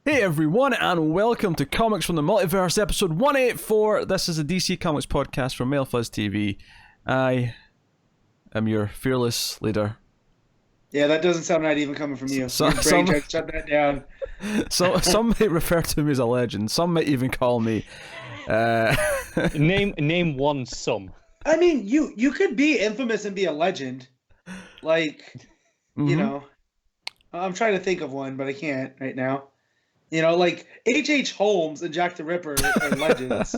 Hey everyone, and welcome to Comics from the Multiverse, episode 184. This is a DC Comics podcast from MailFuzz TV. I am your fearless leader. Yeah, that doesn't sound right even coming from you. Your brain tried to shut that down. Some might refer to me as a legend. Some might even call me... Name one some. I mean, you could be infamous and be a legend. Like, you know, I'm trying to think of one, but I can't right now. You know, like H.H. Holmes and Jack the Ripper are legends.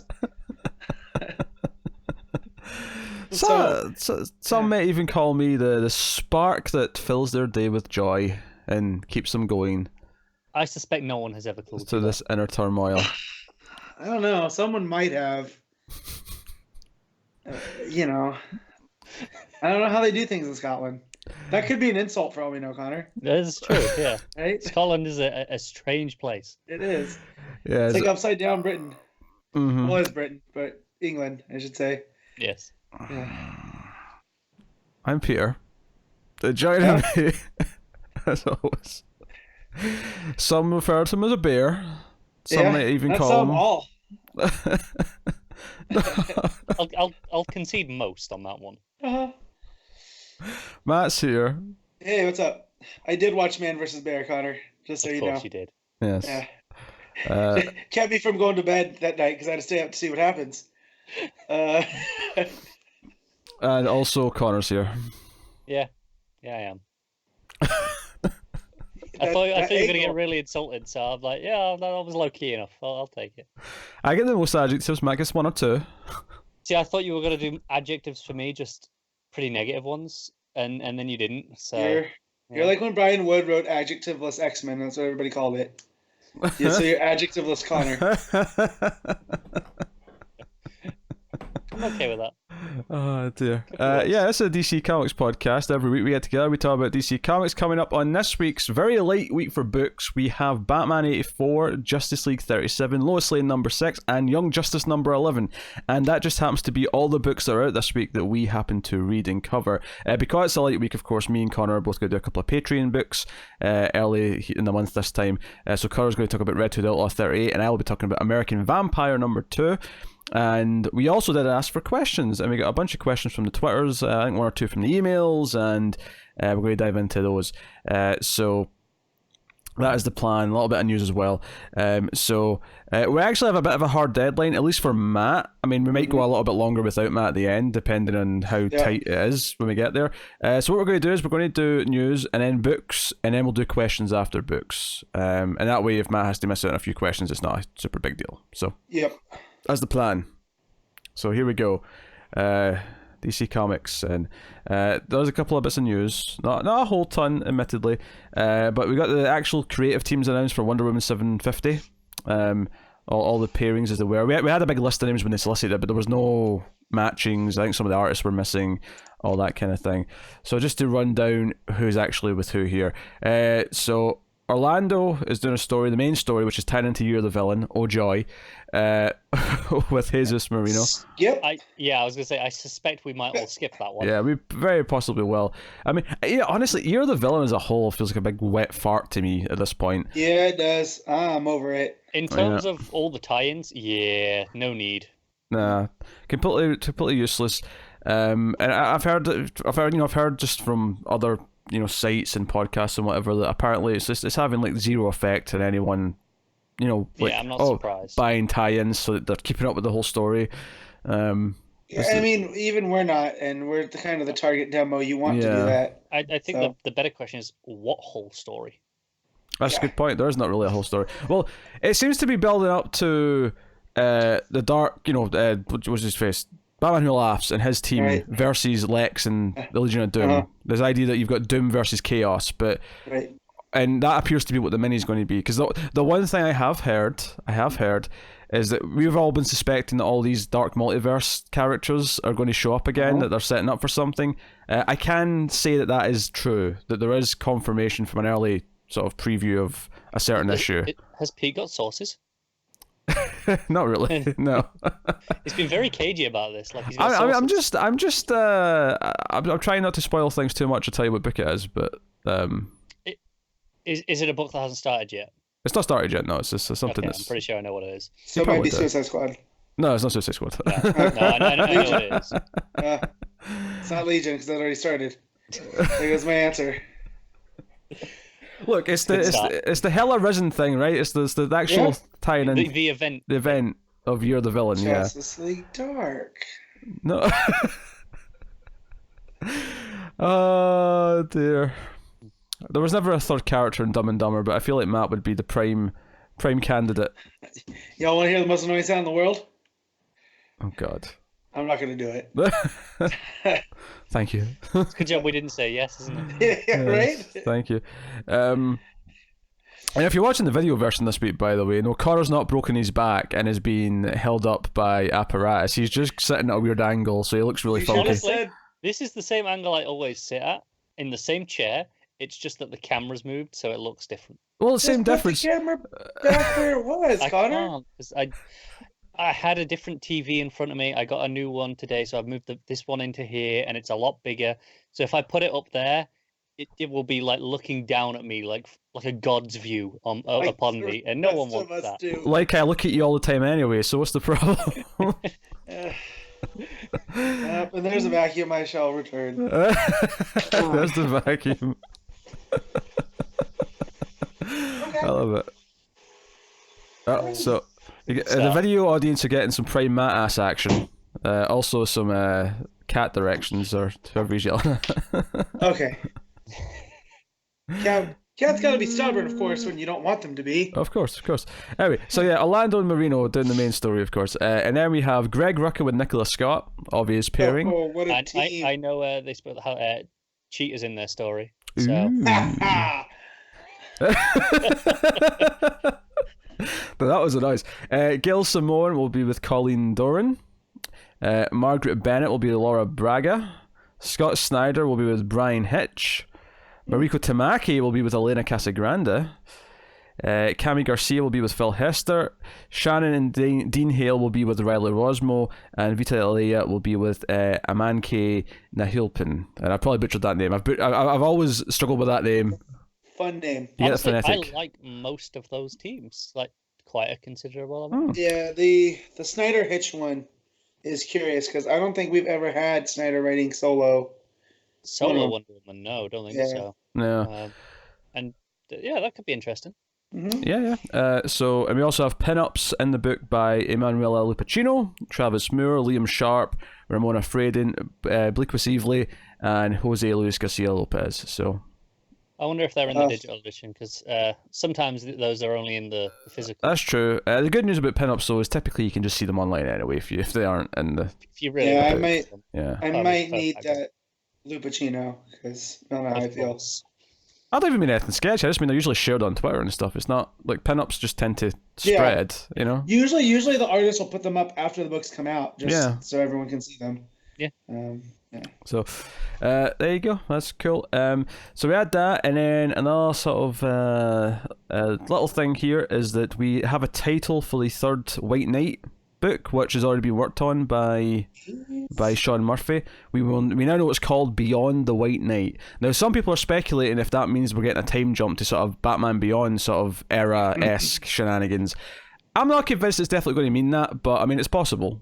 Some may even call me the spark that fills their day with joy and keeps them going. I suspect no one has ever called to this inner turmoil. I don't know. Someone might have. You know, I don't know how they do things in Scotland. That could be an insult for all we know, Connor. That is true, yeah. Right? Scotland is a strange place. It is. Yeah, it's like upside down Britain. Mm-hmm. Well, it's Britain, but England, I should say. Yes. Yeah. I'm Peter. Joining me, as always. Some refer to him as a bear. Some might even call him... all. I'll concede most on that one. Uh-huh. Matt's here. Hey, what's up? I did watch Man vs. Bear, Connor. Just so you know. Of course you did. Yes. Yeah. Kept me from going to bed that night because I had to stay up to see what happens. And also Connor's here. Yeah, I am. I thought you were going to get really insulted, so I'm like, yeah, that was low key enough. I'll take it. I get the most adjectives. Matt gets one or two. See, I thought you were going to do adjectives for me, just pretty negative ones, and then you didn't. So you're like when Brian Wood wrote adjectiveless X-Men. That's what everybody called it. Yeah, so you're adjectiveless Connor. I'm okay with that. Oh dear. Yeah, this is a DC Comics podcast. Every week we get together, we talk about DC Comics. Coming up on this week's very light week for books, we have Batman 84, Justice League 37, Lois Lane number 6, and Young Justice number 11. And that just happens to be all the books that are out this week that we happen to read and cover. Because it's a light week, of course, me and Connor are both going to do a couple of Patreon books early in the month this time. So Connor's going to talk about Red Hood Outlaw 38, and I will be talking about American Vampire number 2. And we also did ask for questions, and we got a bunch of questions from the Twitters, I think one or two from the emails, and we're going to dive into those. So that is the plan. A little bit of news as well. So we actually have a bit of a hard deadline, at least for Matt. I mean, we might go a little bit longer without Matt at the end, depending on how tight it is when we get there. So what we're going to do is we're going to do news and then books, and then we'll do questions after books. And that way, if Matt has to miss out on a few questions, it's not a super big deal. So that's the plan. So here we go. DC Comics, and there's a couple of bits of news. Not a whole ton, admittedly, but we got the actual creative teams announced for Wonder Woman 750. All the pairings as they were. We had a big list of names when they solicited it, but there was no matchings. I think some of the artists were missing, all that kind of thing. So just to run down who's actually with who here. So Orlando is doing a story, the main story, which is tied into Year of the Villain, oh joy, with Jesus Marino. Yep. I was going to say, I suspect we might all skip that one. Yeah, we very possibly will. I mean, honestly, Year of the Villain as a whole feels like a big wet fart to me at this point. Yeah, it does. I'm over it. In terms of all the tie-ins, no need. Nah, completely useless. And I've heard just from other sites and podcasts and whatever that apparently it's having like zero effect on anyone. I'm not surprised. Buying tie-ins so that they're keeping up with the whole story. I mean, even we're not, and we're the kind of the target demo. You want to do that. I think the better question is, what whole story? That's a good point. There is not really a whole story. Well, it seems to be building up to the dark, what's his face? Batman Who Laughs and his team versus Lex and the Legion of Doom. There's the idea that you've got Doom versus Chaos, but and that appears to be what the mini is going to be. Because the one thing I have heard is that we've all been suspecting that all these Dark Multiverse characters are going to show up again, that they're setting up for something. I can say that is true, that there is confirmation from an early sort of preview of a certain issue. Has Pete got sources? Not really. No. He's been very cagey about this. Like I'm trying not to spoil things too much to tell you what book it is, but is it a book that hasn't started yet? It's not started yet. No, it's just something Okay, that's. I'm pretty sure I know what it is. So it might be probably do. Suicide Squad. No, it's not Suicide Squad. No, I know what it is. It's not Legion because that already started. There goes my answer. Look, it's Good start. the Hella Risen thing, right? It's the actual Yeah. tying in The event. the event of You're the Villain. Justice League Dark. No. Oh dear. There was never a third character in Dumb and Dumber, but I feel like Matt would be the prime candidate. Y'all want to hear the most annoying sound in the world? Oh God. I'm not going to do it. Thank you. Good job we didn't say yes, isn't it? Yeah, right? Thank you. And if you're watching the video version this week, by the way, no, Connor's not broken his back and is being held up by apparatus. He's just sitting at a weird angle, so he looks really You should've funky. said- This is the same angle I always sit at, in the same chair. It's just that the camera's moved, so it looks different. Well, the same Just put difference. the camera back where it was, I Connor. can't, 'cause I had a different TV in front of me. I got a new one today, so I've moved this one into here, and it's a lot bigger. So if I put it up there, it will be like looking down at me, like a god's view upon me, and no one wants that. Like I look at you all the time anyway, so what's the problem? And there's a vacuum I shall return. There's the vacuum. I love it. So the video audience are getting some prime Matt ass action. Also some cat directions or whoever he's yelling at. Okay. Cat's got to be stubborn, of course, when you don't want them to be. Of course. Anyway, so yeah, Orlando and Marino doing the main story, of course. And then we have Greg Rucka with Nicholas Scott, obvious pairing. Oh, what a team. I know they spoke how cheaters in their story. So Ooh. But that was a nice. Gil Simone will be with Colleen Doran. Margaret Bennett will be with Laura Braga. Scott Snyder will be with Brian Hitch. Mariko Tamaki will be with Elena Casagrande. Cami Garcia will be with Phil Hester. Shannon and Dean Hale will be with Riley Rosmo. And Vita Alea will be with Amanke Nahilpin. And I probably butchered that name. I've always struggled with that name. Fun name. Yeah, honestly, phonetic. I like most of those teams, like quite a considerable amount. Yeah, the Snyder Hitch one is curious because I don't think we've ever had Snyder writing solo. Solo Wonder Woman, no, don't think so. No. And yeah, that could be interesting. Mm-hmm. Yeah. So, and we also have pin-ups in the book by Emanuela Lupacino, Travis Moore, Liam Sharp, Ramona Fradin, Bleakwith Evely, and Jose Luis Garcia Lopez. So, I wonder if they're in the digital edition, because sometimes those are only in the physical. that's true. The good news about pin-ups, though, is typically you can just see them online anyway if they aren't in the... If you really Yeah, want them. I might need that Lupacino because I don't know how I feel. I don't even mean anything sketch. I just mean they're usually shared on Twitter and stuff. It's not like pin-ups just tend to spread, you know? Usually the artist will put them up after the books come out, just so everyone can see them. Yeah. So, there you go. That's cool. So we had that, and then another sort of little thing here is that we have a title for the third White Knight book, which has already been worked on by Sean Murphy. We now know it's called Beyond the White Knight. Now, some people are speculating if that means we're getting a time jump to sort of Batman Beyond sort of era-esque shenanigans. I'm not convinced it's definitely going to mean that, but I mean, it's possible.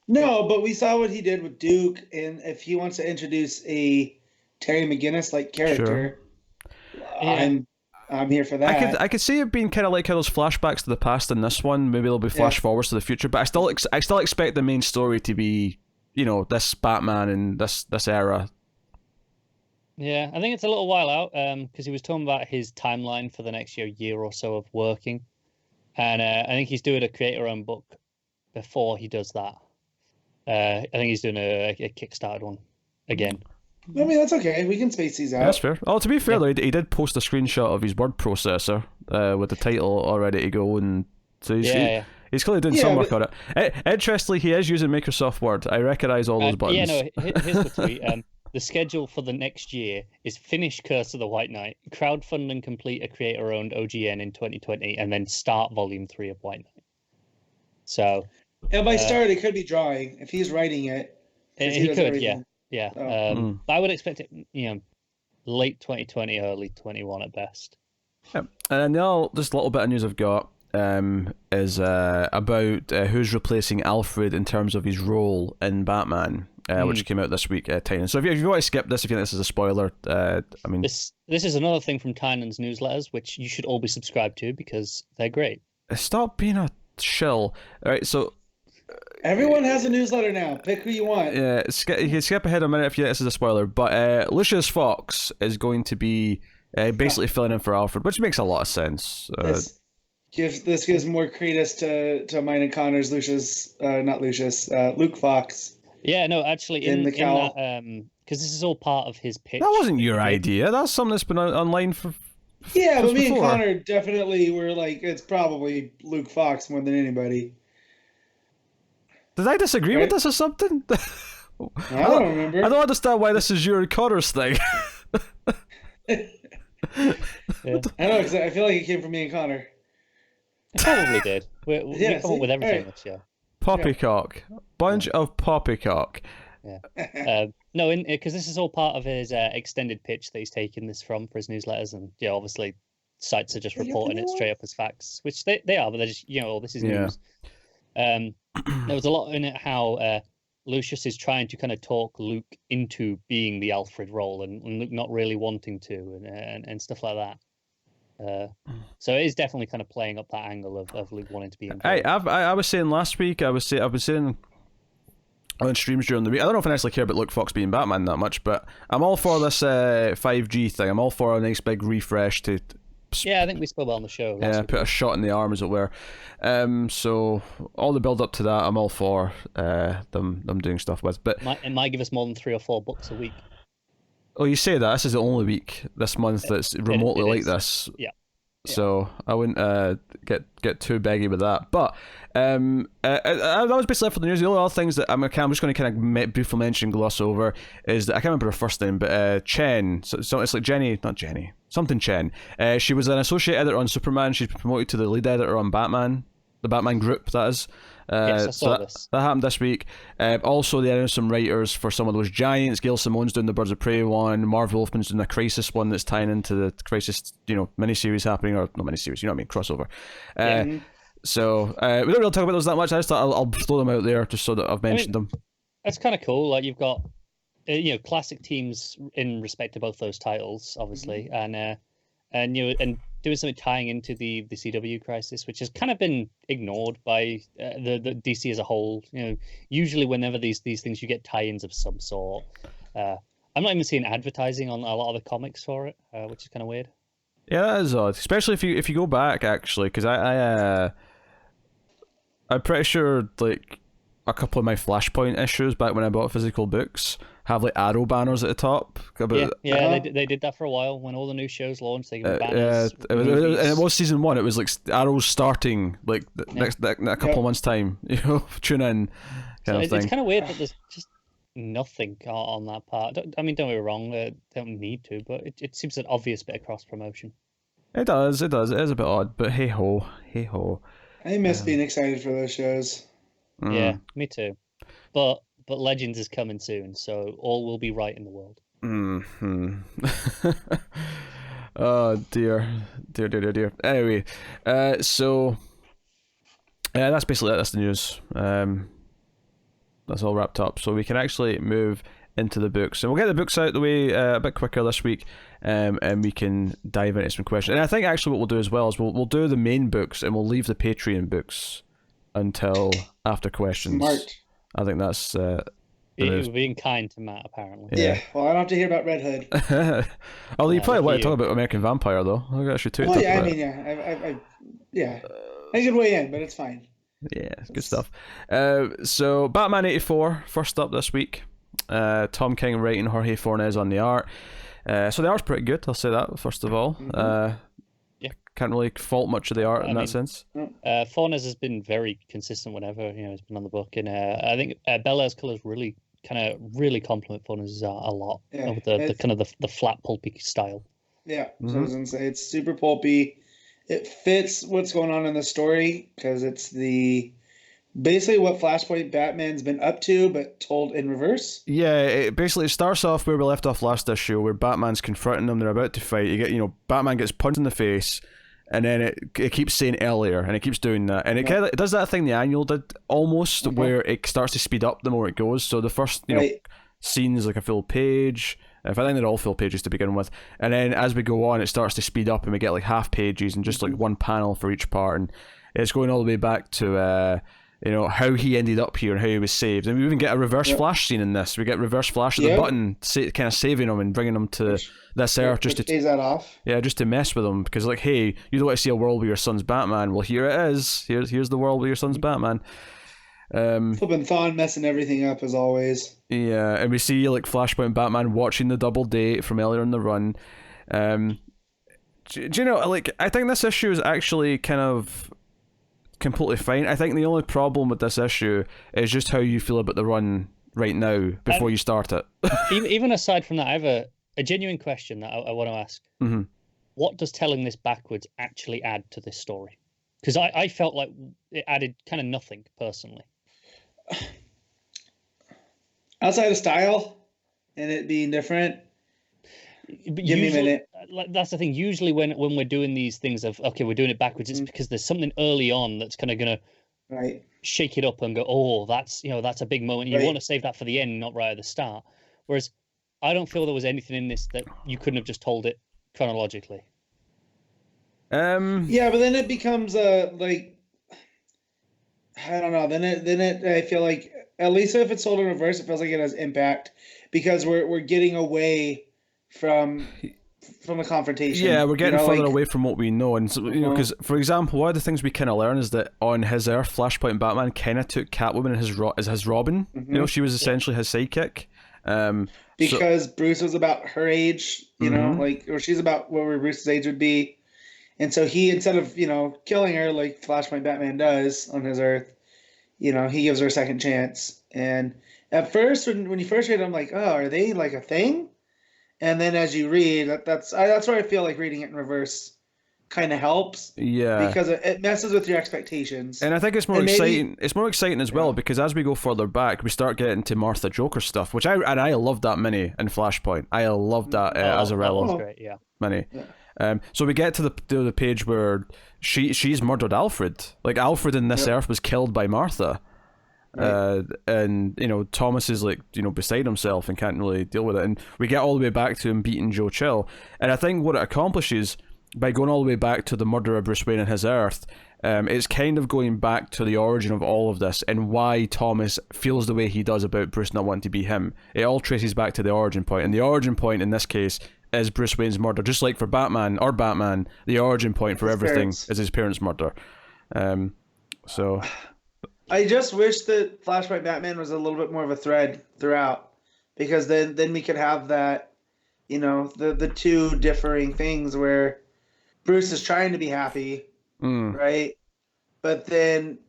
No, but we saw what he did with Duke, and if he wants to introduce a Terry McGinnis-like character, I'm here for that. I could see it being kind of like how those flashbacks to the past in this one. Maybe there'll be flash forwards to the future, but I still expect the main story to be, you know, this Batman and this era. Yeah, I think it's a little while out because he was talking about his timeline for the next year or so of working, and I think he's doing a creator-owned book before he does that. I think he's doing a Kickstarted one again. I mean, that's okay. We can space these out. That's fair. Oh, to be fair, though, he did post a screenshot of his word processor with the title all ready to go, and so he's clearly doing some work on it. Interestingly, he is using Microsoft Word. I recognise all those buttons. Yeah, no, here's the tweet. The schedule for the next year is finish Curse of the White Knight, crowdfund and complete a creator-owned OGN in 2020, and then start Volume 3 of White Knight. So... And by start, it could be drawing. If he's writing it, he could, everything. yeah. I would expect it, late 2020, early 21 at best. Yep. And then the other, just a little bit of news I've got is about who's replacing Alfred in terms of his role in Batman, which came out this week, Tynan. So if you want to skip this, if you think this is a spoiler, I mean... This is another thing from Tynan's newsletters, which you should all be subscribed to because they're great. Stop being a shill. All right, so... Everyone has a newsletter now. Pick who you want. Yeah, you can skip ahead a minute if you think this is a spoiler, but Lucius Fox is going to be basically filling in for Alfred, which makes a lot of sense. This gives more credence to mine and Connor's Luke Fox. Yeah, no, actually, in that, because this is all part of his pitch. That wasn't your idea. That's something that's been online for. Yeah, but me and Connor definitely were like, it's probably Luke Fox more than anybody. Did I disagree with this or something? I don't remember. I don't understand why this is your and Connor's thing. Yeah. I know, because I feel like it came from me and Connor. It probably did. We come up with everything this year. Poppycock. Bunch of poppycock. Yeah. No, because this is all part of his extended pitch that he's taking this from for his newsletters, and obviously sites are just reporting it straight up as facts, which they are, but they're just this is news. There was a lot in it how Lucius is trying to kind of talk Luke into being the Alfred role, and Luke not really wanting to, and stuff like that. So it is definitely kind of playing up that angle of Luke wanting to be involved. I was saying last week, I was saying on streams during the week, I don't know if I necessarily care about Luke Fox being Batman that much, but I'm all for this 5G thing. I'm all for a nice big refresh to... Yeah, I think we spoke about on the show. Put a shot in the arm, as it were. So all the build up to that, I'm all for them doing stuff with. But it might give us more than 3 or 4 books a week. Oh, you say that. This is the only week this month that's remotely like this. Yeah. So I wouldn't get too beggy with that. But that was basically it for the news. The only other things that I'm just going to kind of briefly mention, gloss over, is that I can't remember her first name, but Chen. So it's like not Jenny. Something Chen. She was an associate editor on Superman. She's been promoted to the lead editor on Batman, the Batman group, that is. Yes, I saw this. That happened this week. Also, they announced some writers for some of those giants. Gail Simone's doing the Birds of Prey one. Marv Wolfman's doing the Crisis one that's tying into the Crisis, miniseries happening, or not miniseries, crossover. So we don't really talk about those that much. I just thought I'll throw them out there just so that I've mentioned them. That's kind of cool. Like, you've got classic teams in respect to both those titles, obviously, and doing something tying into the CW crisis, which has kind of been ignored by the DC as a whole. Usually whenever these things, you get tie-ins of some sort. I'm not even seeing advertising on a lot of the comics for it, which is kind of weird. Yeah, that is odd, especially if you go back, actually, because I'm pretty sure like a couple of my Flashpoint issues back when I bought physical books have like Arrow banners at the top. They did that for a while when all the new shows launched. They gave banners. It was season 1. It was like Arrow's starting like next a couple of months time. Tune in kind of thing. It's kind of weird that there's just nothing on that part. Don't get me wrong. They don't need to, but it seems an obvious bit of cross promotion. It does. It is a bit odd, but hey ho. I miss being excited for those shows. Yeah, me too. But Legends is coming soon, so all will be right in the world. Oh dear. Anyway, so that's basically it. That's the news. That's all wrapped up, so we can actually move into the books, and we'll get the books out the way a bit quicker this week, and we can dive into some questions. And I think actually what we'll do as well is we'll do the main books, and we'll leave the Patreon books until after questions. Smart. I think that's You're being kind to Matt, apparently. Yeah. Well, I don't have to hear about Red Hood. Although you probably want to talk about American Vampire, though. I got actually well, yeah, I mean, yeah. I could weigh in, but it's fine. Yeah, good stuff. So Batman 84, first up this week. Tom King writing, Jorge Fornes on the art. So the art's pretty good, I'll say that, first of all. Can't really fault much of the art in that sense. Fornes has been very consistent whenever he's been on the book, and I think Belair's colours really complement Fornes' art a lot. Yeah, with the kind of the flat pulpy style. Yeah, so I was gonna say it's super pulpy. It fits what's going on in the story because it's the basically what Flashpoint Batman's been up to, but told in reverse. Yeah, it starts off where we left off last issue, where Batman's confronting them. They're about to fight. Batman gets punched in the face, and then it keeps saying earlier, and it keeps doing that, and it does that thing the annual did almost, where it starts to speed up the more it goes. So the first scene is like a full page. I think they're all full pages to begin with, and then as we go on, it starts to speed up, and we get like half pages and just like one panel for each part, and it's going all the way back to how he ended up here and how he was saved. And we even get a reverse Flash scene in this. We get reverse Flash of the button, kind of saving him and bringing him to this Earth just to phase that off. Yeah, just to mess with him, because like, hey, you don't want to see a world where your son's Batman. Well, here it is. Here's the world where your son's Batman. Flippin' Thawne messing everything up as always. Yeah, and we see like Flashpoint Batman watching the double date from earlier in the run. Do you know, like, I think this issue is actually kind of completely fine. I think the only problem with this issue is just how you feel about the run right now before you start it. Even aside from that, I have a genuine question that I want to ask. Mm-hmm. What does telling this backwards actually add to this story? Because I felt like it added kind of nothing, personally. Outside of style and it being different. But Give me a minute. That's the thing. Usually when we're doing these things of, okay, we're doing it backwards, it's because there's something early on that's kind of going to shake it up and go, oh, that's a big moment. You want to save that for the end, not right at the start. Whereas I don't feel there was anything in this that you couldn't have just told it chronologically. Yeah, but then it becomes like, I don't know. Then it I feel like, at least if it's sold in reverse, it feels like it has impact, because we're getting away from the confrontation. Yeah, we're getting further away from what we know, and so, because for example, one of the things we kind of learn is that on his Earth, Flashpoint Batman kind of took Catwoman as his Robin. She was essentially his sidekick. Because Bruce was about her age, or she's about where Bruce's age would be. And so he, instead of, killing her like Flashpoint Batman does on his Earth, he gives her a second chance. And at first, when you first read it, I'm like, oh, are they like a thing? And then as you read, that's where I feel like reading it in reverse kind of helps. Yeah. Because it messes with your expectations. And I think it's more exciting. It's more exciting as well, because as we go further back, we start getting to Martha Joker stuff, which I loved that mini in Flashpoint. I loved that Azarello mini. Yeah. So we get to the page where she's murdered Alfred. Like, Alfred in this Earth was killed by Martha. Right. And Thomas is like beside himself and can't really deal with it, and we get all the way back to him beating Joe Chill. And I think what it accomplishes by going all the way back to the murder of Bruce Wayne in his Earth, it's kind of going back to the origin of all of this and why Thomas feels the way he does about Bruce not wanting to be him. It all traces back to the origin point, and the origin point in this case is Bruce Wayne's murder. Just like for Batman, the origin point for everything is his parents' murder. So I just wish that Flashpoint Batman was a little bit more of a thread throughout, because then we could have that, the two differing things where Bruce is trying to be happy, right? But then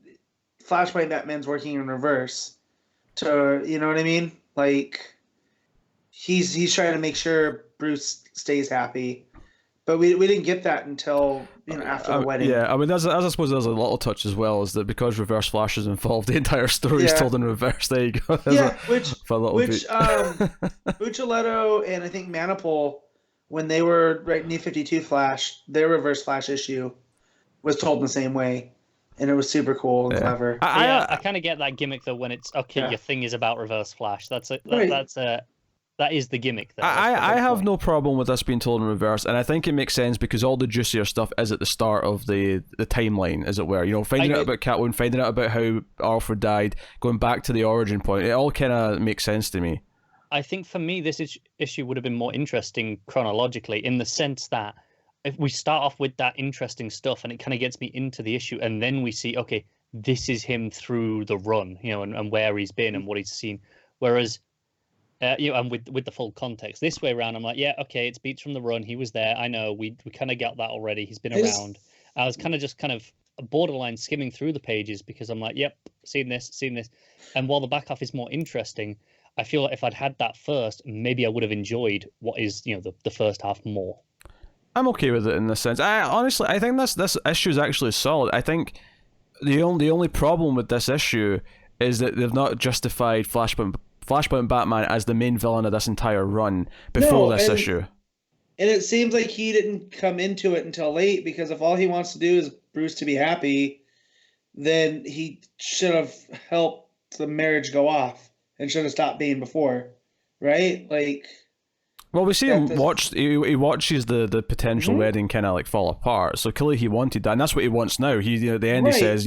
Flashpoint Batman's working in reverse to, you know what I mean? Like, he's trying to make sure Bruce stays happy. But we didn't get that until after the wedding. Yeah, I mean, as I suppose there's a little touch as well, is that because Reverse Flash is involved, the entire story is told in reverse. There you go. Which Buccellato and I think Manipul, when they were writing New 52 Flash, their Reverse Flash issue was told in the same way, and it was super cool and clever. I kind of get that gimmick though, when it's your thing is about Reverse Flash. That is the gimmick. I have no problem with this being told in reverse, and I think it makes sense because all the juicier stuff is at the start of the timeline, as it were. Finding out about Catwoman, finding out about how Alfred died, going back to the origin point. It all kind of makes sense to me. I think for me, this issue would have been more interesting chronologically, in the sense that if we start off with that interesting stuff and it kind of gets me into the issue, and then we see, okay, this is him through the run, and where he's been and what he's seen. Whereas and with the full context. This way around, I'm like, yeah, okay, it's beats from the run. He was there. I know. We kind of got that already. He's been around. I was kind of borderline skimming through the pages because I'm like, yep, seen this. And while the back half is more interesting, I feel like if I'd had that first, maybe I would have enjoyed what is, the first half more. I'm okay with it in this sense. I think this issue is actually solid. I think the only problem with this issue is that they've not justified Flashpoint Batman as the main villain of this entire run before this issue. And it seems like he didn't come into it until late, because if all he wants to do is Bruce to be happy, then he should have helped the marriage go off and should have stopped Bane before, right? Like, well, we see him he watches the potential wedding kind of like fall apart. So clearly he wanted that, and that's what he wants now. He at the end he says,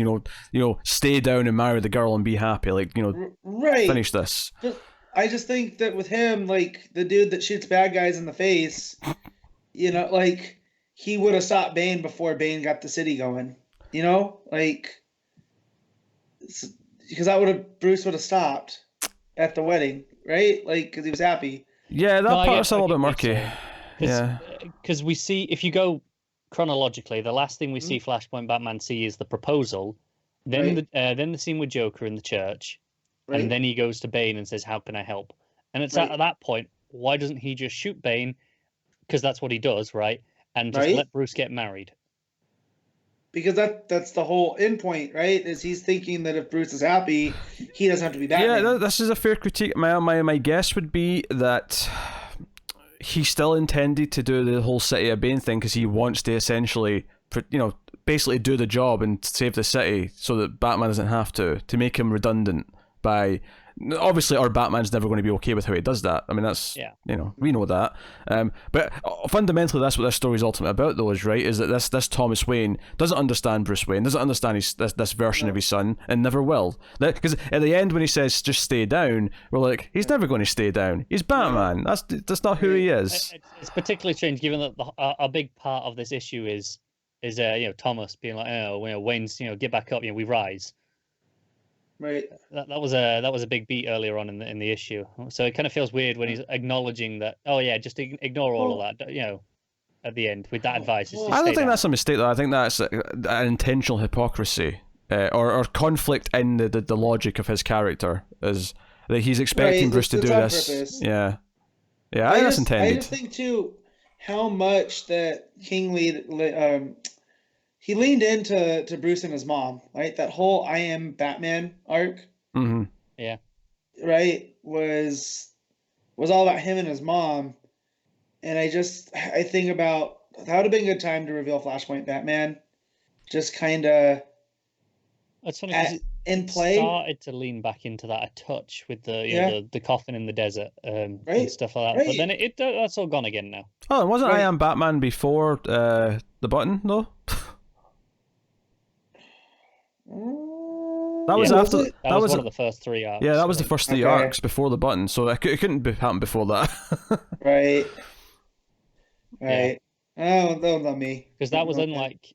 stay down and marry the girl and be happy. Like, finish this. I just think that with him, like the dude that shoots bad guys in the face, like he would have stopped Bane before Bane got the city going. Like, because Bruce would have stopped at the wedding, right? Like, because he was happy. Yeah, that part's a little bit murky. Yeah, because we see, if you go chronologically, the last thing we see Flashpoint Batman see is the proposal, then the scene with Joker in the church. Right. And then he goes to Bane and says, "How can I help?" And it's at that point, why doesn't he just shoot Bane? Because that's what he does, right? And just let Bruce get married. Because that's the whole end point, right? Is he's thinking that if Bruce is happy, he doesn't have to be Batman. Yeah, this is a fair critique. My guess would be that he still intended to do the whole City of Bane thing because he wants to essentially, basically do the job and save the city so that Batman doesn't have to make him redundant. By obviously, our Batman's never going to be okay with how he does that. I mean, that's we know that. But fundamentally, that's what this story's ultimately about, though, is that this Thomas Wayne doesn't understand Bruce Wayne, doesn't understand this version of his son, and never will. Because at the end, when he says just stay down, we're like, he's never going to stay down. He's Batman. That's not who he is. It's particularly strange, given that a big part of this issue is Thomas being like, Wayne's, get back up, we rise. Right. That was a big beat earlier on in the issue. So it kind of feels weird when he's acknowledging that. Oh yeah, just ignore all of that. At the end with that advice. I don't think that's a mistake though. I think that's an intentional hypocrisy or conflict in the logic of his character, is that he's expecting Bruce to do this. Purpose. Yeah. I think that's intended. I just think too how much that he leaned into Bruce and his mom, right? That whole I am Batman arc. Mm-hmm. Yeah. Right? Was all about him and his mom. And I think about that would have been a good time to reveal Flashpoint Batman. Just kind of That's funny in play. Started to lean back into that a touch with the coffin in the desert and stuff like that. Right. But then that's all gone again now. Oh, wasn't I Am Batman before the button, though? That was after. That was one of the first 3 arcs. Yeah, that was the first 3 arcs before the button, so it couldn't happen before that. Right. Oh, that was on me. Because that was unlike.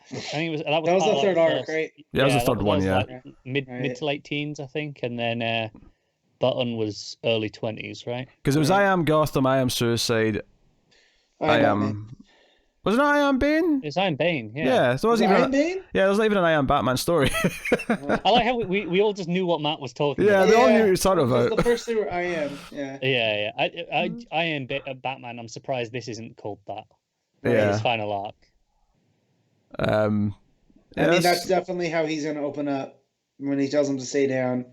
I think that was the third arc, right? Yeah, that was the third one. Yeah, like mid to late teens, I think, and then Button was early 20s, right? Because it was I Am Gotham, I Am Suicide, I Am. Wasn't it I Am Bane? It's I Am Bane, yeah. Yeah, so was Iron Bane? Yeah, there's not even an I Am Batman story. I like how we all just knew what Matt was talking Yeah, about. they all knew what he was talking about. The first 2 were I Am, yeah. Yeah. I Am Batman, I'm surprised this isn't called that. Yeah. His final arc. I mean, that's definitely how he's going to open up when he tells him to stay down.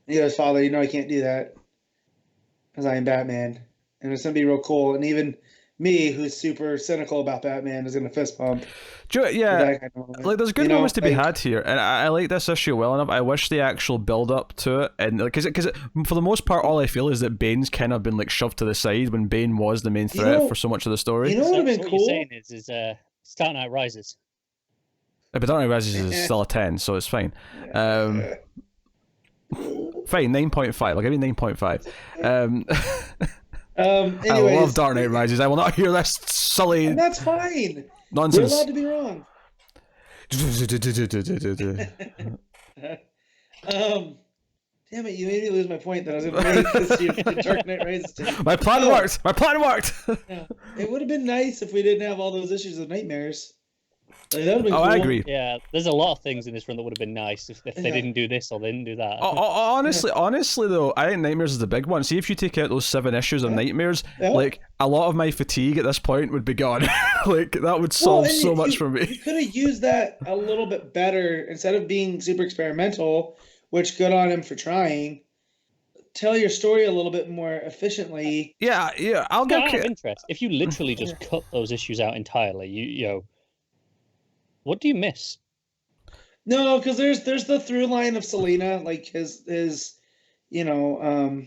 He goes, "Father, I can't do that because I am Batman." And it's going to be real cool. And even me, who's super cynical about Batman, is going to fist bump. Yeah, like there's good moments to be had here, and I like this issue well enough. I wish the actual build up to it, and because for the most part, all I feel is that Bane's kind of been like shoved to the side when Bane was the main threat for so much of the story. What would have been what cool? You're saying is Dark Knight Rises. But Dark Knight Rises is still a 10, so it's fine. Fine, 9.5. I'll give you 9.5. Anyways, I love Dark Knight Rises. I will not hear this silly. And that's fine. Nonsense. You're allowed to be wrong. Damn it! You made me lose my point that I was going to make this year for Dark Knight Rises. My plan worked. My plan worked. Yeah. It would have been nice if we didn't have all those issues of nightmares. Like, that would be cool. I agree. Yeah, there's a lot of things in this run that would have been nice if they didn't do this or they didn't do that. Honestly, though, I think Nightmares is the big one. See, if you take out those 7 issues of Nightmares, like, a lot of my fatigue at this point would be gone. Like, that would solve so much for me. You could have used that a little bit better instead of being super experimental, which good on him for trying. Tell your story a little bit more efficiently. Yeah, I'll get out of interest. If you literally just cut those issues out entirely, you know, what do you miss? No, because there's the through line of Selena, like his you know,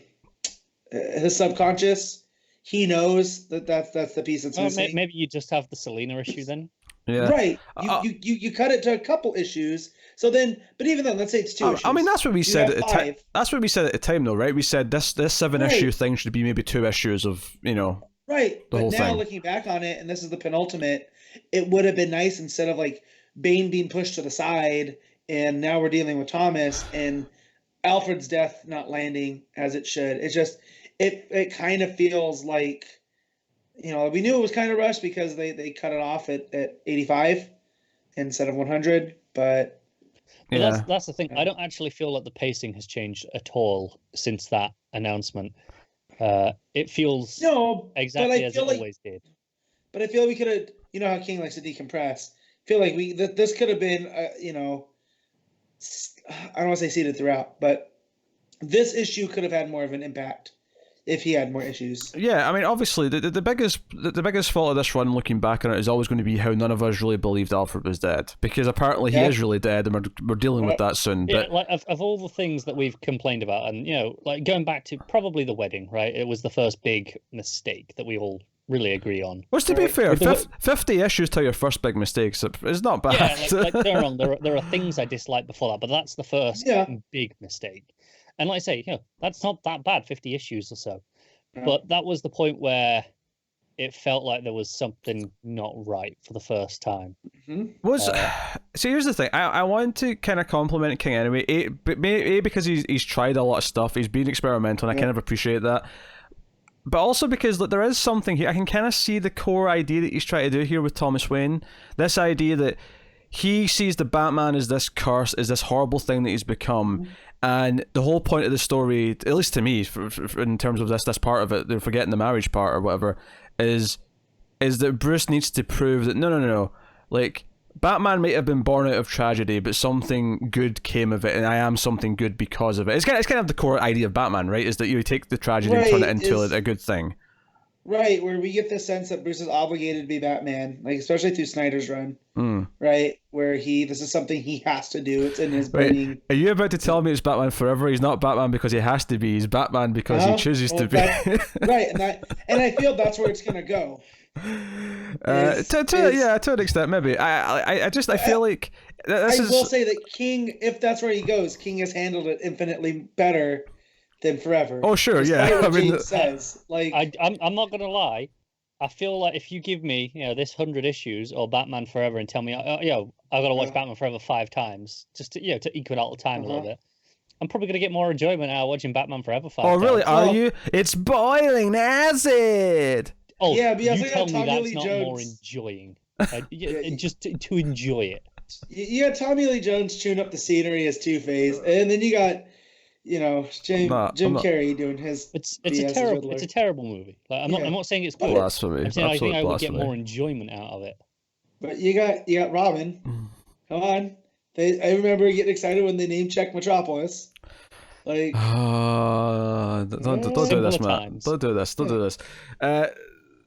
his subconscious. He knows that's the piece that's missing. Maybe you just have the Selena issue then. Yeah. Right. You cut it to a couple issues. So then, but even then, let's say it's 2 issues. I mean, that's what we said at the time. 5. That's what we said at the time, though, right? We said this 7-issue thing should be maybe 2 issues of, you know, right. The whole but now thing. Looking back on it, and this is the penultimate, it would have been nice instead of like Bane being pushed to the side, and now we're dealing with Thomas and Alfred's death not landing as it should. It's just it kind of feels like, you know, we knew it was kind of rushed because they cut it off at 85 instead of 100, but that's the thing. I don't actually feel like the pacing has changed at all since that announcement. It feels exactly as it always did. But I feel we could have, you know how King likes to decompress. I feel like this could have been, you know, I don't want to say seeded throughout, but this issue could have had more of an impact if he had more issues. Yeah, I mean, obviously, the biggest fault of this run, looking back on it, is always going to be how none of us really believed Alfred was dead, because apparently he is really dead, and we're dealing with that soon. Yeah, but like of all the things that we've complained about, and you know, like going back to probably the wedding, right? It was the first big mistake that we all really agree on. Which, to be fair, 50 issues to your first big mistake is not bad. Yeah, like don't wrong. There are things I disliked before that, but that's the first big mistake. And like I say, you know, that's not that bad, 50 issues or so. But that was the point where it felt like there was something not right for the first time. So here's the thing. I want to kind of compliment King anyway. A, because he's tried a lot of stuff. He's been experimental, and I kind of appreciate that. But also because there is something here. I can kind of see the core idea that he's trying to do here with Thomas Wayne. This idea that he sees the Batman as this curse, as this horrible thing that he's become. And the whole point of the story, at least to me, in terms of this part of it, they're forgetting the marriage part or whatever, is that Bruce needs to prove that no, like, Batman might have been born out of tragedy, but something good came of it, and I am something good because of it. It's kind of the core idea of Batman, right? Is that you take the tragedy and turn it into a good thing. Right, where we get the sense that Bruce is obligated to be Batman, like especially through Snyder's run, right? Where this is something he has to do. It's in his burning. Are you about to tell me it's Batman forever? He's not Batman because he has to be. He's Batman because he chooses to be. Right, and I feel that's where it's gonna go. To an extent, maybe. I feel like I will say that King, if that's where he goes, King has handled it infinitely better than Forever. Oh sure, yeah. I mean, says like I'm not gonna lie. I feel like if you give me, you know, this 100 issues or Batman Forever and tell me, you know, I've got to watch Batman Forever 5 times just to, you know, to equal out the time a little bit, I'm probably gonna get more enjoyment out of watching Batman Forever 5 times. Oh really? Are you? It's boiling acid. Oh yeah, but you tell me that's not more enjoying. Just to enjoy it. You got Tommy Lee Jones chewing up the scenery as Two-Face, and then you got, you know, Jim Carrey doing his. It's a terrible movie. Like, I'm not saying it's good. Blasphemy. I'm saying I think I would get more enjoyment out of it. But you got Robin. Come on, I remember getting excited when they name checked Metropolis. Like, don't do this, man. Don't do this.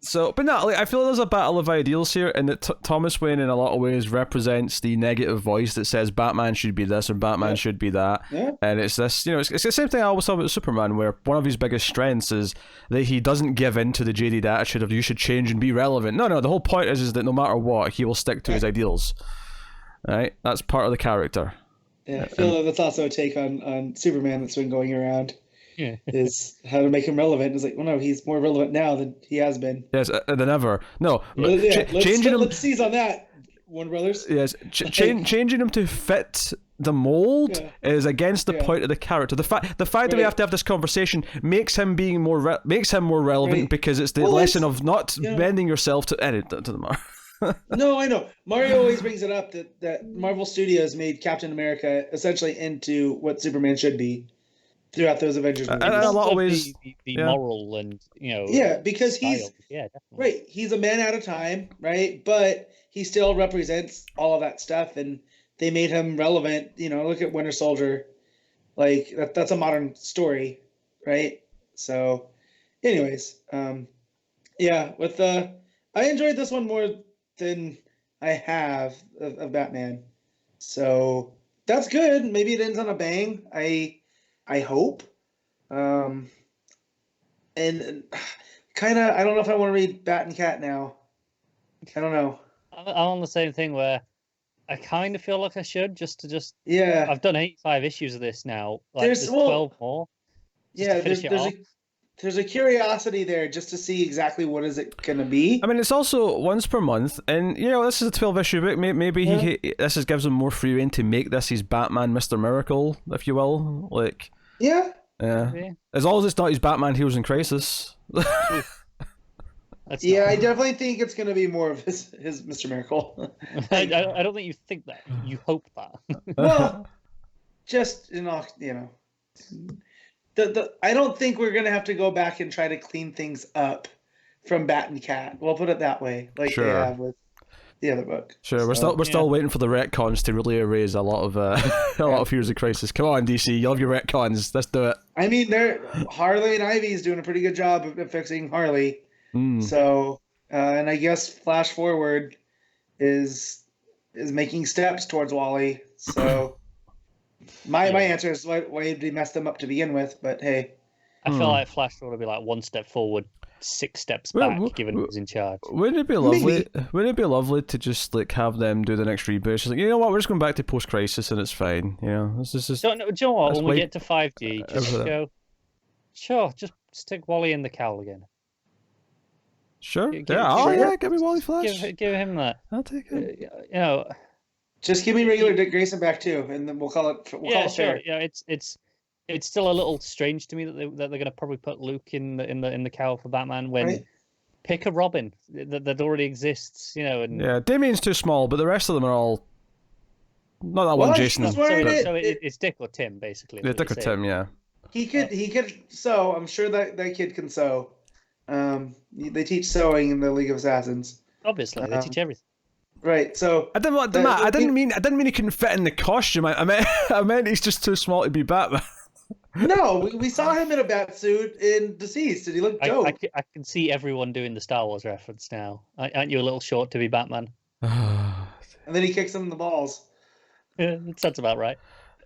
So, but no, like, I feel there's a battle of ideals here, and that Thomas Wayne, in a lot of ways, represents the negative voice that says Batman should be this or Batman should be that. Yeah. And it's this, you know, it's the same thing I always saw with Superman, where one of his biggest strengths is that he doesn't give in to the jaded attitude of you should change and be relevant. No, the whole point is that no matter what, he will stick to his ideals. Right? That's part of the character. Yeah, I feel that's also a take on Superman that's been going around. Yeah. Is how to make him relevant. It's like, well, no, he's more relevant now than he has been. Yes, than ever. No, changing him. Let's seize on that, Warner Brothers. Yes, changing him to fit the mold is against the point of the character. The fact that we have to have this conversation makes him more relevant because it's the lesson of not bending yourself to edit to the mark. No, I know. Mario always brings it up that Marvel Studios made Captain America essentially into what Superman should be throughout those Avengers movies. And in a lot of ways, the moral and because style. he's definitely. right. He's a man at a time, right? But he still represents all of that stuff, and they made him relevant. Look at Winter Soldier, like that's a modern story, right? So, anyways, I enjoyed this one more than I have of Batman, so that's good. Maybe it ends on a bang. I hope. And kind of, I don't know if I want to read Bat and Cat now. I don't know. I'm on the same thing where I kind of feel like I should just. Yeah. I've done 85 issues of this now. Like, there's 12 more. There's a curiosity there just to see exactly what is it going to be. I mean, it's also once per month, and this is a 12-issue book. Maybe this gives him more free rein to make this his Batman Mr. Miracle, if you will. Like, yeah. As long as it's not his Batman Heroes in Crisis. I definitely think it's going to be more of his Mr. Miracle. I don't think you think that. You hope that. Well, just I don't think we're going to have to go back and try to clean things up from Bat and Cat. We'll put it that way, like they have with the other book. Sure, we're still waiting for the retcons to really erase a lot of of Heroes of Crisis. Come on, DC, you love your retcons. Let's do it. I mean, Harley and Ivy's doing a pretty good job of fixing Harley. So, and I guess Flash Forward is making steps towards Wally. So, my answer is why did he mess them up to begin with? But hey, I feel like Flash Forward would be like one step forward, 6 steps back, given he was in charge. Wouldn't it be lovely? Wouldn't it be lovely to just like have them do the next reboot? It's like, you know what, we're just going back to post-crisis and it's fine. This is just. Do you know what? When we get to 5G, just go. Sure, just stick Wally in the cowl again. Sure. Give me Wally Flash. Give him that. I'll take it. Just give me regular Dick Grayson back too, and then we'll call it. Call it fair. Yeah, it's still a little strange to me that they're going to probably put Luke in the cowl for Batman when pick a Robin that already exists, And Damien's too small, but the rest of them are all not that one. Jason. So it's Dick or Tim, basically. Yeah, Dick or Tim. Yeah. He could sew. I'm sure that kid can sew. They teach sewing in the League of Assassins. Obviously, they teach everything. Right. So I didn't mean he couldn't fit in the costume. I meant he's just too small to be Batman. No, we saw him in a bat suit in Deceased, and he looked dope. I can see everyone doing the Star Wars reference now. Aren't you a little short to be Batman? And then he kicks him in the balls. Yeah, that sounds about right.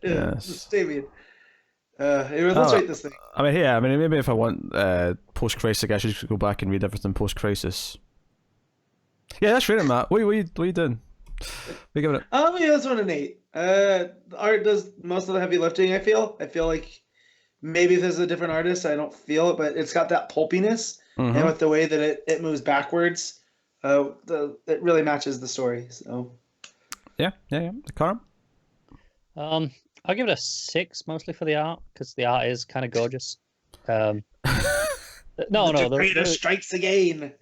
Yeah, yes. Damien. Let's rate this thing. Maybe if I want post-crisis, I should just go back and read everything post-crisis. Yeah, that's right, Matt. What are you doing? We give it. This one an 8. The art does most of the heavy lifting. I feel like maybe if there's a different artist, I don't feel it, but it's got that pulpiness, and with the way that it moves backwards, it really matches the story. So. Yeah. Connor? I'll give it a 6, mostly for the art, because the art is kind of gorgeous. The creator strikes again.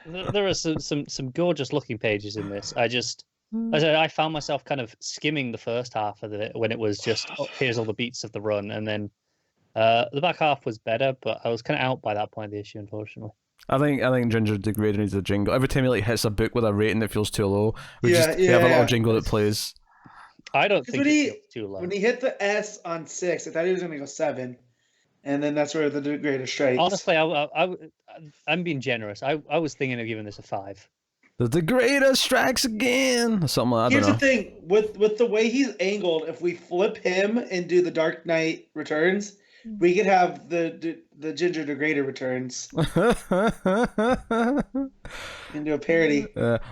There are some gorgeous looking pages in this. I found myself kind of skimming the first half of it when it was just here's all the beats of the run, and then the back half was better, but I was kind of out by that point of the issue, unfortunately. I think Ginger Degrader needs a jingle. Every time he hits a book with a rating that feels too low, we have a little jingle that plays. I don't think it's too low. When he hit the S on 6, I thought he was going to go 7. And then that's where the Degrader strikes. Honestly, I'm being generous. I was thinking of giving this a 5. The Degrader strikes again. Or something like that. Here's the thing. With the way he's angled, if we flip him and do the Dark Knight Returns, we could have the Ginger Degrader Returns. And do a parody.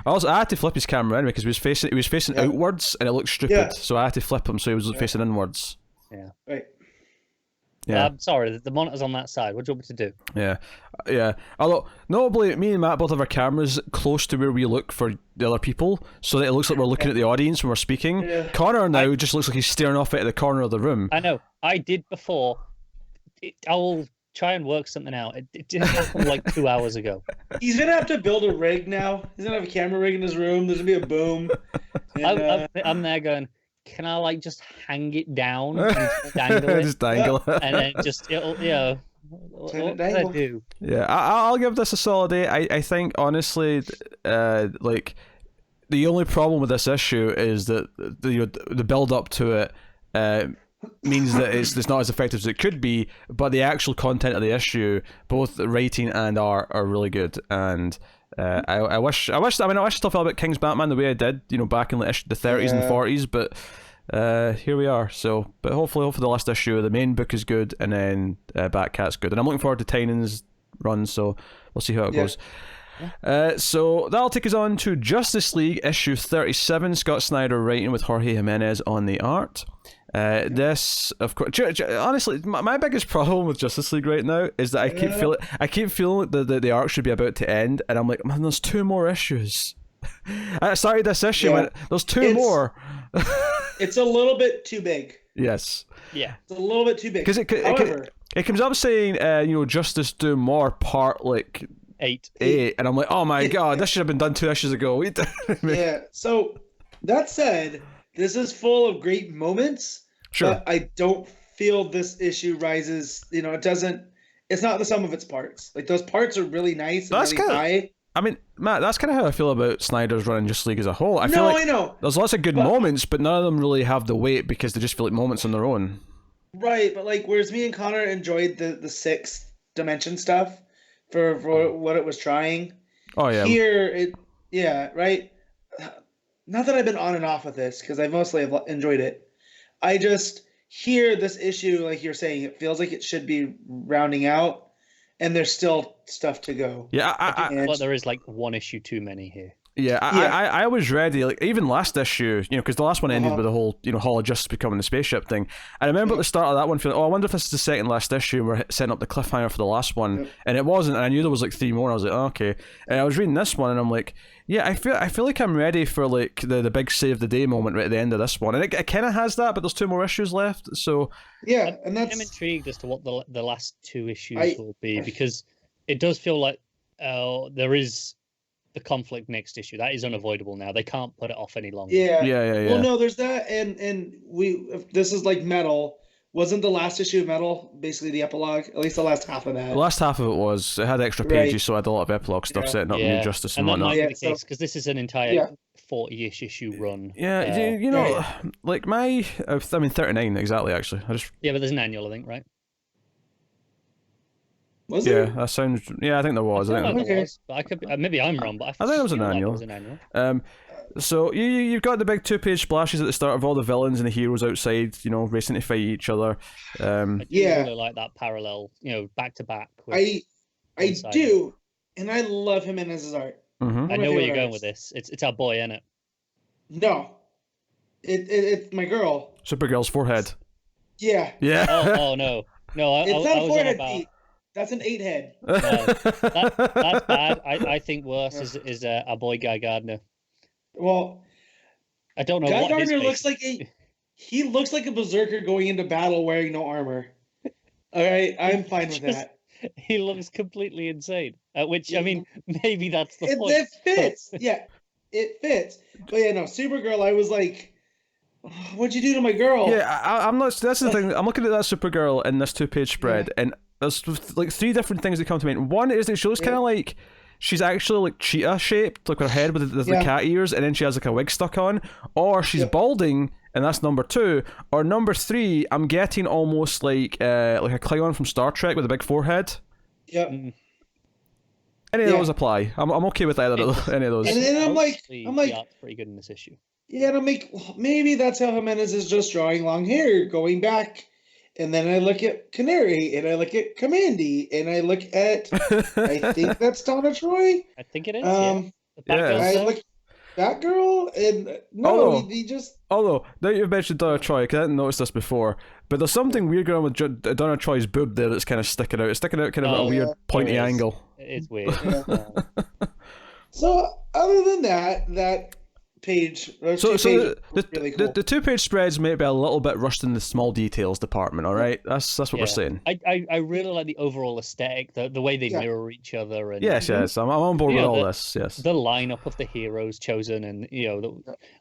Also, I had to flip his camera anyway because he was facing outwards and it looked stupid. Yeah. So I had to flip him so he was facing inwards. Yeah. Right. Yeah. I'm sorry, the monitor's on that side. What do you want me to do? Yeah. Although, notably, me and Matt both have our cameras close to where we look for the other people, so that it looks like we're looking at the audience when we're speaking. Yeah. Connor just looks like he's staring off at the corner of the room. I know. I did before. I will try and work something out. It didn't happen like 2 hours ago. He's gonna have to build a rig now. He's gonna have a camera rig in his room. There's gonna be a boom. And, I'm there going, can I like just hang it down and dangle it? Just dangle it. And then just, it'll, what can I do? Yeah, I'll give this a solid 8. I think, honestly, like, the only problem with this issue is that the build-up to it means that it's not as effective as it could be, but the actual content of the issue, both the writing and art, are really good. And I wish I still felt about King's Batman the way I did, back in the 30s and 40s, but here we are. So, but hopefully the last issue of the main book is good, and then Batcat's good, and I'm looking forward to Tynan's run. So we'll see how it goes. So that'll take us on to Justice League issue 37. Scott Snyder writing with Jorge Jimenez on the art. This, of course, honestly, my biggest problem with Justice League right now is that I keep feeling that the arc should be about to end, and I'm like, man, there's 2 more issues. I started this issue, and there's 2 more. It's a little bit too big. Yes. Yeah. It's a little bit too big. Because it comes up saying, Justice Do More part like 8, and I'm like, oh my god, this should have been done 2 issues ago. Yeah. So that said, this is full of great moments. Sure. But I don't feel this issue rises. It doesn't. It's not the sum of its parts. Like, those parts are really nice and really high. I mean, Matt, that's kind of how I feel about Snyder's run in Justice League as a whole. I feel like I know. There's lots of good moments, but none of them really have the weight because they just feel like moments on their own. Right, but like, whereas me and Connor enjoyed the 6th dimension stuff for what it was trying. Oh yeah. Here, right. Not that I've been on and off with this, because I mostly have enjoyed it. I just hear this issue, like you're saying, it feels like it should be rounding out, and there's still stuff to go. Yeah, but there is like 1 issue too many here. Yeah, I was ready, like, even last issue, because the last one ended with the whole, Hall of Justice becoming the spaceship thing. I remember at the start of that one feeling, I wonder if this is the second last issue, we're setting up the cliffhanger for the last one, and it wasn't, and I knew there was like 3 more, and I was like, oh, okay. And I was reading this one, and I'm like, yeah, I feel like I'm ready for like the big save the day moment right at the end of this one, and it kind of has that, but there's 2 more issues left, so... Yeah, and that's... I'm intrigued as to what the last 2 issues will be, because it does feel like there is... the conflict next issue that is unavoidable now. They can't put it off any longer. Yeah. Well, no, there's that, and if this is like Metal. Wasn't the last issue of Metal basically the epilogue? At least the last half of that. The last half of it was. It had extra pages, so it had a lot of epilogue stuff setting up New Justice and whatnot. And that might be the case, because this is an entire 40-ish issue run. Yeah, like my... 39, exactly, actually. Yeah, but there's an annual, I think, right? Was there? That sounds... Yeah, I think there was. There was, but I could be, maybe I'm wrong, but I think it was an annual. So you've got the big 2-page splashes at the start of all the villains and the heroes outside, racing to fight each other. I really like that parallel, back to back. I do, and I love him in his art. Mm-hmm. I know where you're going with this. It's our boy, isn't it? No, it's my girl. Supergirl's forehead. Yeah. Yeah. Oh no, it's not a forehead beat. That's an 8 head. That's bad. I think worse is our boy Guy Gardner. Well, I don't know. Guy what Gardner looks like he looks like a berserker going into battle wearing no armor. All right, I'm fine with that. He looks completely insane. Which, I mean, maybe that's the point. It fits. Yeah, it fits. But yeah, no, Supergirl. I was like, what'd you do to my girl? Yeah, I'm not. That's the thing. I'm looking at that Supergirl in this 2-page spread, and there's like 3 different things that come to mind. One is that she looks kind of like. She's actually like cheetah shaped, like her head with the cat ears, and then she has like a wig stuck on. Or she's balding, and that's number 2. Or number 3, I'm getting almost like a Klingon from Star Trek with a big forehead. Yep. Any of those apply. I'm okay with any of those. And then I'm like, the art's pretty good in this issue. Yeah, and I'm like, maybe that's how Jimenez is just drawing long hair, going back. And then I look at Canary, and I look at Commandy, and I look at, I think that's Donna Troy. I think it is, I look at Batgirl, and he just... Although, now you've mentioned Donna Troy, because I didn't notice this before, but there's something weird going on with Donna Troy's boob there that's kind of sticking out. It's sticking out kind of at a weird pointy angle. It's weird. So, other than that page. So the really cool. the 2-page spreads may be a little bit rushed in the small details department. All right, that's what we're saying. I really like the overall aesthetic, the way they mirror each other, and yes, I'm on board with all this. Yes, the lineup of the heroes chosen, and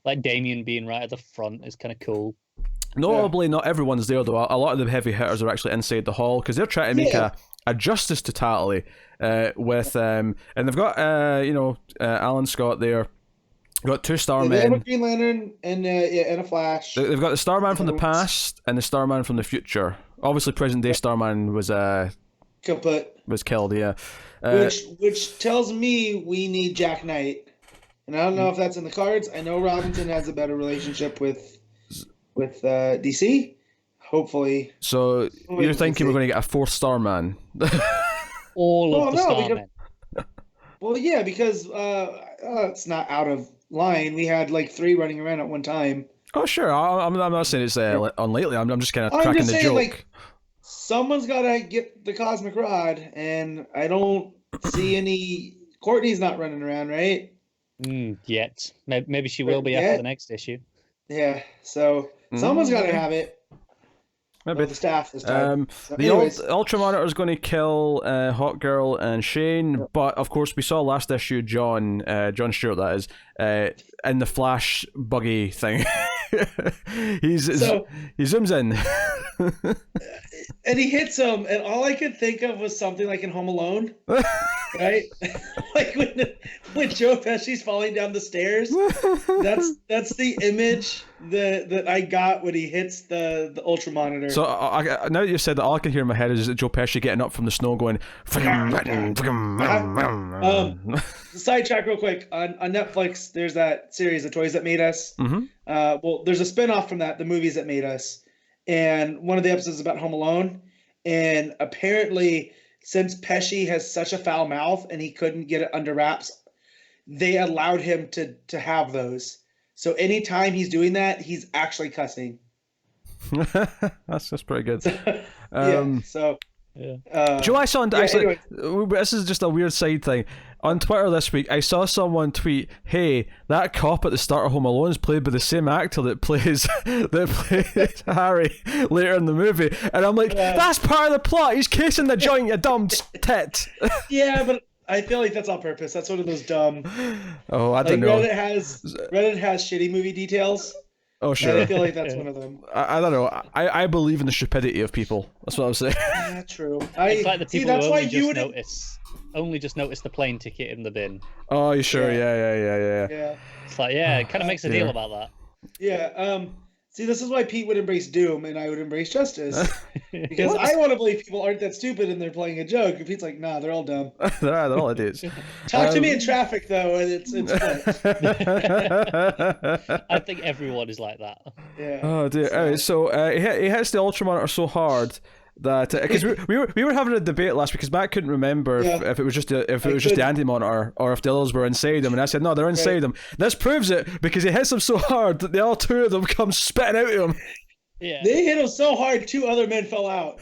like Damien being right at the front is kind of cool. Notably, not everyone's there though. A lot of the heavy hitters are actually inside the hall because they're trying to make a justice totality with and they've got Alan Scott there. They've got 2 Starmen. They have a Green Lantern and a Flash. They've got the Starman from the past and the Starman from the future. Obviously, present day Starman was kaput. Was killed. Yeah, which tells me we need Jack Knight, and I don't know if that's in the cards. I know Robinson has a better relationship with DC. Hopefully. So you're thinking we're going to get a 4th Starman? All of the Starmen. Well, yeah, because it's not out of line. We had like 3 running around at one time. Oh, sure. I'm not saying it's unlikely. I'm just kind of cracking the joke. Like, someone's got to get the Cosmic Rod, and I don't see any. Courtney's not running around, right? Yet. Maybe she will be after the next issue. Yeah, so someone's got to have it. Maybe. Well, the staff this time. The Ultra Monitor is going to kill Hot Girl and Shane, but of course we saw last issue John Stewart, that is, in the Flash buggy thing. he zooms in. And he hits him, and all I could think of was something like in Home Alone, right? Like when Joe Pesci's falling down the stairs. That's the image that I got when he hits the Ultra Monitor. So now that you said that, all I can hear in my head is Joe Pesci getting up from the snow, going. Sidetrack real quick on Netflix. There's that series, The Toys That Made Us. Well, there's a spinoff from that, The Movies That Made Us. And one of the episodes is about Home Alone. And apparently, since Pesci has such a foul mouth and he couldn't get it under wraps, they allowed him to have those. So anytime he's doing that, he's actually cussing. That's pretty good. Joe, I saw actually. This is just a weird side thing. On Twitter this week, I saw someone tweet, "Hey, that cop at the start of Home Alone is played by the same actor that plays Harry later in the movie," and I'm like, "That's part of the plot. He's casing the joint, you dumb tit." Yeah, but I feel like that's on purpose. That's one of those dumb. Oh, I don't know. Reddit has shitty movie details. Oh, sure. I feel like that's one of them. I don't know. I believe in the stupidity of people. That's what I'm saying. Yeah, true. It's like the people who only just notice the plane ticket in the bin. Oh, you sure? Yeah. It's like, it kind of makes a deal about that. Yeah. See, this is why Pete would embrace Doom and I would embrace Justice. Because I want to believe people aren't that stupid and they're playing a joke. And Pete's like, nah, they're all dumb. they're all idiots. Talk to me in traffic, though, and it's I think everyone is like that. Yeah. Oh, dear. Anyway, so he hits the Ultra Monitor so hard that because we were having a debate last week because Matt couldn't remember if it was just the anti-monitor or if the others were inside him, and I said no, they're inside him. This proves it because he hits him so hard that the all 2 of them come spitting out of him. Yeah, they hit him so hard 2 other men fell out.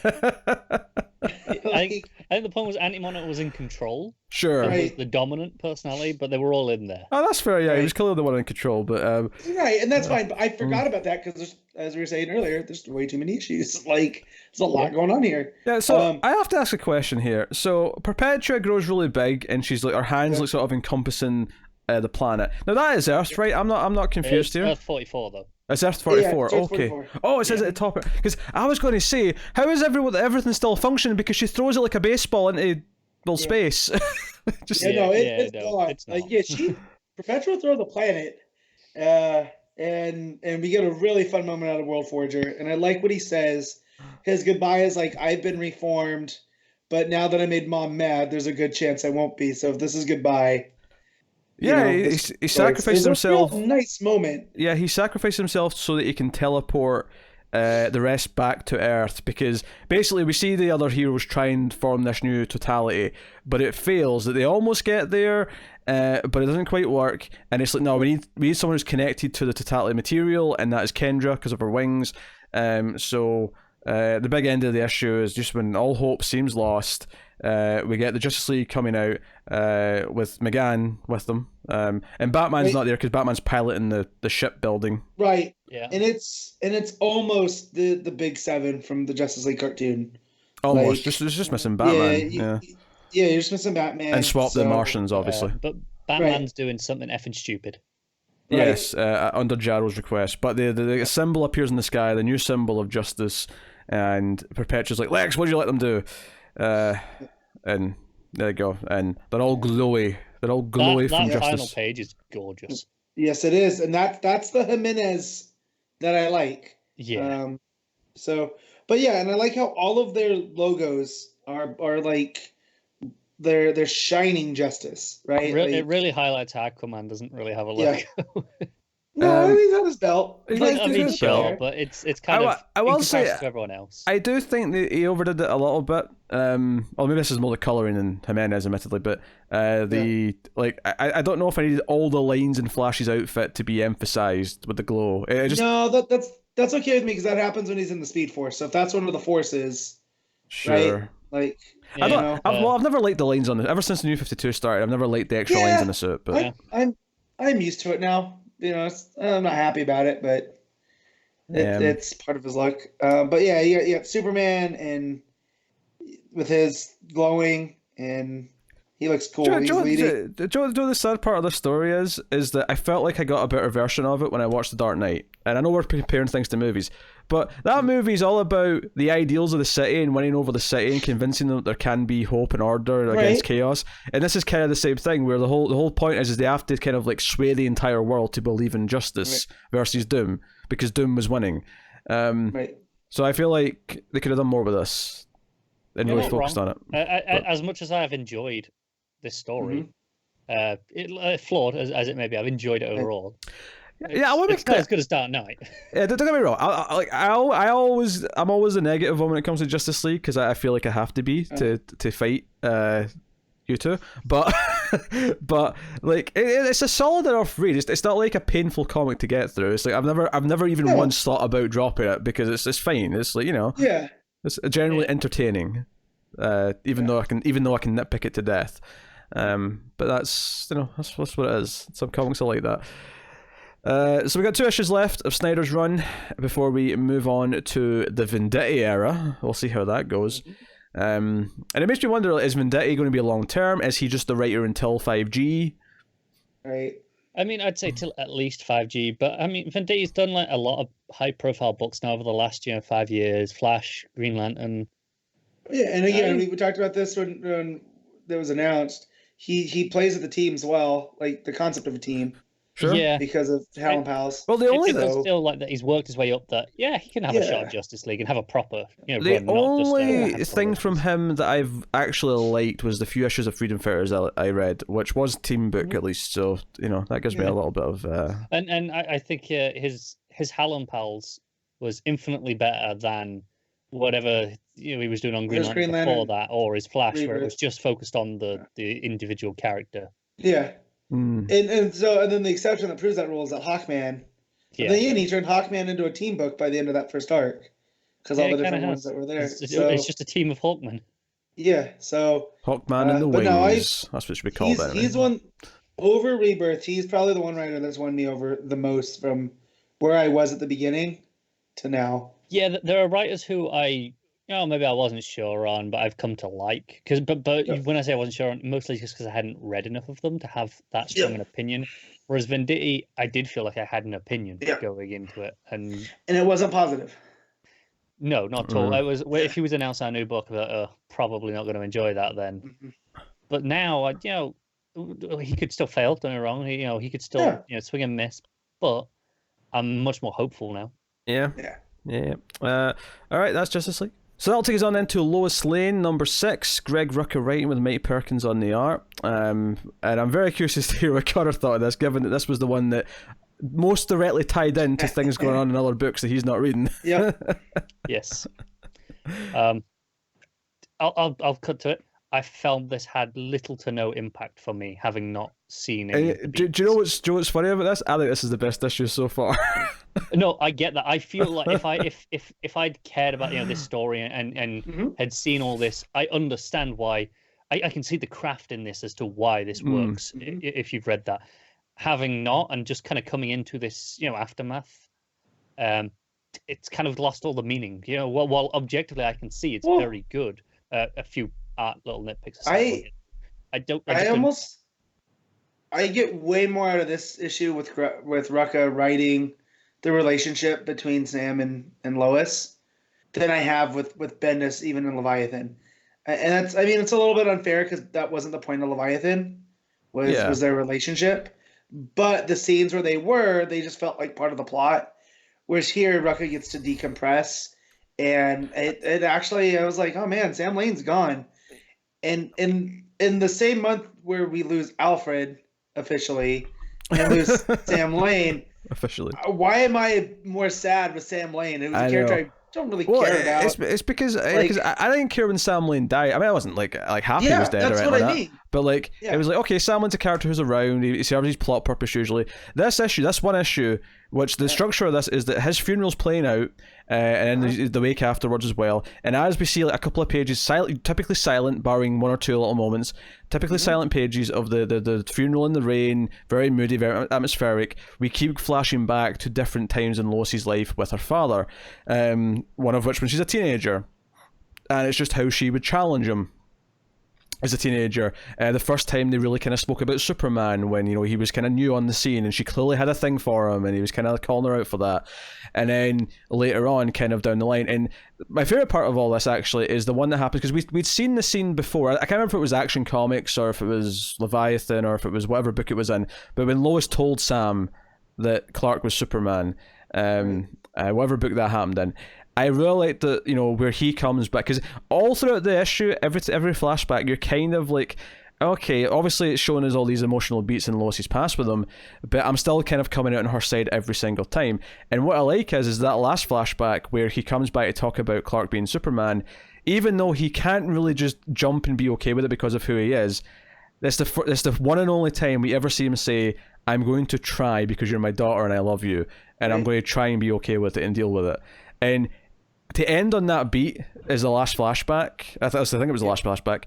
I think the point was anti-monitor was in control. Sure, it was the dominant personality, but they were all in there. Oh, that's fair. Yeah, he was clearly the one in control, but right, and that's fine. But I forgot about that because, as we were saying earlier, there's way too many issues. Like, there's a lot going on here. Yeah, so I have to ask a question here. So Perpetua grows really big, and she's like her hands like sort of encompassing the planet. Now that is Earth, right? I'm not confused here. Earth 44 though. It's Earth 44. Yeah, okay. 44. Oh, it says at the top because I was going to say, how is everything still functioning? Because she throws it like a baseball into space. It's not. Like Perpetua throws the planet, and we get a really fun moment out of World Forger, and I like what he says. His goodbye is like, I've been reformed, but now that I made Mom mad, there's a good chance I won't be. So if this is goodbye. Yeah, he sacrificed himself. A nice moment. Yeah, he sacrificed himself so that he can teleport the rest back to Earth, because basically we see the other heroes try and form this new totality, but it fails. That they almost get there, but it doesn't quite work. And it's like, no, we need someone who's connected to the totality material, and that is Kendra because of her wings. So The big end of the issue is just when all hope seems lost. We get the Justice League coming out with McGann with them, and Batman's not there because Batman's piloting the shipbuilding. Right. Yeah. And it's almost the Big Seven from the Justice League cartoon. Almost. It's just missing Batman. Yeah, you're just missing Batman. And swap the Martians, obviously. But Batman's doing something effing stupid. Right. Yes, under Jarrell's request. But the symbol appears in the sky, the new symbol of justice, and Perpetua's like, Lex, what did you let them do? And there you go. And they're all glowy. They're all glowy from that justice. final page is gorgeous. Yes, it is. And that's the Jimenez that I like. Yeah. But yeah, and I like how all of their logos are like they're shining justice, right? It really highlights how Aquaman doesn't really have a logo. Yeah. No, he's on his belt. I mean, sure, but it's kind of I will in say comparison to everyone else. I do think that he overdid it a little bit. Or maybe this is more the colouring than Jimenez, admittedly, but I don't know if I needed all the lines in Flash's outfit to be emphasised with the glow. No, that's okay with me because that happens when he's in the Speed Force. So if that's one of the forces, sure. Right? Like, I've never liked the lines on it. Ever since the New 52 started, I've never liked the extra lines in the suit. But I'm used to it now. I'm not happy about it, but it's part of his look. But yeah, Superman and with his glowing, and he looks cool. He's leading. The sad part of the story is that I felt like I got a better version of it when I watched The Dark Knight. And I know we're comparing things to movies, but that movie is all about the ideals of the city and winning over the city and convincing them that there can be hope and order against chaos. And this is kind of the same thing, where the whole point is they have to kind of like sway the entire world to believe in justice versus Doom, because Doom was winning. So I feel like they could have done more with this and really focused on it. As much as I have enjoyed this story, flawed as it may be, I've enjoyed it overall. It's not as good as Dark Knight. Yeah, don't get me wrong. I'm always a negative when it comes to Justice League because I feel like I have to be to fight you two. But like it's a solid enough read. It's not like a painful comic to get through. It's like I've never even once thought about dropping it because it's fine. It's like it's generally entertaining. Even though I can nitpick it to death. But that's what it is. Some comics are like that. So we got 2 issues left of Snyder's run before we move on to the Venditti era. We'll see how that goes. And it makes me wonder, is Venditti going to be a long term? Is he just the writer until 5G? Right. I mean, I'd say till at least 5G, but I mean, Venditti's done like a lot of high profile books now over the last 5 years. Flash, Green Lantern. Yeah, and again, we talked about this when that was announced. He plays with the team as well, like the concept of a team. Sure. Yeah, because of Hal Pals. Well, the only still like that he's worked his way up. That he can have a shot at Justice League and have a proper the run, only thing from him that I've actually liked was the few issues of Freedom Fighters I read, which was team book at least. So that gives me a little bit of. And I think his Hal Pals was infinitely better than whatever he was doing on Green Lantern before that, or his Flash, where it was just focused on the individual character. Yeah. And then the exception that proves that rule is that Hawkman. Yeah. And then he turned Hawkman into a team book by the end of that first arc because all the different ones that were there. It's just a team of Hawkmen. Yeah. So Hawkman and the Wings. That's what should be called. He's one over Rebirth. He's probably the one writer that's won me over the most from where I was at the beginning to now. Yeah, there are writers who maybe I wasn't sure on, but I've come to like. But when I say I wasn't sure on, mostly just because I hadn't read enough of them to have that strong an opinion. Whereas Venditti, I did feel like I had an opinion going into it, and it wasn't positive. No, not at all. It was if he was announcing a new book, I was like, probably not going to enjoy that then. But now, he could still fail. Don't get me wrong. He could still swing and miss. But I'm much more hopeful now. Yeah. All right, that's Justice League. So that'll take us on then to Lois Lane, number 6. Greg Rucka writing with Mighty Perkins on the art. And I'm very curious to hear what Connor thought of this, given that this was the one that most directly tied into things going on in other books that he's not reading. Yeah. Yes. I'll cut to it. I felt this had little to no impact for me, having not seen it. Do you know what's funny about this? I think this is the best issue so far. No, I get that. I feel like if I'd cared about this story and had seen all this, I understand why. I can see the craft in this as to why this works. If you've read that, having not and just kind of coming into this aftermath, it's kind of lost all the meaning. While objectively I can see it's very good. A few little nitpicks aside. I get way more out of this issue with Rucka writing the relationship between Sam and Lois than I have with Bendis even in Leviathan. And it's a little bit unfair because that wasn't the point of Leviathan was their relationship. But the scenes where they just felt like part of the plot. Whereas here, Rucka gets to decompress. And it actually, I was like, oh man, Sam Lane's gone. And in the same month where we lose Alfred officially and lose Sam Lane, officially, why am I more sad with Sam Lane? It was a character I don't really care about. It's because I didn't care when Sam Lane died. I mean, I wasn't like happy he was dead or anything like that. But it was like, okay, Sam Lane's a character who's around. He serves his plot purpose usually. This one issue, which the structure of this is that his funeral's playing out, and then the wake afterwards as well. And as we see, a couple of pages, typically silent, barring one or two little moments, typically silent pages of the funeral in the rain, very moody, very atmospheric. We keep flashing back to different times in Lois's life with her father, one of which when she's a teenager, and it's just how she would challenge him as a teenager. The first time they really kind of spoke about Superman when he was kind of new on the scene, and she clearly had a thing for him, and he was kind of calling her out for that. And then later on, kind of down the line, and my favorite part of all this actually is the one that happens because we'd seen the scene before. I can't remember if it was Action Comics or if it was Leviathan or if it was whatever book it was in. But when Lois told Sam that Clark was Superman, whatever book that happened in, I really like that, where he comes back, because all throughout the issue, every flashback, you're kind of like, okay, obviously it's showing us all these emotional beats in Lois's past with him, but I'm still kind of coming out on her side every single time. And what I like is that last flashback where he comes back to talk about Clark being Superman, even though he can't really just jump and be okay with it because of who he is, that's the one and only time we ever see him say, I'm going to try because you're my daughter and I love you, and I'm going to try and be okay with it and deal with it. And to end on that beat is the last flashback. I think it was the last flashback.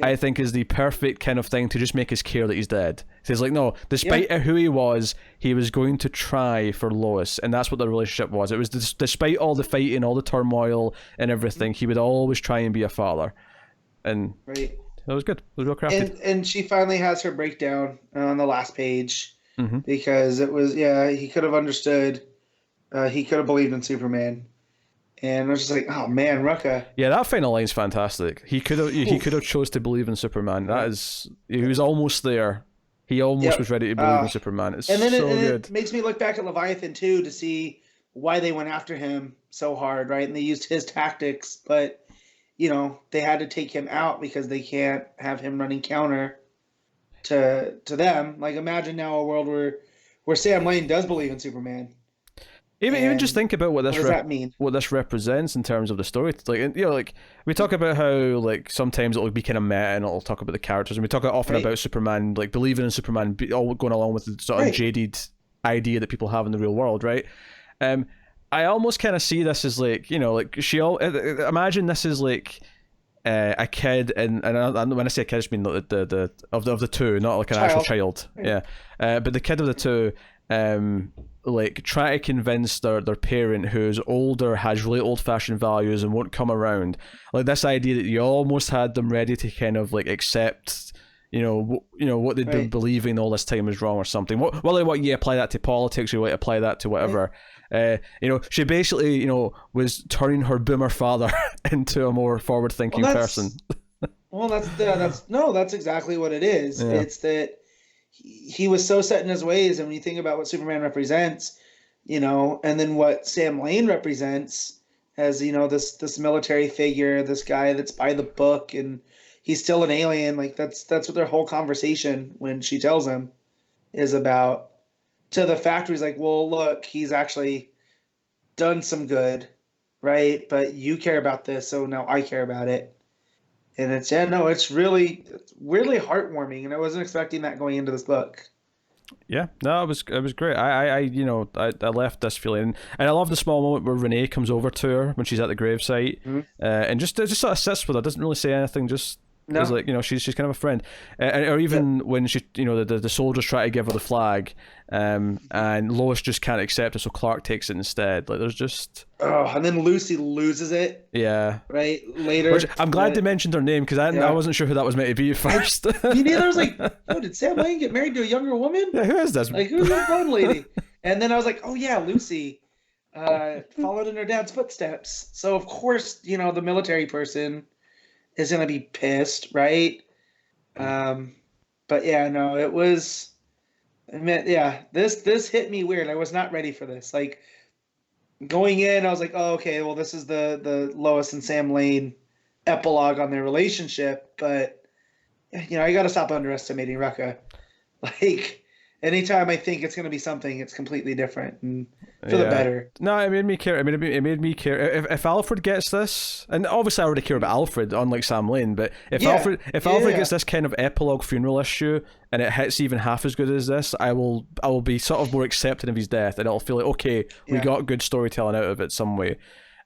I think is the perfect kind of thing to just make us care that he's dead. So he's like, no, despite who he was going to try for Lois, and that's what the relationship was. It was despite all the fighting, all the turmoil and everything, he would always try and be a father. And it was good. It was real crafted. And she finally has her breakdown on the last page because it was, he could have understood. He could have believed in Superman. And I was just like, oh man, Rucka. Yeah, that final line's fantastic. He could have chose to believe in Superman. He was almost there. He almost was ready to believe in Superman. It's good. It makes me look back at Leviathan too to see why they went after him so hard, right? And they used his tactics, but they had to take him out because they can't have him running counter to them. Like, imagine now a world where Sam Lane does believe in Superman. Even just think about what does that mean? What this represents in terms of the story. Like we talk about how sometimes it'll be kind of meta and it'll talk about the characters, and we talk often about Superman believing in Superman, all going along with the sort of jaded idea that people have in the real world, right? I almost kind of see this as imagine this is like a kid, and when I say a kid, I just mean the of the two, not like an actual child, but the kid of the two. Try to convince their parent who's older, has really old-fashioned values and won't come around. Like this idea that you almost had them ready to kind of accept, what they'd been believing all this time was wrong or something. What you apply that to politics, or you apply that to whatever. She basically, was turning her boomer father into a more forward-thinking person. Well, that's exactly what it is. Yeah. It's that he was so set in his ways, and when you think about what Superman represents, and then what Sam Lane represents as, this military figure, this guy that's by the book, and he's still an alien. Like that's what their whole conversation when she tells him is about. To the fact where he's like, well, look, he's actually done some good, right? But you care about this, so now I care about it. And it's really heartwarming, and I wasn't expecting that going into this book. Yeah, no, it was great. I left this feeling, and I love the small moment where Renee comes over to her when she's at the gravesite, and just sort of sits with her, doesn't really say anything, just is No. like, she's kind of a friend, or even when she, the soldiers try to give her the flag, and Lois just can't accept it, so Clark takes it instead. Like, there's just and then Lucy loses it. Yeah. Right later. Which, I'm glad they mentioned her name, because I wasn't sure who that was meant to be at first. Me neither. I was like, oh, did Sam Lane get married to a younger woman? Yeah, who is this? Like, who's that blonde lady? And then I was like, oh yeah, Lucy followed in her dad's footsteps. So of course, the military person is gonna be pissed, right? But yeah, no, it was. I mean, yeah, this hit me weird. I was not ready for this. Like, going in, I was like, oh, okay, well, this is the Lois and Sam Lane epilogue on their relationship, but I got to stop underestimating Rucka. Like, anytime I think it's going to be something, it's completely different and for the better. No, it made me care. I mean, it made me care. If Alfred gets this, and obviously I already care about Alfred, unlike Sam Lane, but if Alfred gets this kind of epilogue funeral issue and it hits even half as good as this, I will be sort of more accepting of his death, and it'll feel like, okay, we got good storytelling out of it some way.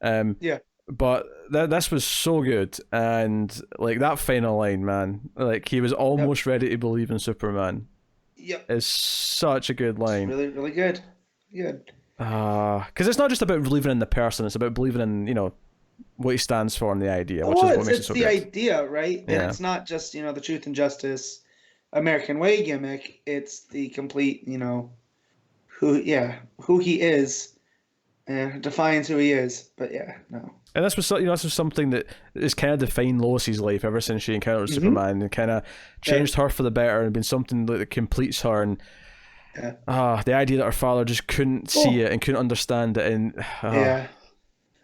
But this was so good, and like that final line, man, like he was almost ready to believe in Superman. Yep, is such a good line. It's really, really good. Good. Because it's not just about believing in the person; it's about believing in what he stands for and the idea, which is what makes it so good. It's the idea, right? And it's not just the truth and justice, American way gimmick. It's the complete who he is, and defines who he is. But no. And this was something that has kind of defined Lois's life ever since she encountered Superman, and kind of changed her for the better, and been something that completes her. And the idea that her father just couldn't see it and couldn't understand it, and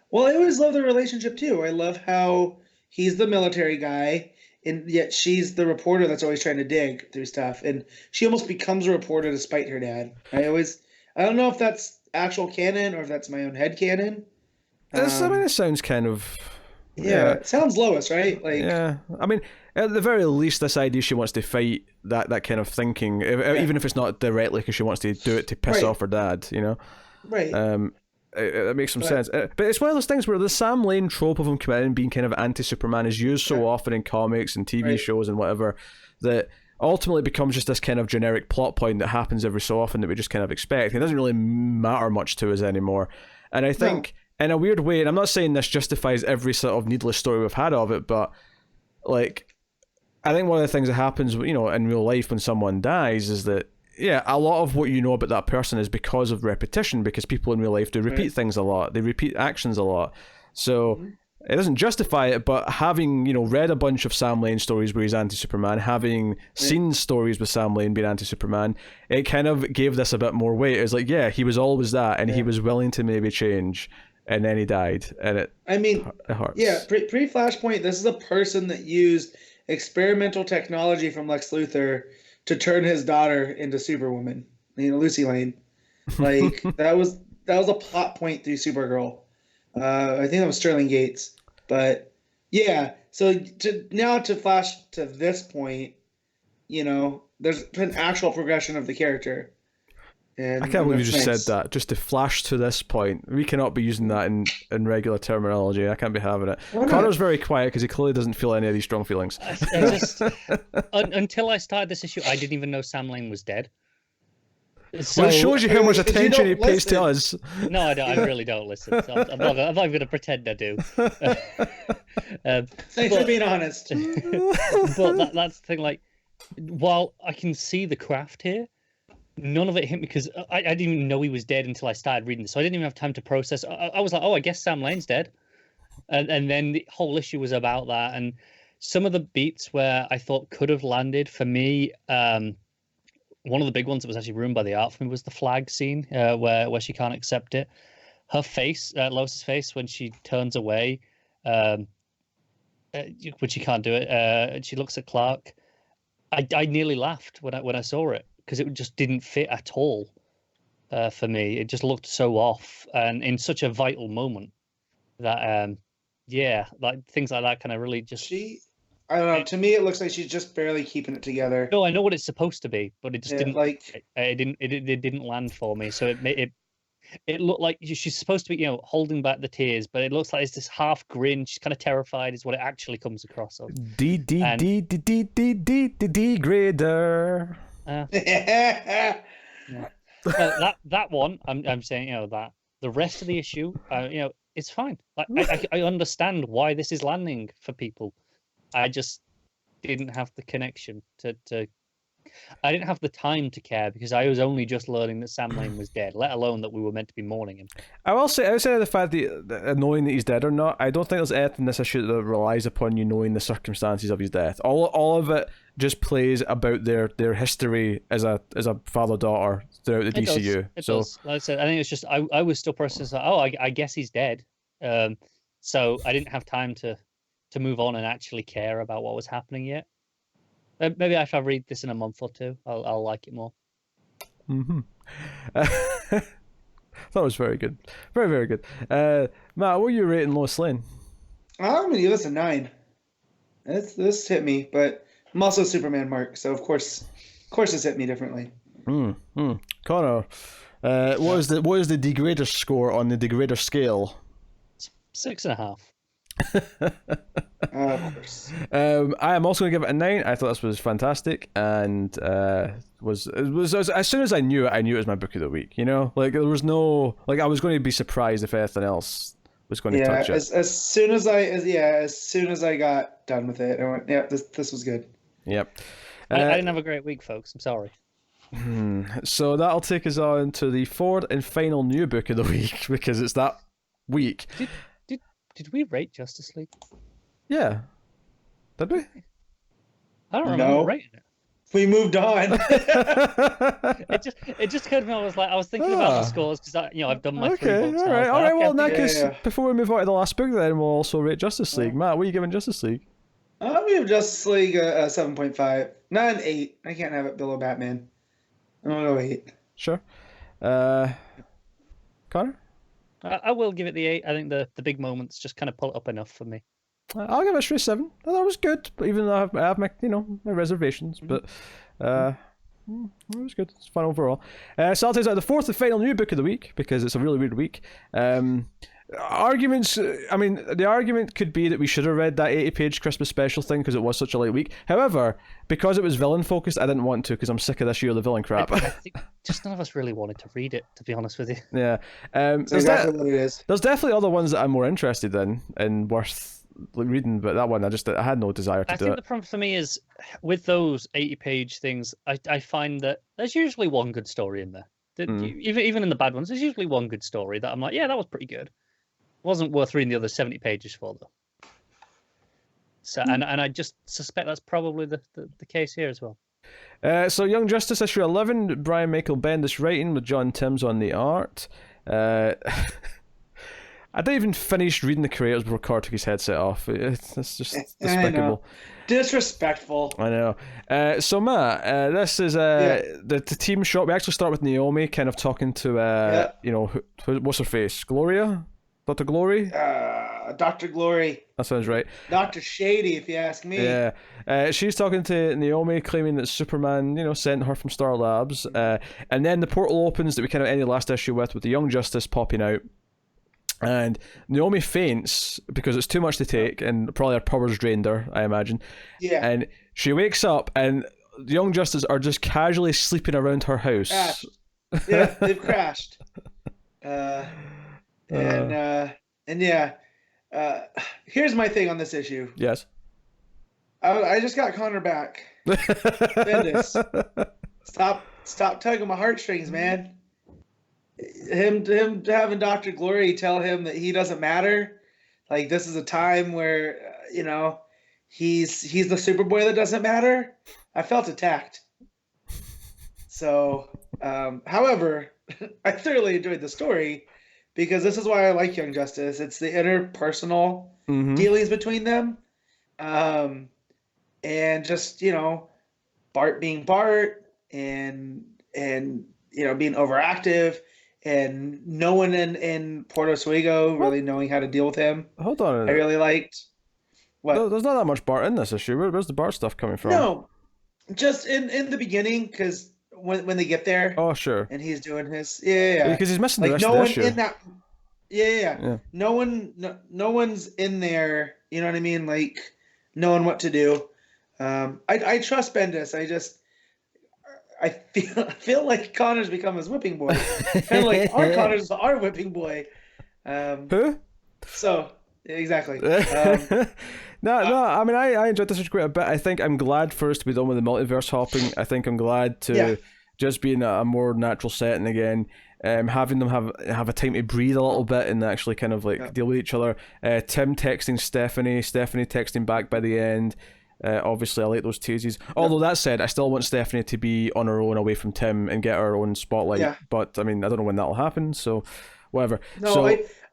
well, I always love the relationship too. I love how he's the military guy, and yet she's the reporter that's always trying to dig through stuff, and she almost becomes a reporter to spite her dad. I don't know if that's actual canon or if that's my own head canon. I mean, it sounds kind of... It sounds Lois, right? Like, yeah. I mean, at the very least, this idea she wants to fight that kind of thinking, even if it's not directly because she wants to do it to piss off her dad, Right. It makes some sense. But it's one of those things where the Sam Lane trope of him coming in and being kind of anti-Superman is used so often in comics and TV shows and whatever, that ultimately becomes just this kind of generic plot point that happens every so often that we just kind of expect. It doesn't really matter much to us anymore. And I think... in a weird way, and I'm not saying this justifies every sort of needless story we've had of it, but like, I think one of the things that happens, in real life when someone dies is that, a lot of what you know about that person is because of repetition, because people in real life do repeat things a lot, they repeat actions a lot. So it doesn't justify it, but having, read a bunch of Sam Lane stories where he's anti-Superman, having seen stories with Sam Lane being anti-Superman, it kind of gave this a bit more weight. It was like, he was always that, and he was willing to maybe change. And then he died, and it hurts. Yeah, pre-Flashpoint, this is a person that used experimental technology from Lex Luthor to turn his daughter into Superwoman, Lucy Lane. Like, that was a plot point through Supergirl. I think that was Sterling Gates. But, so to flash to this point, there's been actual progression of the character. And I can't believe you just said that. Just to flash to this point. We cannot be using that in regular terminology. I can't be having it. Connor's very quiet because he clearly doesn't feel any of these strong feelings. Until I started this issue, I didn't even know Sam Lane was dead. So, well, it shows you how much attention he pays to us. No, I don't. I really don't listen. So I'm not going to pretend I do. Thanks for being honest. But that's the thing. Like, while I can see the craft here, none of it hit me because I didn't even know he was dead until I started reading this. So I didn't even have time to process. I was like, oh, I guess Sam Lane's dead. And then the whole issue was about that. And some of the beats where I thought could have landed for me, one of the big ones that was actually ruined by the art for me was the flag scene where she can't accept it. Her face, Lois's face, when she turns away, when she can't do it, she looks at Clark. I nearly laughed when I saw it, because it just didn't fit at all for me. It just looked so off, and in such a vital moment that, like things like that kind of really just. I don't know. To me, it looks like she's just barely keeping it together. No, I know what it's supposed to be, but it just didn't. Like it didn't land for me. So it looked like she's supposed to be, holding back the tears, but it looks like it's this half grin. She's kind of terrified, is what it actually comes across as. Degrader. Yeah. That one, I'm saying, that the rest of the issue, it's fine. Like I understand why this is landing for people. I just didn't have the connection to. I didn't have the time to care because I was only just learning that Sam Lane was dead, let alone that we were meant to be mourning him. I will say, outside of the fact that knowing that he's dead or not, I don't think there's anything in this issue that relies upon you knowing the circumstances of his death. All of it just plays about their history as a father-daughter throughout the DCU. It does. Like I said, I think it's just I was still processing. I guess he's dead. So I didn't have time to move on and actually care about what was happening yet. Maybe if I read this in a month or two, I'll like it more. Mm-hmm. That was very good. Very, very good. Matt, what are you rating Lois Lane? I'm going to give this a 9. This hit me, but I'm also a Superman mark, so of course this hit me differently. Connor, what is the degrader score on the degrader scale? 6.5. Of course. I am also going to give it a 9. I thought this was fantastic, and was as soon as I knew it was my book of the week. Like there was no I was going to be surprised if anything else was going to touch it. As soon as I got done with it, I went, yeah, this was good. Yep. I didn't have a great week, folks. I'm sorry. So that'll take us on to the fourth and final new book of the week because it's that week. Did we rate Justice League? Yeah. Did we? I don't remember rating it. We moved on. it just occurred to me. I was thinking about the scores because I've done my 3 books. All right. Well, in that case, before we move on to the last book, then we'll also rate Justice League. Matt, what are you giving Justice League? I'm giving Justice League a 7.5, not an 8. I can't have it below Batman. I'm gonna go 8. Sure. Connor? I will give it the 8. I think the big moments just kind of pull it up enough for me. I'll give it a straight 7. I thought it was good, but even though I have my my reservations, but it was good. It's fun overall. So I'll tell you the fourth and final new book of the week because it's a really weird week. Arguments. I mean, the argument could be that we should have read that 80-page Christmas special thing because it was such a late week. However, because it was villain focused, I didn't want to because I'm sick of this year of the villain crap. I think just none of us really wanted to read it, to be honest with you. Yeah. That's exactly what it is. There's definitely other ones that I'm more interested in and worth reading, but that one I had no desire to do it. I think the problem for me is with those 80-page things, I find that there's usually one good story in there. Even in the bad ones, there's usually one good story that I'm like, yeah, that was pretty good. Wasn't worth reading the other 70 pages for though. So and I just suspect that's probably the case here as well. So Young Justice issue 11, Brian Michael Bendis writing with John Timms on the art. I didn't even finish reading the creators before Carr took his headset off. It's just despicable. Disrespectful. I know. So Matt, this is the team shot. We actually start with Naomi kind of talking to what's her face? Gloria? Dr. Glory? Dr. Glory. That sounds right. Dr. Shady, if you ask me. Yeah. She's talking to Naomi, claiming that Superman, sent her from Star Labs. And then the portal opens that we kind of ended last issue with the Young Justice popping out. And Naomi faints because it's too much to take, and probably her powers drained her, I imagine. Yeah. And she wakes up, and the Young Justice are just casually sleeping around her house. Crashed. Yeah, they've crashed. Here's my thing on this issue. Yes. I just got Connor back. Bendis. Stop tugging my heartstrings, man. Him having Dr. Glory tell him that he doesn't matter. Like, this is a time where, he's the Superboy that doesn't matter. I felt attacked. So, however, I thoroughly enjoyed the story because this is why I like Young Justice. It's the interpersonal dealings between them. And just, Bart being Bart and being overactive and no one in Puerto Oswego really knowing how to deal with him. Hold on. I really liked. What? There's not that much Bart in this issue. Where's the Bart stuff coming from? No, just in the beginning, because when they get there. Oh, sure. And he's doing his yeah. Because he's missing like the rest no of the one issue. in that. Yeah. No one's in there. You know what I mean? Like knowing what to do. I trust Bendis. I feel like Connor's become his whipping boy. Kind of like our Connor's our whipping boy. Who? So exactly. No. I mean, I enjoyed this quite a bit. I think I'm glad for us to be done with the multiverse hopping. I think I'm glad to just be in a more natural setting again. Having them have a time to breathe a little bit and actually kind of like deal with each other. Tim texting Stephanie texting back by the end. Obviously, I like those teases. Although that said, I still want Stephanie to be on her own away from Tim and get her own spotlight. Yeah. But I mean, I don't know when that'll happen. So, whatever. No, so,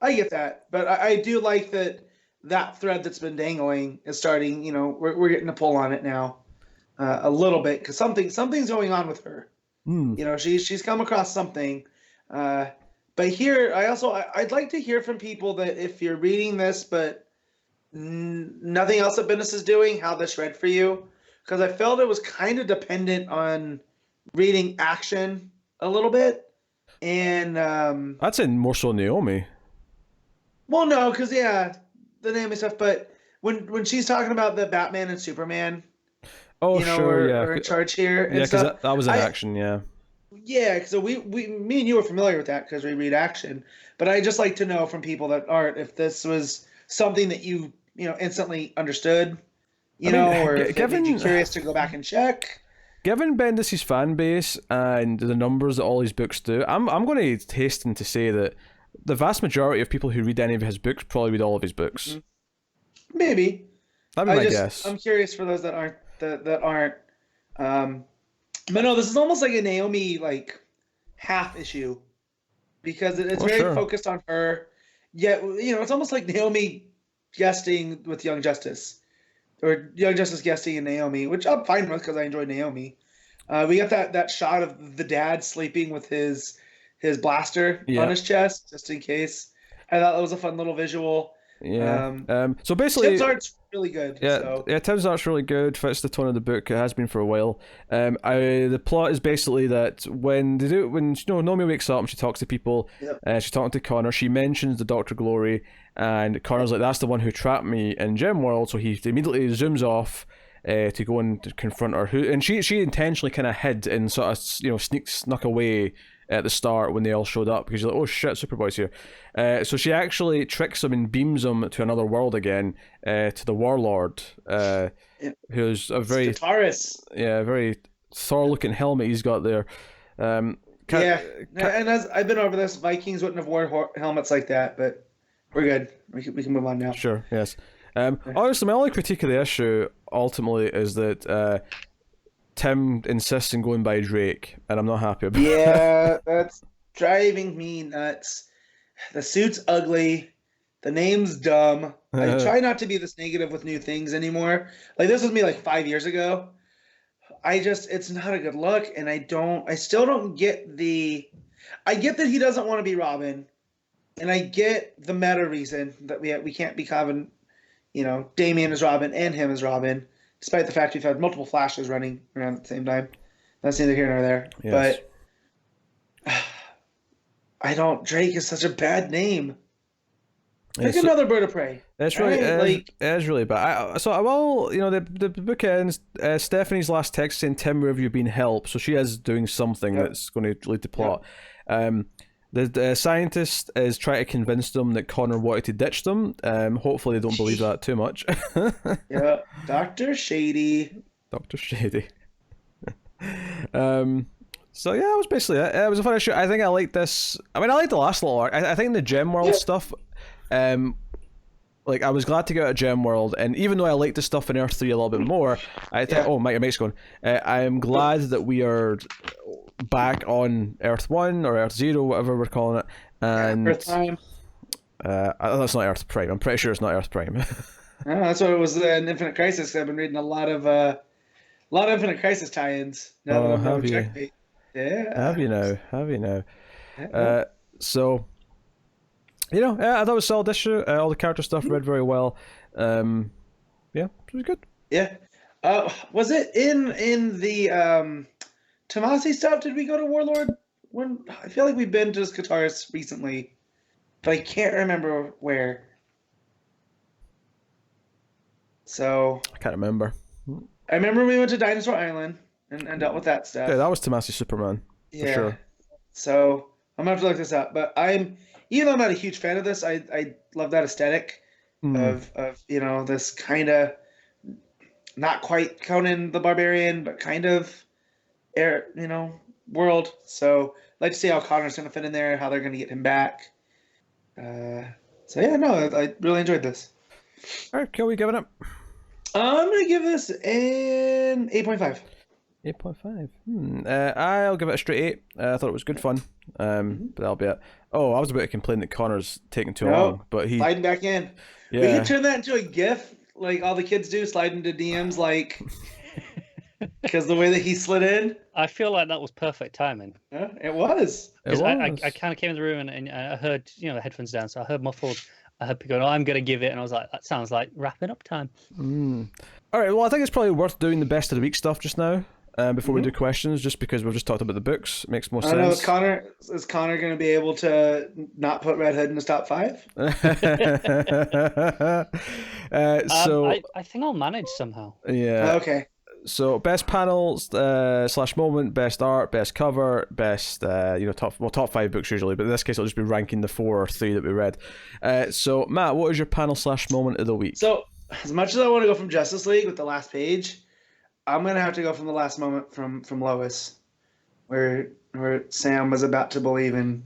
I get that, but I do like that thread that's been dangling is starting. You know, we're getting a pull on it now, a little bit because something's going on with her. You know, she's come across something. But here, I'd like to hear from people that if you're reading this, but nothing else that Bendis is doing, how this read for you, because I felt it was kind of dependent on reading action a little bit, and I'd say more so Naomi. Well, no, because the Naomi stuff, but when she's talking about the Batman and Superman, are in charge here, and because that was an action, yeah. Yeah, so me and you were familiar with that because we read action, but I just like to know from people that aren't if this was something that you instantly understood, or if it made you curious to go back and check. Given Bendis' fan base and the numbers that all his books do, I'm going to hasten to say that the vast majority of people who read any of his books probably read all of his books. Mm-hmm. Maybe. That'd be my guess. I'm curious for those that aren't. But no, this is almost like a Naomi like half issue because it's very focused on her. Yet it's almost like Naomi guesting with Young Justice, or Young Justice guesting in Naomi, which I'm fine with because I enjoy Naomi. We got that shot of the dad sleeping with his blaster on his chest just in case. I thought that was a fun little visual. Yeah. So basically, Tim's art's really good. Tim's art's really good. Fits the tone of the book. It has been for a while. The plot is basically that when Naomi wakes up and she talks to people, she's talking to Connor. She mentions the Dr. Glory, and Connor's like, "That's the one who trapped me in Gem World." So he immediately zooms off to go and confront her. And she intentionally kind of hid and sort of snuck away at the start when they all showed up because you're like, oh shit, Superboy's here. So she actually tricks him and beams him to another world again, to the Warlord, who's a very very Thor-looking helmet he's got there. And as I've been over this, Vikings wouldn't have worn helmets like that, but we're good. We can move on now. Sure, yes. Honestly, my only critique of the issue ultimately is that Tim insists on going by Drake, and I'm not happy about it. Yeah, that's driving me nuts. The suit's ugly. The name's dumb. I try not to be this negative with new things anymore. Like, this was me like 5 years ago. It's not a good look, and I still don't get I get that he doesn't want to be Robin, and I get the meta reason that we can't be having, Damian as Robin and him as Robin, despite the fact we've had multiple Flashes running around at the same time. That's neither here nor there. Yes. But Drake is such a bad name. Pick another bird of prey. It's really, it's really bad. The book ends. Stephanie's last text saying, "Tim, where have you been? Help." So she is doing something that's going to lead to plot. The scientist is trying to convince them that Connor wanted to ditch them. Hopefully they don't believe that too much. Yeah, Dr. Shady. Dr. Shady. So yeah, that was basically it. It was a fun issue. I think I liked this. I mean, I liked the last little arc. I think the Gem World stuff. I was glad to get out of Gem World, and even though I liked the stuff in Earth 3 a little bit more, I think your mic's going. I am glad that we are back on Earth 1 or Earth 0, whatever we're calling it, and Earth Prime. That's not Earth Prime. I'm pretty sure it's not Earth Prime. No, that's what it was in Infinite Crisis. I've been reading a lot of Infinite Crisis tie-ins. Now that I'm checkmate. Yeah. Have you now? Yeah. So. I thought it was a solid issue. All the character stuff read very well. Yeah, it was good. Yeah. Was it in the Tomasi stuff? Did we go to Warlord? When I feel like we've been to Skatars recently, but I can't remember where. So I can't remember. I remember we went to Dinosaur Island and dealt with that stuff. Yeah, that was Tomasi Superman. For sure. So I'm gonna have to look this up. But even though I'm not a huge fan of this, I love that aesthetic of this kind of not quite Conan the Barbarian, but kind of world. So I'd like to see how Connor's gonna fit in there, how they're gonna get him back. So yeah, no, I really enjoyed this. All right, can we give it up? I'm gonna give this an 8.5. 8.5. I'll give it a straight 8. I thought it was good fun. But that'll be it. Oh, I was about to complain that Connor's taking too long, but he sliding back in. Yeah. We could turn that into a GIF, like all the kids do, slide into DMs, like because the way that he slid in. I feel like that was perfect timing. Yeah, it was. Because I kind of came in the room and I heard the headphones down, so I heard muffled. I heard people going, I'm going to give it. And I was like, that sounds like wrapping up time. All right, well, I think it's probably worth doing the best of the week stuff just now before we do questions, just because we've just talked about the books. It makes more sense. I know, is Connor going to be able to not put Red Hood in the top 5? I think I'll manage somehow. Yeah. Okay. So best panels / moment, best art, best cover, best top 5 books usually, but in this case I'll just be ranking the 4 or 3 that we read. So Matt, what is your panel / moment of the week? So as much as I want to go from Justice League with the last page, I'm gonna have to go from the last moment from Lois, where Sam was about to believe in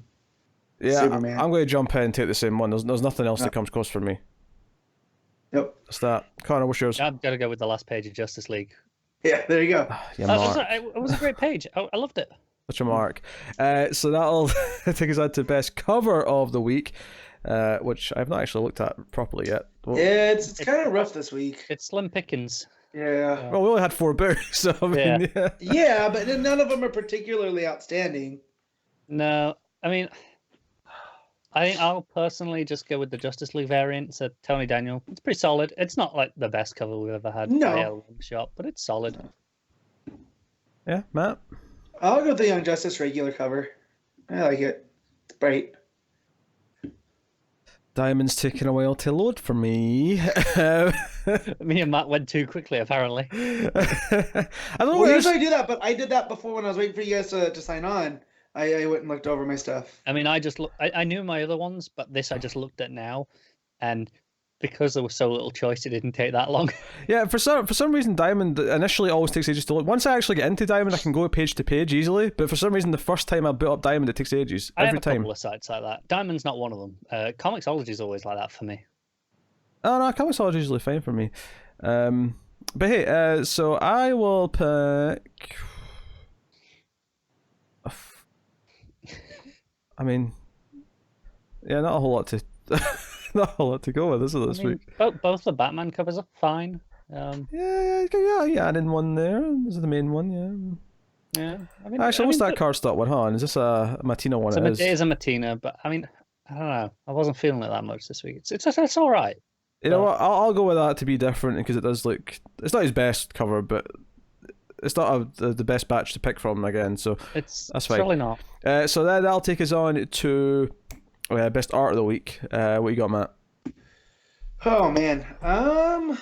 Superman. I'm going to jump in and take the same one. There's nothing else that comes close for me. Yep. That's that. Connor, what's yours? I've got to go with the last page of Justice League. Yeah, there you go. It was a great page. I loved it. What's your mark? So that'll take us on to best cover of the week, which I've not actually looked at properly yet. Yeah, it's kind of rough this week. It's slim pickings. Yeah. Well, we only had 4 books, so I mean, yeah, but none of them are particularly outstanding. No, I mean, I think I'll personally just go with the Justice League variant. So Tony Daniel, it's pretty solid. It's not like the best cover we've ever had. No. Shop, but it's solid. Yeah, Matt? I'll go with the Young Justice regular cover. I like it. It's bright. Diamond's taking a while to load for me. Me and Matt went too quickly, apparently. I don't know. Usually I do that, but I did that before when I was waiting for you guys to sign on. I went and looked over my stuff. I mean, I knew my other ones, but this I just looked at now, and because there was so little choice, it didn't take that long. Yeah, for some reason, Diamond initially always takes ages to load. Once I actually get into Diamond, I can go page to page easily. But for some reason, the first time I boot up Diamond, it takes ages. I have every a time. couple of sites like that. Diamond's not one of them. Comixology is always like that for me. Oh no, Comixology is usually fine for me. But hey, so I will pick. I mean, yeah, not a whole lot to go with, is it, this week? Both the Batman covers are fine. Yeah, add in one there. This is the main one, yeah. Yeah. Actually, what's that cardstock one, huh? Is this a Matina one? It is a Matina, but I mean, I don't know. I wasn't feeling it that much this week. It's all right. You know what? I'll go with that to be different because it does look. It's not his best cover, but it's not the best batch to pick from again, so that's fine. It's really not. So that'll take us on to best art of the week. What you got, Matt? Oh man, I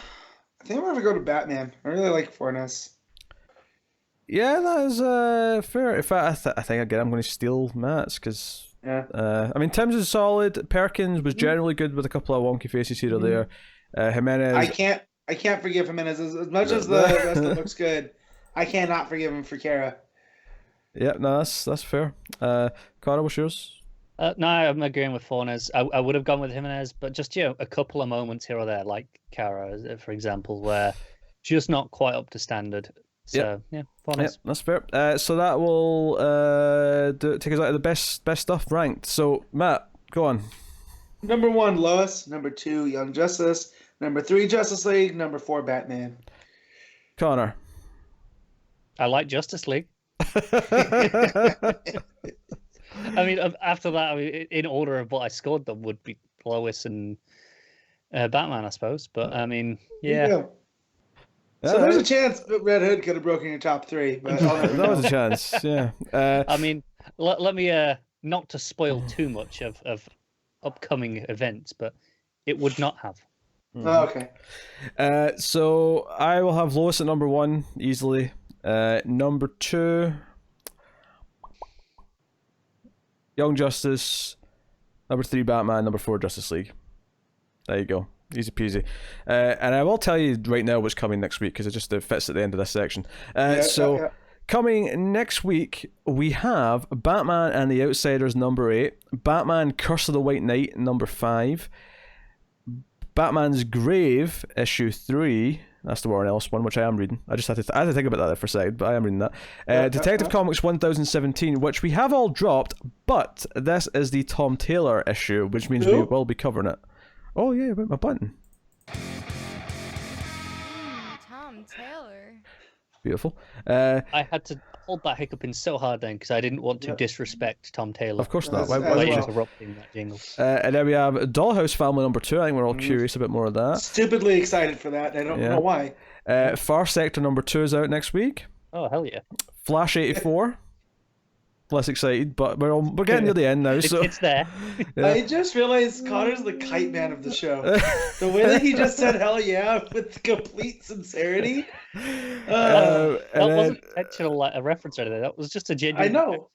think I'm gonna go to Batman. I really like Fornes. Yeah, that is fair. In fact, I think again I'm going to steal Matt's because I mean Tim's is solid. Perkins was generally good with a couple of wonky faces here or there. Jimenez. I can't forgive Jimenez as much as the rest of it looks good. I cannot forgive him for Kara. Yeah, no, that's fair. Cara, what's yours? No, I'm agreeing with Fornes. I would have gone with Jimenez, but just a couple of moments here or there, like Kara, for example, where just not quite up to standard. So Fornes. Yeah, that's fair. So that will take us out of the best stuff ranked. So Matt, go on. Number 1, Lois. Number 2, Young Justice. Number 3, Justice League. Number 4, Batman. Connor. I like Justice League. I mean, after that, in order of what I scored them would be Lois and Batman, I suppose. But I mean, yeah. So there's a chance that Red Hood could have broken your top 3. But that was a chance, yeah. I mean, let me not to spoil too much of upcoming events, but it would not have. Oh, okay. So I will have Lois at number 1 easily. Number 2, Young Justice. Number 3, Batman. Number 4, Justice League. There you go. Easy peasy. And I will tell you right now what's coming next week, because it fits at the end of this section. Coming next week, we have Batman and the Outsiders number 8, Batman Curse of the White Knight number 5, Batman's Grave issue 3. That's the Warren Ellis one, which I am reading. I had to think about that there for a second, but I am reading that. Detective Comics 1017, which we have all dropped, but this is the Tom Taylor issue, which means we will be covering it. Oh yeah, about my button. Tom Taylor. Beautiful. I had to hold that hiccup in so hard then because I didn't want to disrespect Tom Taylor. Of course not. Why Why interrupting that jingle? And then we have Dollhouse Family number 2. I think we're all curious a bit more of that. Stupidly excited for that. I don't know why. Far Sector number 2 is out next week. Oh hell yeah! Flash 84. Less excited, but we're getting to the end now. So it's there. I just realized Connor's the kite man of the show. The way that he just said "hell yeah" with complete sincerity. That wasn't intentional, like a reference or anything. That was just a genuine. I know.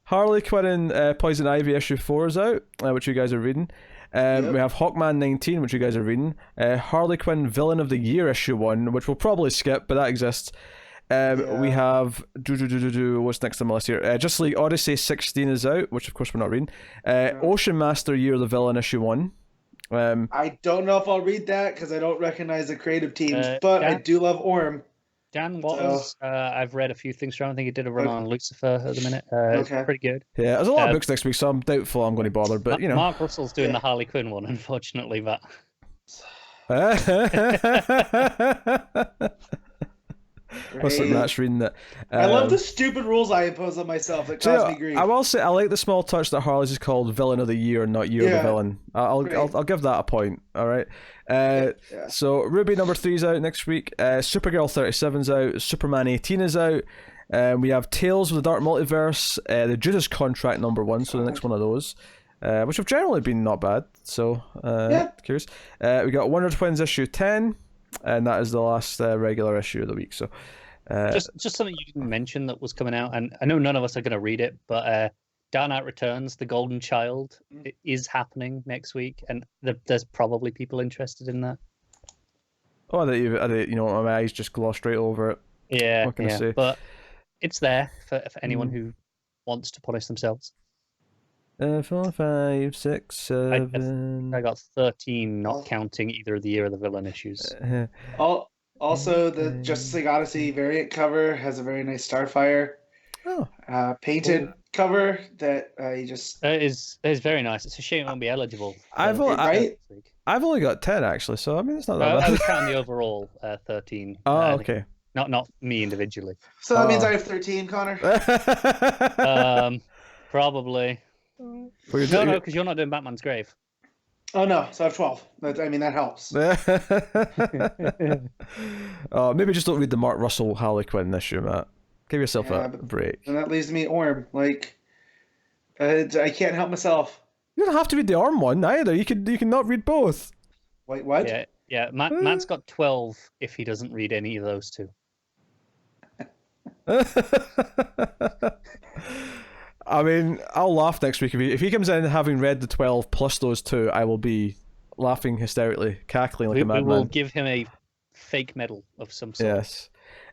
Harley Quinn and Poison Ivy issue 4 is out, which you guys are reading. We have Hawkman 19, which you guys are reading. Harley Quinn Villain of the Year issue 1, which we'll probably skip, but that exists. We have what's next on my list here? Justice League Odyssey 16 is out, which of course we're not reading. Ocean Master Year of the Villain issue 1. I don't know if I'll read that because I don't recognize the creative teams, but I do love Orm. Dan Watters, I've read a few things from him. I think he did a run on Lucifer at the minute. It's pretty good. Yeah, there's a lot of books next week, so I'm doubtful I'm going to bother. But you know, Mark Russell's doing the Harley Quinn one, unfortunately. But what's like Matt's reading that? I love the stupid rules I impose on myself that cause me grief. I will say I like the small touch that Harley's is called Villain of the Year, not Year of the Villain. I'll give that a point. All right. So Ruby number 3 is out next week. Supergirl 37's out. Superman 18 is out. We have Tales of the Dark Multiverse. The Judas Contract number 1. So the next one of those. Which have generally been not bad. So curious. We got Wonder Twins issue 10. And that is the last regular issue of the week. So, just something you didn't mention that was coming out, and I know none of us are going to read it, but Dark Knight Returns, The Golden Child, it is happening next week, and there's probably people interested in that. Oh, my eyes just glossed straight over it. Yeah, what can I say? But it's there for anyone who wants to punish themselves. 4, 5, 6, 7. I got 13, not counting either of the Year of the Villain issues. Also, the Justice League Odyssey variant cover has a very nice Starfire painted cover that you just. It is very nice. It's a shame it won't be eligible. I've only got 10 actually, so I mean it's not that bad. I was counting the overall 13. Oh, okay. Not me individually. So that means I have 13, Connor. Probably. No, because you're not doing Batman's Grave. Oh no, so I have 12. That helps. Maybe just don't read the Mark Russell Harley Quinn issue, Matt. Give yourself a break. And that leaves me Orm. I can't help myself. You don't have to read the Orm one either. You can not read both. Wait, what? Yeah. Matt's got 12 if he doesn't read any of those two. I mean, I'll laugh next week if he comes in having read the 12 plus those two. I will be laughing hysterically, cackling like a madman. We will give him a fake medal of some sort. Yes.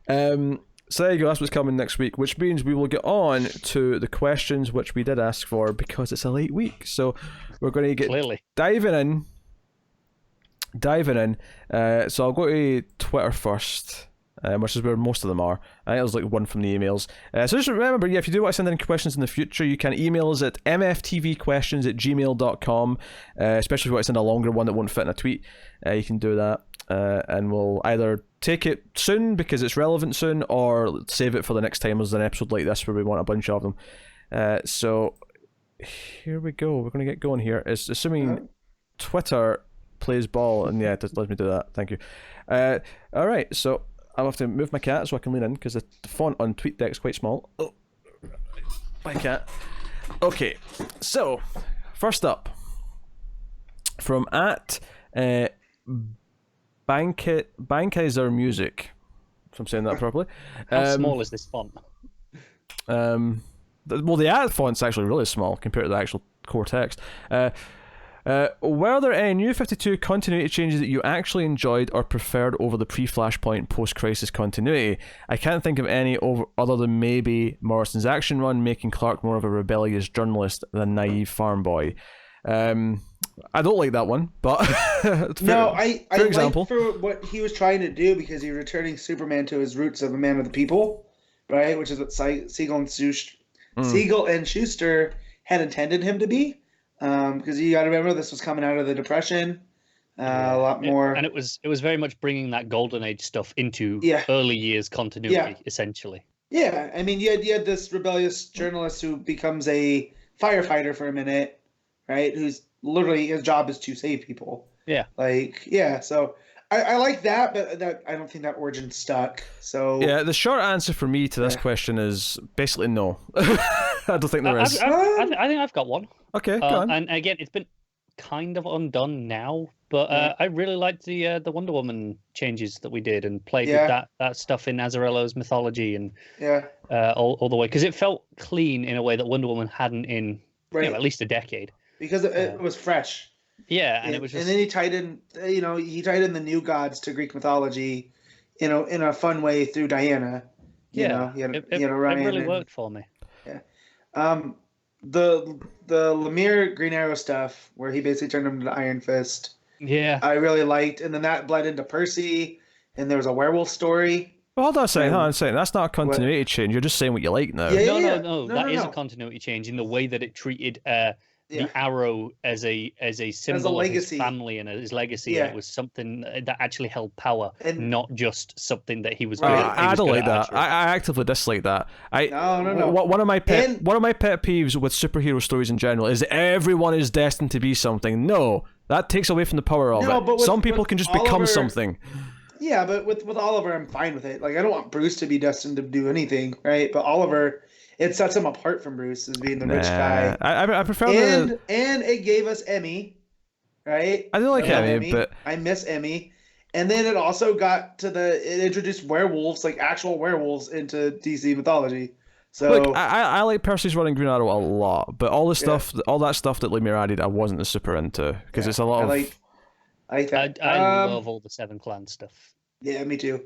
So there you go. That's what's coming next week, which means we will get on to the questions which we did ask for because it's a late week. So we're going to get diving in. So I'll go to Twitter first. Which is where most of them are. I think it was like one from the emails. So just remember, if you do want to send in questions in the future, you can email us at mftvquestions@gmail.com, especially if you want to send a longer one that won't fit in a tweet. You can do that, and we'll either take it soon because it's relevant soon, or save it for the next time there's an episode like this where we want a bunch of them. So here we go. We're going to get going here. Assuming Twitter plays ball, and yeah, it lets me do that. Thank you. All right, so I'll have to move my cat so I can lean in because the font on TweetDeck is quite small. Oh, my cat. Okay, so first up from at Bankizer Music, if I'm saying that properly. How small is this font? Well, the ad font's actually really small compared to the actual core text. Were there any New 52 continuity changes that you actually enjoyed or preferred over the pre-Flashpoint post-Crisis continuity? I can't think of any other than maybe Morrison's action run making Clark more of a rebellious journalist than naive farm boy. I don't like that one, but I like for what he was trying to do because he was returning Superman to his roots of a man of the people, right? Which is what Siegel and Schuster had intended him to be. Because you got to remember this was coming out of the Depression, a lot more, and it was very much bringing that Golden Age stuff into early years continuity, essentially. Yeah, I mean, you had this rebellious journalist who becomes a firefighter for a minute, right? Who's literally his job is to save people. Yeah, So I like that, but I don't think that origin stuck. So yeah, the short answer for me to this question is basically no. I don't think there is. I think I've got one. Okay, go on. And again, it's been kind of undone now, but I really liked the Wonder Woman changes that we did and played with that stuff in Azzarello's mythology and all the way, because it felt clean in a way that Wonder Woman hadn't in at least a decade. Because it was fresh. Yeah, and it was just... And then he tied in the new gods to Greek mythology, in a fun way through Diana. It really worked for me. Yeah. The Lemire Green Arrow stuff, where he basically turned him into Iron Fist. Yeah. I really liked, and then that bled into Percy, and there was a werewolf story. Well, hold on a second. That's not a continuity change. You're just saying what you like now. No. That is a continuity change in the way that it treated the Arrow as a symbol of his family and his legacy. And it was something that actually held power, and not just something that he was good at. I don't like that. I actively dislike that. No. One of my pet peeves with superhero stories in general is that everyone is destined to be something. No, that takes away from the power of it. Some people can just become something. Yeah, but with Oliver, I'm fine with it. Like, I don't want Bruce to be destined to do anything, right? But Oliver, it sets him apart from Bruce as being the rich guy. I prefer and it gave us Emmy, right? I do like Emmy, but I miss Emmy. And then it also got to it introduced werewolves, like actual werewolves, into DC mythology. So look, I like Percy's running Green Arrow a lot, but all the stuff, all that stuff that Lemire added, I wasn't as super into because it's a lot of. I love all the Seven Clans stuff. Yeah, me too.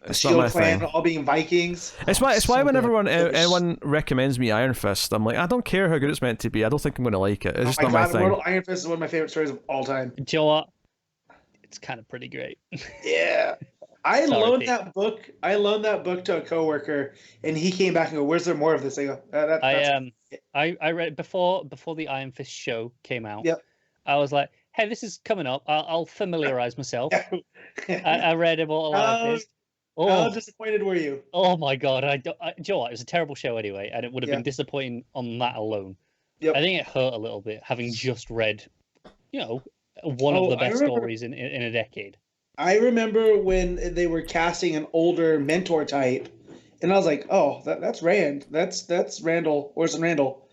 It's Shield not my Clan thing. all being Vikings. It's why whenever anyone recommends me Iron Fist, I'm like, I don't care how good it's meant to be. I don't think I'm going to like it. It's just not my thing. Immortal Iron Fist is one of my favorite stories of all time. Do you know what? It's kind of pretty great. Yeah. I loaned that book to a coworker, and he came back and go, "Where's there more of this?" I go, I read before the Iron Fist show came out. Yep. I was like, "Hey, this is coming up. I'll familiarize myself." I read Immortal Iron Fist. How disappointed were you? Oh my god! Do you know what? It was a terrible show anyway, and it would have been disappointing on that alone. Yep. I think it hurt a little bit having just read, one of the best stories in a decade. I remember when they were casting an older mentor type, and I was like, "Oh, that's Rand. That's Randall, Orson Randall,"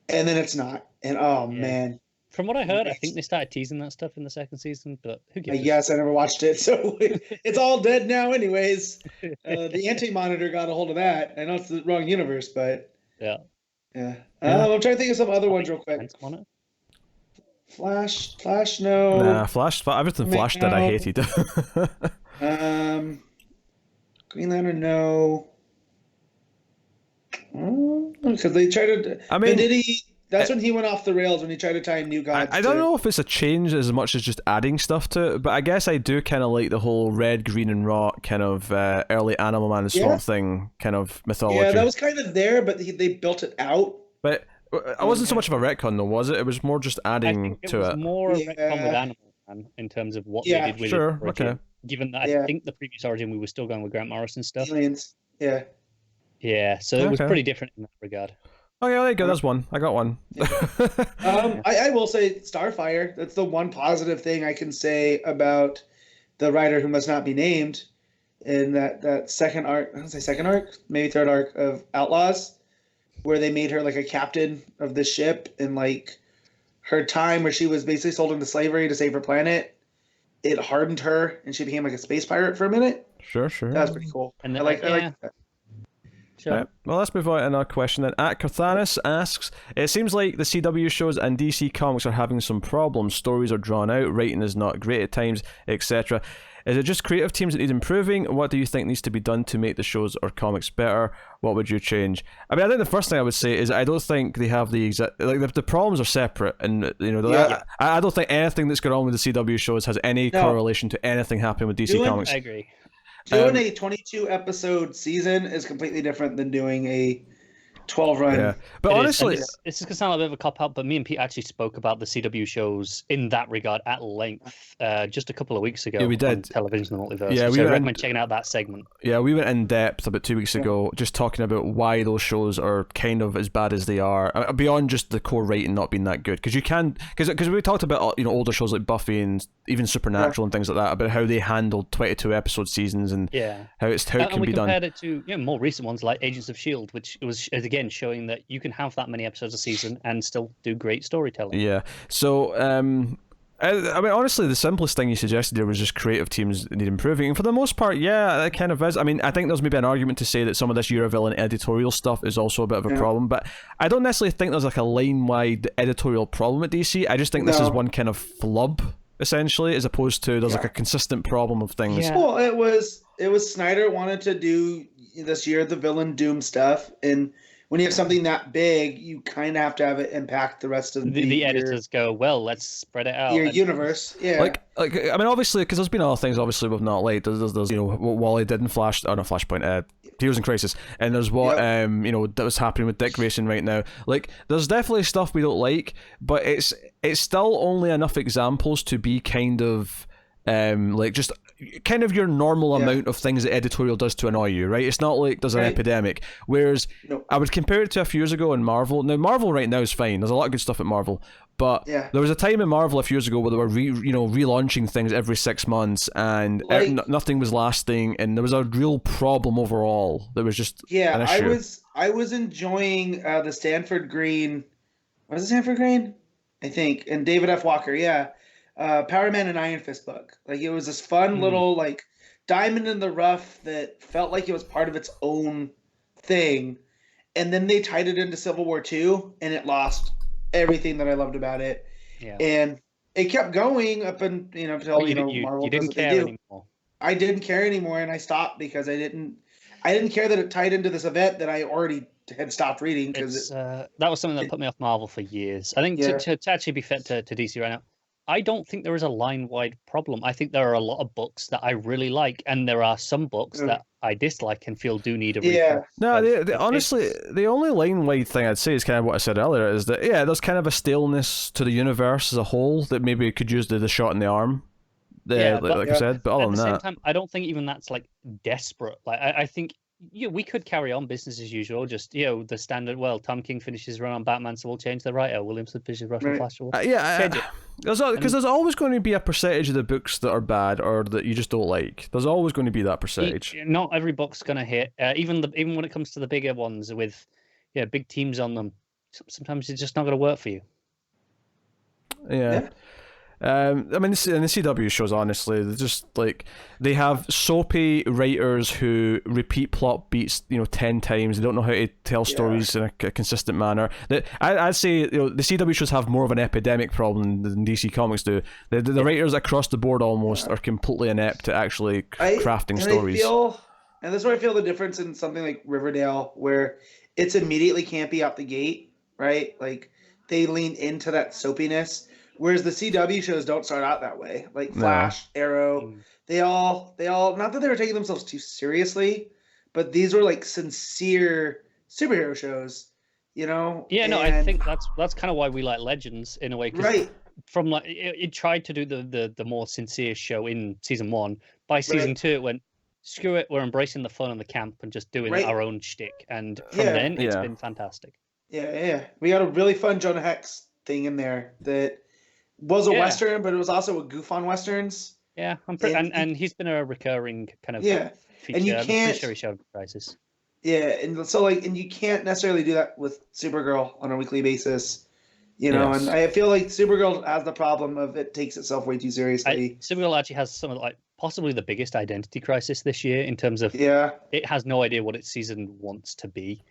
and then it's not. And man. From what I heard, I think they started teasing that stuff in the second season, but who gives? I guess I never watched it, so it's all dead now, anyways. The Anti-Monitor got a hold of that. I know it's the wrong universe, but yeah. I'm trying to think of some other ones real quick. Flash, no. Nah, Flash. Everything Flash did, I hated. Green Lantern, no. Because they tried to. I mean, did he? That's when he went off the rails when he tried to tie new gods. I don't know if it's a change as much as just adding stuff to it, but I guess I do kind of like the whole red, green, and rock kind of early Animal Man and Swamp Thing kind of mythology. Yeah, that was kind of there, but they built it out. But it wasn't so much of a retcon, though, was it? It was more just adding to it. It was more a retcon with Animal Man in terms of what they did with it. Okay. Given that I think the previous origin, we were still going with Grant Morrison stuff. Aliens, yeah. Yeah, so it was pretty different in that regard. Oh yeah, there you go. There's one. I got one. I will say Starfire. That's the one positive thing I can say about the writer who must not be named in that second arc. I don't say second arc, maybe third arc of Outlaws, where they made her like a captain of the ship, and like her time where she was basically sold into slavery to save her planet, it hardened her and she became like a space pirate for a minute. Sure. That was pretty cool. And I like that. Sure. Right. Well, let's move on to another question then. At Carthanis asks, it seems like the CW shows and DC Comics are having some problems. Stories are drawn out, writing is not great at times, etc. Is it just creative teams that need improving? What do you think needs to be done to make the shows or comics better? What would you change? I mean, I think the first thing I would say is I don't think they have the exact... Like, the problems are separate, and, you know, I don't think anything that's going on with the CW shows has any correlation to anything happening with DC Comics. I agree. Doing a 22-episode season is completely different than doing a 12-run. Yeah, but honestly... This is going to sound a bit of a cop-out, but me and Pete actually spoke about the CW shows in that regard at length just a couple of weeks ago. Yeah, we did. On Television and Multiverse. Yeah, so I recommend checking out that segment. Yeah, we went in depth about 2 weeks ago, just talking about why those shows are kind of as bad as they are, beyond just the core writing not being that good. Because you can, because we talked about, you know, older shows like Buffy and even Supernatural and things like that, about how they handled 22 episode seasons and how it can be done. And we compared it to more recent ones like Agents of S.H.I.E.L.D., which was again showing that you can have that many episodes a season and still do great storytelling. Yeah. So, I mean, honestly, the simplest thing you suggested there was just creative teams need improving. And for the most part, yeah, it kind of is. I mean, I think there's maybe an argument to say that some of this Year of Villain editorial stuff is also a bit of a problem, but I don't necessarily think there's like a line-wide editorial problem at DC. I just think this is one kind of flub, essentially, as opposed to there's like a consistent problem of things. Yeah. Well, it was Snyder wanted to do this Year of the Villain Doom stuff, and when you have something that big, you kind of have to have it impact the rest of the editors go, well, let's spread it out. Your universe, yeah. Like I mean, obviously, because there's been other things, obviously, we've not liked. There's you know, what Wally did in Flashpoint, Heroes in Crisis, and there's what you know, that was happening with Dick Grayson right now. Like, there's definitely stuff we don't like, but it's still only enough examples to be kind of like just kind of your normal amount of things that editorial does to annoy you, right? It's not like there's an epidemic. Whereas I would compare it to a few years ago in Marvel. Now, Marvel right now is fine. There's a lot of good stuff at Marvel. But there was a time in Marvel a few years ago where they were relaunching things every 6 months, and nothing was lasting, and there was a real problem overall. There was just an issue. I was enjoying the Stanford Green. Was it Stanford Green? I think, and David F. Walker. Yeah. Power Man and Iron Fist book. Like, it was this fun little like diamond in the rough that felt like it was part of its own thing, and then they tied it into Civil War II, and it lost everything that I loved about it. Yeah. And it kept going up until Marvel. You didn't care anymore. I didn't care anymore, and I stopped because I didn't care that it tied into this event that I already had stopped reading. Because that was something that put me off Marvel for years. I think to actually be fair to DC right now, I don't think there is a line-wide problem. I think there are a lot of books that I really like, and there are some books that I dislike and feel do need a reprint. No, honestly, the only line-wide thing I'd say is kind of what I said earlier, is that, there's kind of a staleness to the universe as a whole that maybe could use the shot in the arm, like I said, but other than that... At the same time, I don't think even that's, like, desperate. Like, I think... we could carry on business as usual. Just the standard. Well, Tom King finishes run on Batman, so we'll change the writer. Williamson finishes run on Flash. There's always going to be a percentage of the books that are bad or that you just don't like. There's always going to be that percentage. Not every book's going to hit. Even when it comes to the bigger ones with big teams on them, sometimes it's just not going to work for you. Yeah. I mean, in the CW shows, honestly, they're just like, they have soapy writers who repeat plot beats 10 times. They don't know how to tell stories in a consistent manner. I'd say the CW shows have more of an epidemic problem than DC Comics do. The writers across the board almost are completely inept at actually crafting stories. And that's where I feel the difference in something like Riverdale, where it's immediately campy out the gate, right? Like, they lean into that soapiness. Whereas the CW shows don't start out that way. Like Flash, Arrow, they all not that they were taking themselves too seriously, but these were like sincere superhero shows, Yeah, no, I think that's kind of why we like Legends in a way. Right. From like it tried to do the more sincere show in season 1. By season 2, it went, screw it, we're embracing the fun and the camp and just doing our own shtick. And from then, it's been fantastic. Yeah. We got a really fun Jonah Hex thing in there that was a Western, but it was also a goof on Westerns. Yeah, I'm pretty, and he's been a recurring kind of feature. And you I'm can't. pretty sure he showed Crisis. Yeah, and so and you can't necessarily do that with Supergirl on a weekly basis. And I feel like Supergirl has the problem of it takes itself way too seriously. Supergirl actually has some of possibly the biggest identity crisis this year in terms of it has no idea what its season wants to be.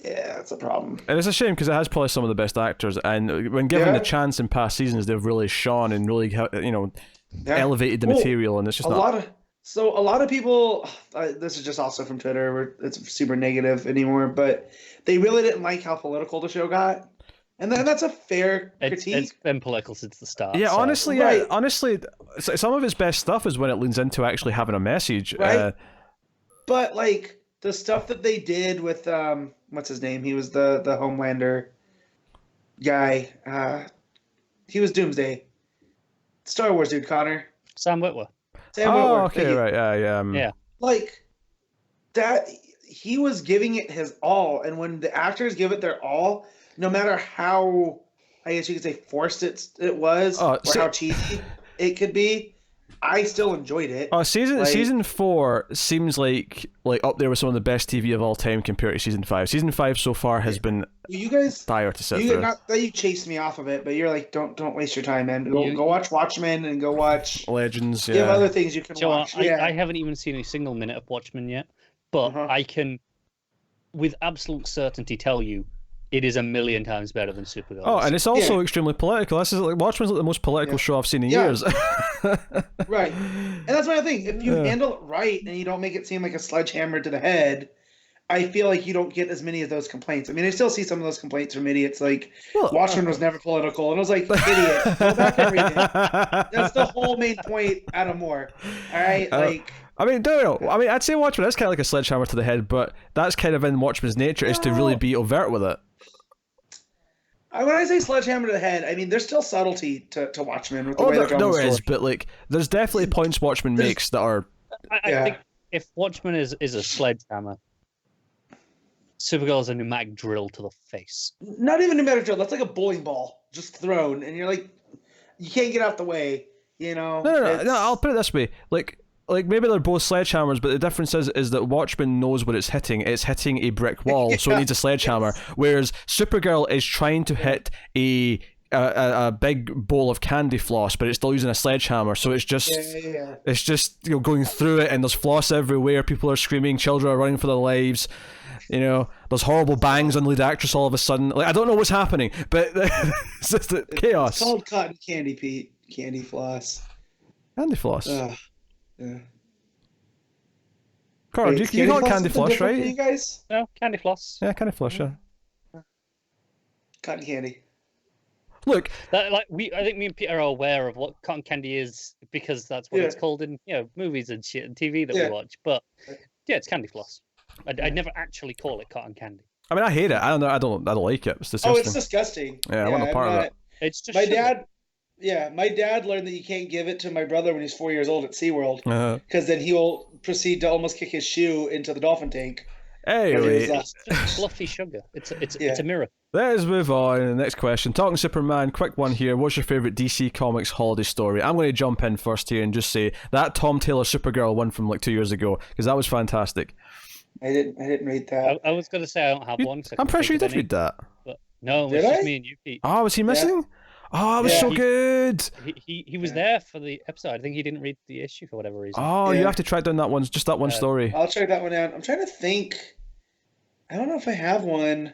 Yeah, that's a problem. And it's a shame because it has probably some of the best actors, and when given the chance in past seasons, they've really shone and really elevated the material, and it's just a lot of people. This is just also from Twitter, where it's super negative anymore, but they really didn't like how political the show got. And that's a fair critique. It's been political since the start. Yeah, honestly, honestly, some of its best stuff is when it leans into actually having a message. Right. But like the stuff that they did with what's his name? He was the Homelander guy. He was Doomsday. Star Wars dude, Connor. Sam Witwer. Okay, right, yeah. Like that, he was giving it his all, and when the actors give it their all, no matter how, I guess you could say, forced it was, or how cheesy it could be, I still enjoyed it. Season 4 seems like up there with some of the best TV of all time compared to season 5. Season 5 so far has been you guys dire to sit through. Not that you chased me off of it, but you're like, don't waste your time, man. Go watch Watchmen and go watch Legends. You have other things you can watch. I haven't even seen a single minute of Watchmen yet, but I can, with absolute certainty, tell you it is a million times better than Supergirl. Oh, and it's also extremely political. This is Watchmen's the most political show I've seen in years. Right. And that's what I think. If you handle it right and you don't make it seem like a sledgehammer to the head, I feel like you don't get as many of those complaints. I mean, I still see some of those complaints from idiots like Watchmen was never political. And I was like, idiot, go back and read it. That's the whole main point out of more. All right? I mean, I'd say Watchmen is kind of like a sledgehammer to the head, but that's kind of in Watchmen's nature, is to really be overt with it. When I say sledgehammer to the head, I mean there's still subtlety to Watchmen with the way they're telling the story. There is, but there's definitely points Watchmen makes that are. I think if Watchmen is a sledgehammer, Supergirl is a pneumatic drill to the face. Not even a pneumatic drill. That's like a bowling ball just thrown, and you're like, you can't get out the way. No. I'll put it this way, like maybe they're both sledgehammers, but the difference is that Watchmen knows what it's hitting. It's hitting a brick wall, so it needs a sledgehammer. Whereas Supergirl is trying to hit a big bowl of candy floss, but it's still using a sledgehammer. So it's just it's just going through it, and there's floss everywhere. People are screaming, children are running for their lives. There's horrible bangs on the lead actress all of a sudden. I don't know what's happening, but it's just chaos. It's called cotton candy, Pete. Candy floss. Candy floss. Yeah. Carl, you got candy floss, right? You guys? No, candy floss. Yeah, candy floss, yeah. Cotton candy. Look, I think me and Peter are aware of what cotton candy is because that's what it's called in movies and shit and TV that we watch. But it's candy floss. I'd never actually call it cotton candy. I mean, I hate it. I don't like it. It's disgusting. Oh, it's disgusting. Yeah, I want no part of it. It's just my dad learned that you can't give it to my brother when he's 4 years old at SeaWorld because then he will proceed to almost kick his shoe into the dolphin tank. Anyway, it's just fluffy sugar. It's a miracle. Let's move on. Next question. Talking Superman, quick one here. What's your favourite DC Comics holiday story? I'm going to jump in first here and just say that Tom Taylor Supergirl one from 2 years ago, because that was fantastic. I didn't read that. I was going to say I don't have one. I'm pretty sure you did read that. But no, it was just me and you, Pete. Oh, was he missing? Yeah. Oh, it was so good. He was there for the episode. I think he didn't read the issue for whatever reason. Oh, you have to track down that one, just that one story. I'll track that one down. I'm trying to think. I don't know if I have one.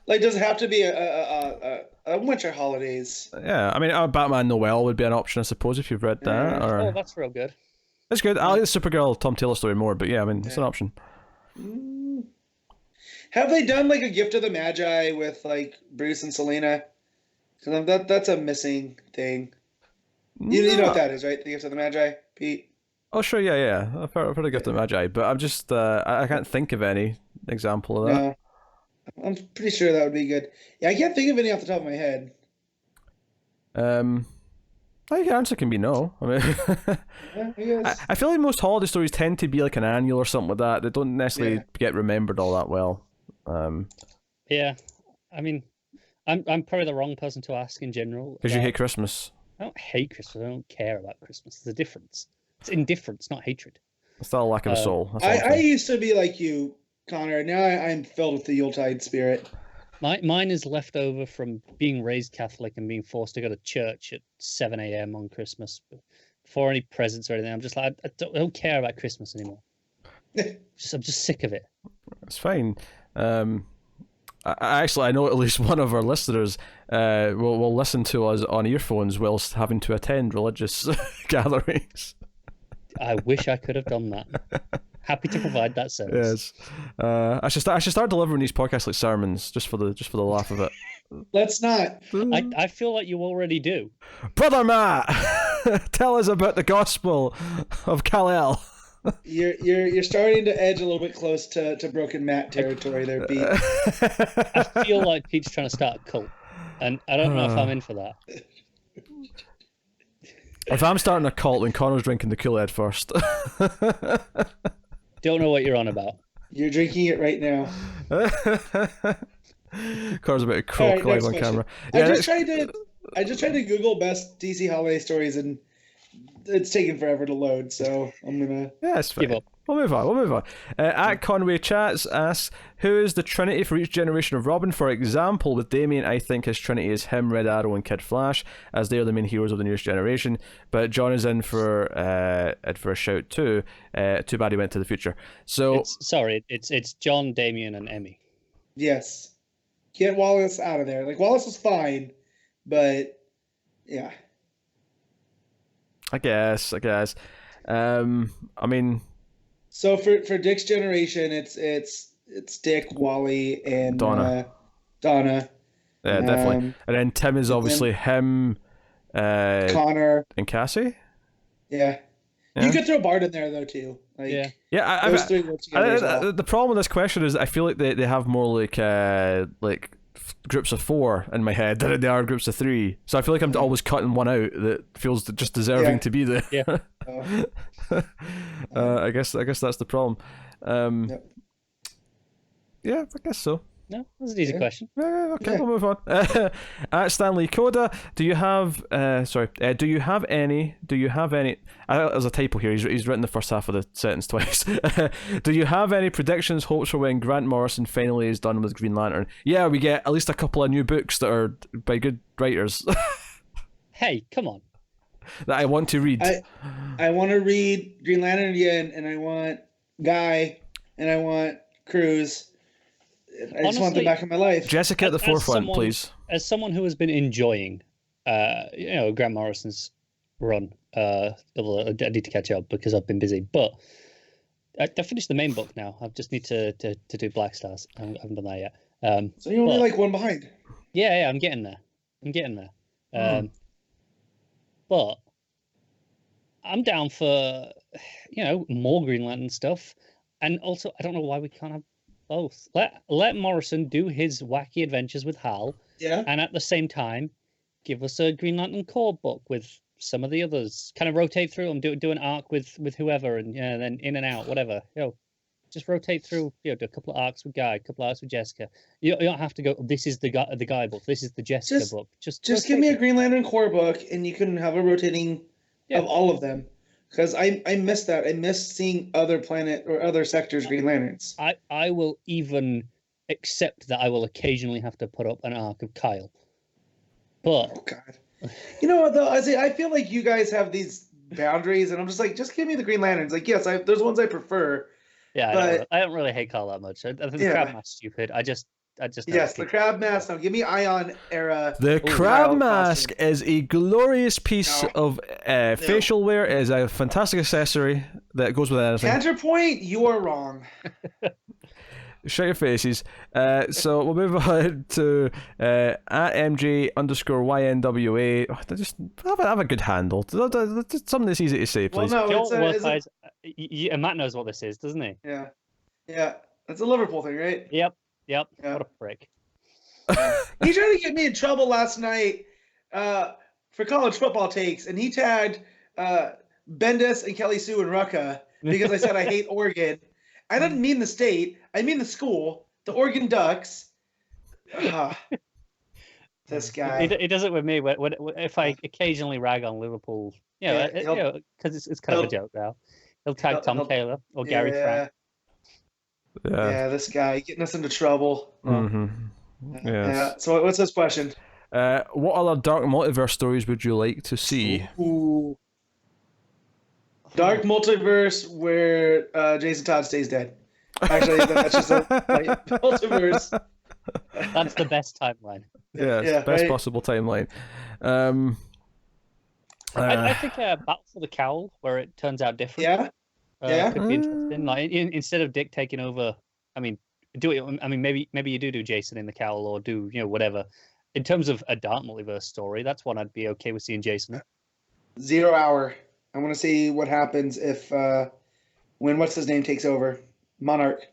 Does it have to be a winter holidays? Yeah, I mean, Batman Noel would be an option, I suppose, if you've read that. Oh, that's real good. It's good. I like the Supergirl Tom Taylor story more, but yeah, I mean, it's an option. Have they done a Gift of the Magi with Bruce and Selena? Because that's a missing thing. You know what that is, right? The Gift of the Magi, Pete? Oh, sure, yeah. I've heard of Gift of the Magi, but I'm just, I can't think of any example of that. No. I'm pretty sure that would be good. Yeah, I can't think of any off the top of my head. I think the answer can be no. I mean, I guess. I feel like most holiday stories tend to be an annual or something like that. They don't necessarily get remembered all that well. Yeah, I mean, I'm probably the wrong person to ask in general. Because you hate Christmas. I don't hate Christmas. I don't care about Christmas. There's a difference. It's indifference, not hatred. It's not a lack of a soul. That's all I'm I saying. used to be like you, Connor. Now I'm filled with the Yuletide spirit. Mine is left over from being raised Catholic and being forced to go to church at 7 a.m. on Christmas before any presents or anything. I'm just like, I don't care about Christmas anymore. I'm just sick of it. It's fine. I know at least one of our listeners will listen to us on earphones whilst having to attend religious gatherings. I wish I could have done that. Happy to provide that service. Yes. I should start delivering these podcasts like sermons just for the laugh of it. Let's not. I feel like you already do. Brother Matt, tell us about the gospel of Kal-El. You're starting to edge a little bit close to Broken Matt territory there, Pete. I feel like Pete's trying to start a cult, and I don't know if I'm in for that. If I'm starting a cult, then Connor's drinking the Kool-Aid first. Don't know what you're on about. You're drinking it right now. Connor's about to croak live on camera. Yeah, I just tried to Google best DC holiday stories, and it's taken forever to load. So I'm gonna it's fine. Give up. We'll move on. At Conway Chats asks, who is the Trinity for each generation of Robin? For example, with Damien, I think his Trinity is him, Red Arrow, and Kid Flash, as they are the main heroes of the newest generation. But John is in for a shout too. Too bad he went to the future. So it's John, Damien, and Emmy. yes, get Wallace out of there. Like Wallace was fine, but yeah. I guess. I mean. So for Dick's generation, it's Dick, Wally, and Donna. Donna. Yeah, definitely. And then Tim is obviously him, Connor, and Cassie. Yeah. You could throw Bart in there though too. Like, those three work together as well. The problem with this question is I feel like they have more like groups of 4 in my head than they are groups of 3. So I feel like I'm always cutting one out that feels just deserving to be there. Yeah. I guess that's the problem. Yeah, I guess so. No, that's an easy question. Okay, we'll move on. At Stanley Coda, do you have any? There's a typo here. He's written the first half of the sentence twice. Do you have any predictions, hopes for when Grant Morrison finally is done with Green Lantern? Yeah, we get at least a couple of new books that are by good writers. Hey, come on. That I want to read. I want to read Green Lantern again, and I want Guy, and I want Cruz. I just want them back in my life. Jessica at the forefront, please. As someone who has been enjoying, Grant Morrison's run, although I need to catch up because I've been busy. But I finished the main book now. I just need to do Black Stars. I haven't done that yet. So you're only like one behind. Yeah, I'm getting there. But I'm down for more Green Lantern stuff, and also I don't know why we can't have both. Let Morrison do his wacky adventures with Hal, and at the same time, give us a Green Lantern core book with some of the others. Kind of rotate through them, do an arc with whoever, and then in and out, whatever. Just rotate through. Do a couple of arcs with Guy, a couple of arcs with Jessica. You don't have to go. This is the Guy book. This is the Jessica book. Just give me a Green Lantern core book, and you can have a rotating of all of them. Because I miss that. I miss seeing other planet or other sectors Green Lanterns. I will even accept that I will occasionally have to put up an arc of Kyle. But oh God, you know what though? I feel like you guys have these boundaries, and I'm just like, just give me the Green Lanterns. Like, yes, there's ones I prefer. Yeah, but I don't really hate Kyle that much. I think the crab mask stupid. I just yes, the crab mask. Now give me Ion era. The crab mask is a glorious piece of facial wear. It is a fantastic accessory that goes with anything. Counterpoint, you are wrong. Shut your faces. So we'll move on to at MJ_YNWA. Just have a good handle. Something that's easy to say, please. Well, no, Matt knows what this is, doesn't he? Yeah. It's a Liverpool thing, right? Yep. Yeah. What a prick. He tried to get me in trouble last night for college football takes, and he tagged Bendis and Kelly Sue and Rucka because I said I hate Oregon. I didn't mean the state. I mean the school. the Oregon Ducks. This guy. He does it with me if I occasionally rag on Liverpool, because it's kind of a joke now. He'll tag Tom Taylor or Gary Frank. Yeah, this guy getting us into trouble. Yes. Yeah. So what's this question? What other Dark Multiverse stories would you like to see? Ooh. Dark Multiverse where Jason Todd stays dead. Actually, that's just a multiverse. That's the best timeline. Yeah, best possible timeline. I think Battle for the Cowl, where it turns out different. Could be interesting. Like instead of Dick taking over, I mean, maybe you do Jason in the Cowl or do whatever. In terms of a Dark Multiverse story, that's one I'd be okay with seeing Jason in. 0 Hour. I want to see what happens if when what's his name takes over, Monarch,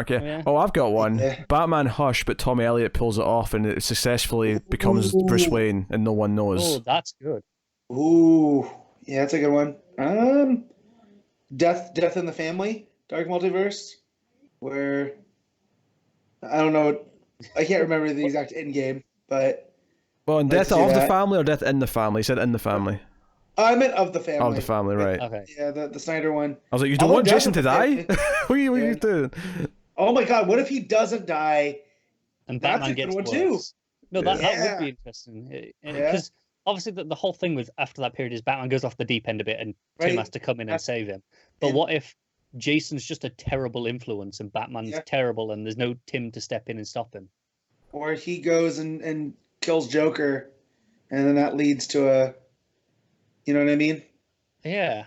yeah. Oh, I've got one. Yeah. Batman Hush, but Tommy Elliott pulls it off and it successfully becomes Bruce Wayne and no one knows. Oh, that's good. Ooh, yeah, that's a good one. Death in the Family, Dark Multiverse, where I don't know, I can't remember the exact end game, but well, in Death of the Family or Death in the Family? You said in the family. I meant of the family. Of the family, right? Okay. Yeah, the Snyder one. I was like, you don't want Jason to die? What are you doing? Oh my God! What if he doesn't die? And Batman gets one too. No, that would be interesting. Because obviously the whole thing with after that period is Batman goes off the deep end a bit and Tim has to come in and save him. But what if Jason's just a terrible influence and Batman's terrible and there's no Tim to step in and stop him? Or he goes and kills Joker, and then that leads to a. You know what I mean? Yeah.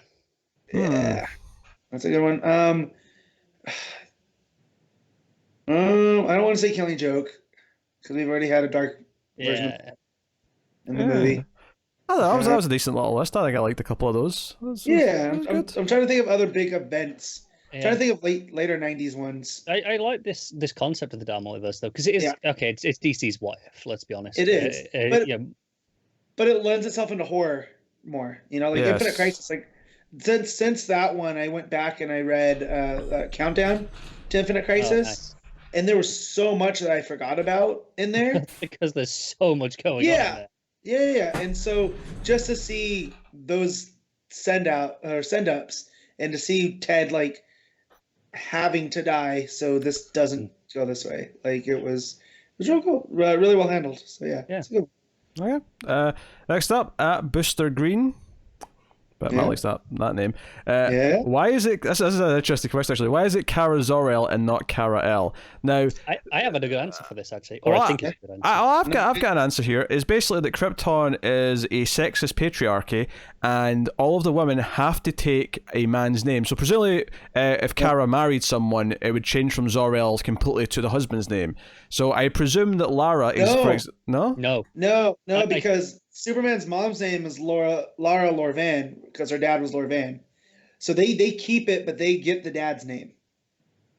Yeah. That's a good one. I don't want to say Killing Joke because we've already had a dark version in the movie. Oh, that was a decent little list. I think I liked a couple of those. I'm trying to think of other big events. I'm trying to think of later 90s ones. I like this concept of the Dark Multiverse though, because it is it's DC's What If. Let's be honest. It is, but it lends itself into horror more. Infinite Crisis. Like since that one, I went back and I read Countdown to Infinite Crisis. Nice. And there was so much that I forgot about in there because there's so much going on in there. Yeah. And so just to see those send-ups and to see Ted like having to die so this doesn't go this way. Like it was real cool. Really well handled. So it's good. Okay. Next up, at Booster Green. But Matt likes that name. Why is it? This is an interesting question, actually. Why is it Kara Zor-El and not Kara El? Now, I have a good answer for this, actually. Or I think it's a good answer. I've got an answer here. It's basically that Krypton is a sexist patriarchy, and all of the women have to take a man's name. So presumably, if Kara married someone, it would change from Zor-El completely to the husband's name. So I presume that Lara is... No, because Superman's mom's name is Lara Lorvan because her dad was Lorvan. So they keep it, but they get the dad's name.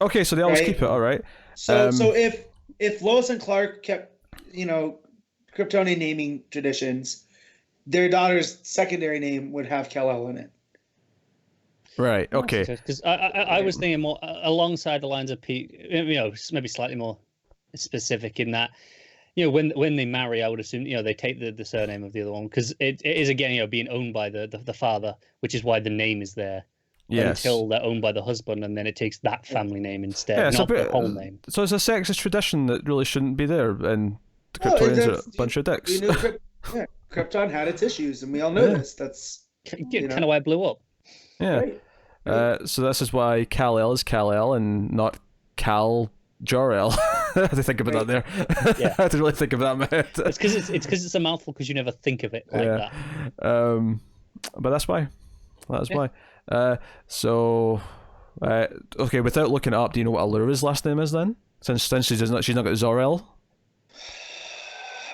Okay, so they always keep it, all right. So if Lois and Clark kept, Kryptonian naming traditions, their daughter's secondary name would have Kal-El in it. Right, okay. Because I was thinking more alongside the lines of maybe slightly more specific in that, when they marry, I would assume, they take the surname of the other one because it is, again, being owned by the father, which is why the name is there. Yes. Until they're owned by the husband, and then it takes that family name instead, not the whole name. So it's a sexist tradition that really shouldn't be there, and the Kryptonians are a bunch of dicks. Krypton had its issues, and we all know this. That's kind of why it blew up. Yeah. Right. So this is why Kal-El is Kal-El and not Kal Jor-El. I had to think about that there. Yeah. I had to really think of that in my head. It's because it's a mouthful because you never think of it like that. But that's why. That's why. Okay, without looking it up, do you know what Allura's last name is then? Since she's not got Zor-El?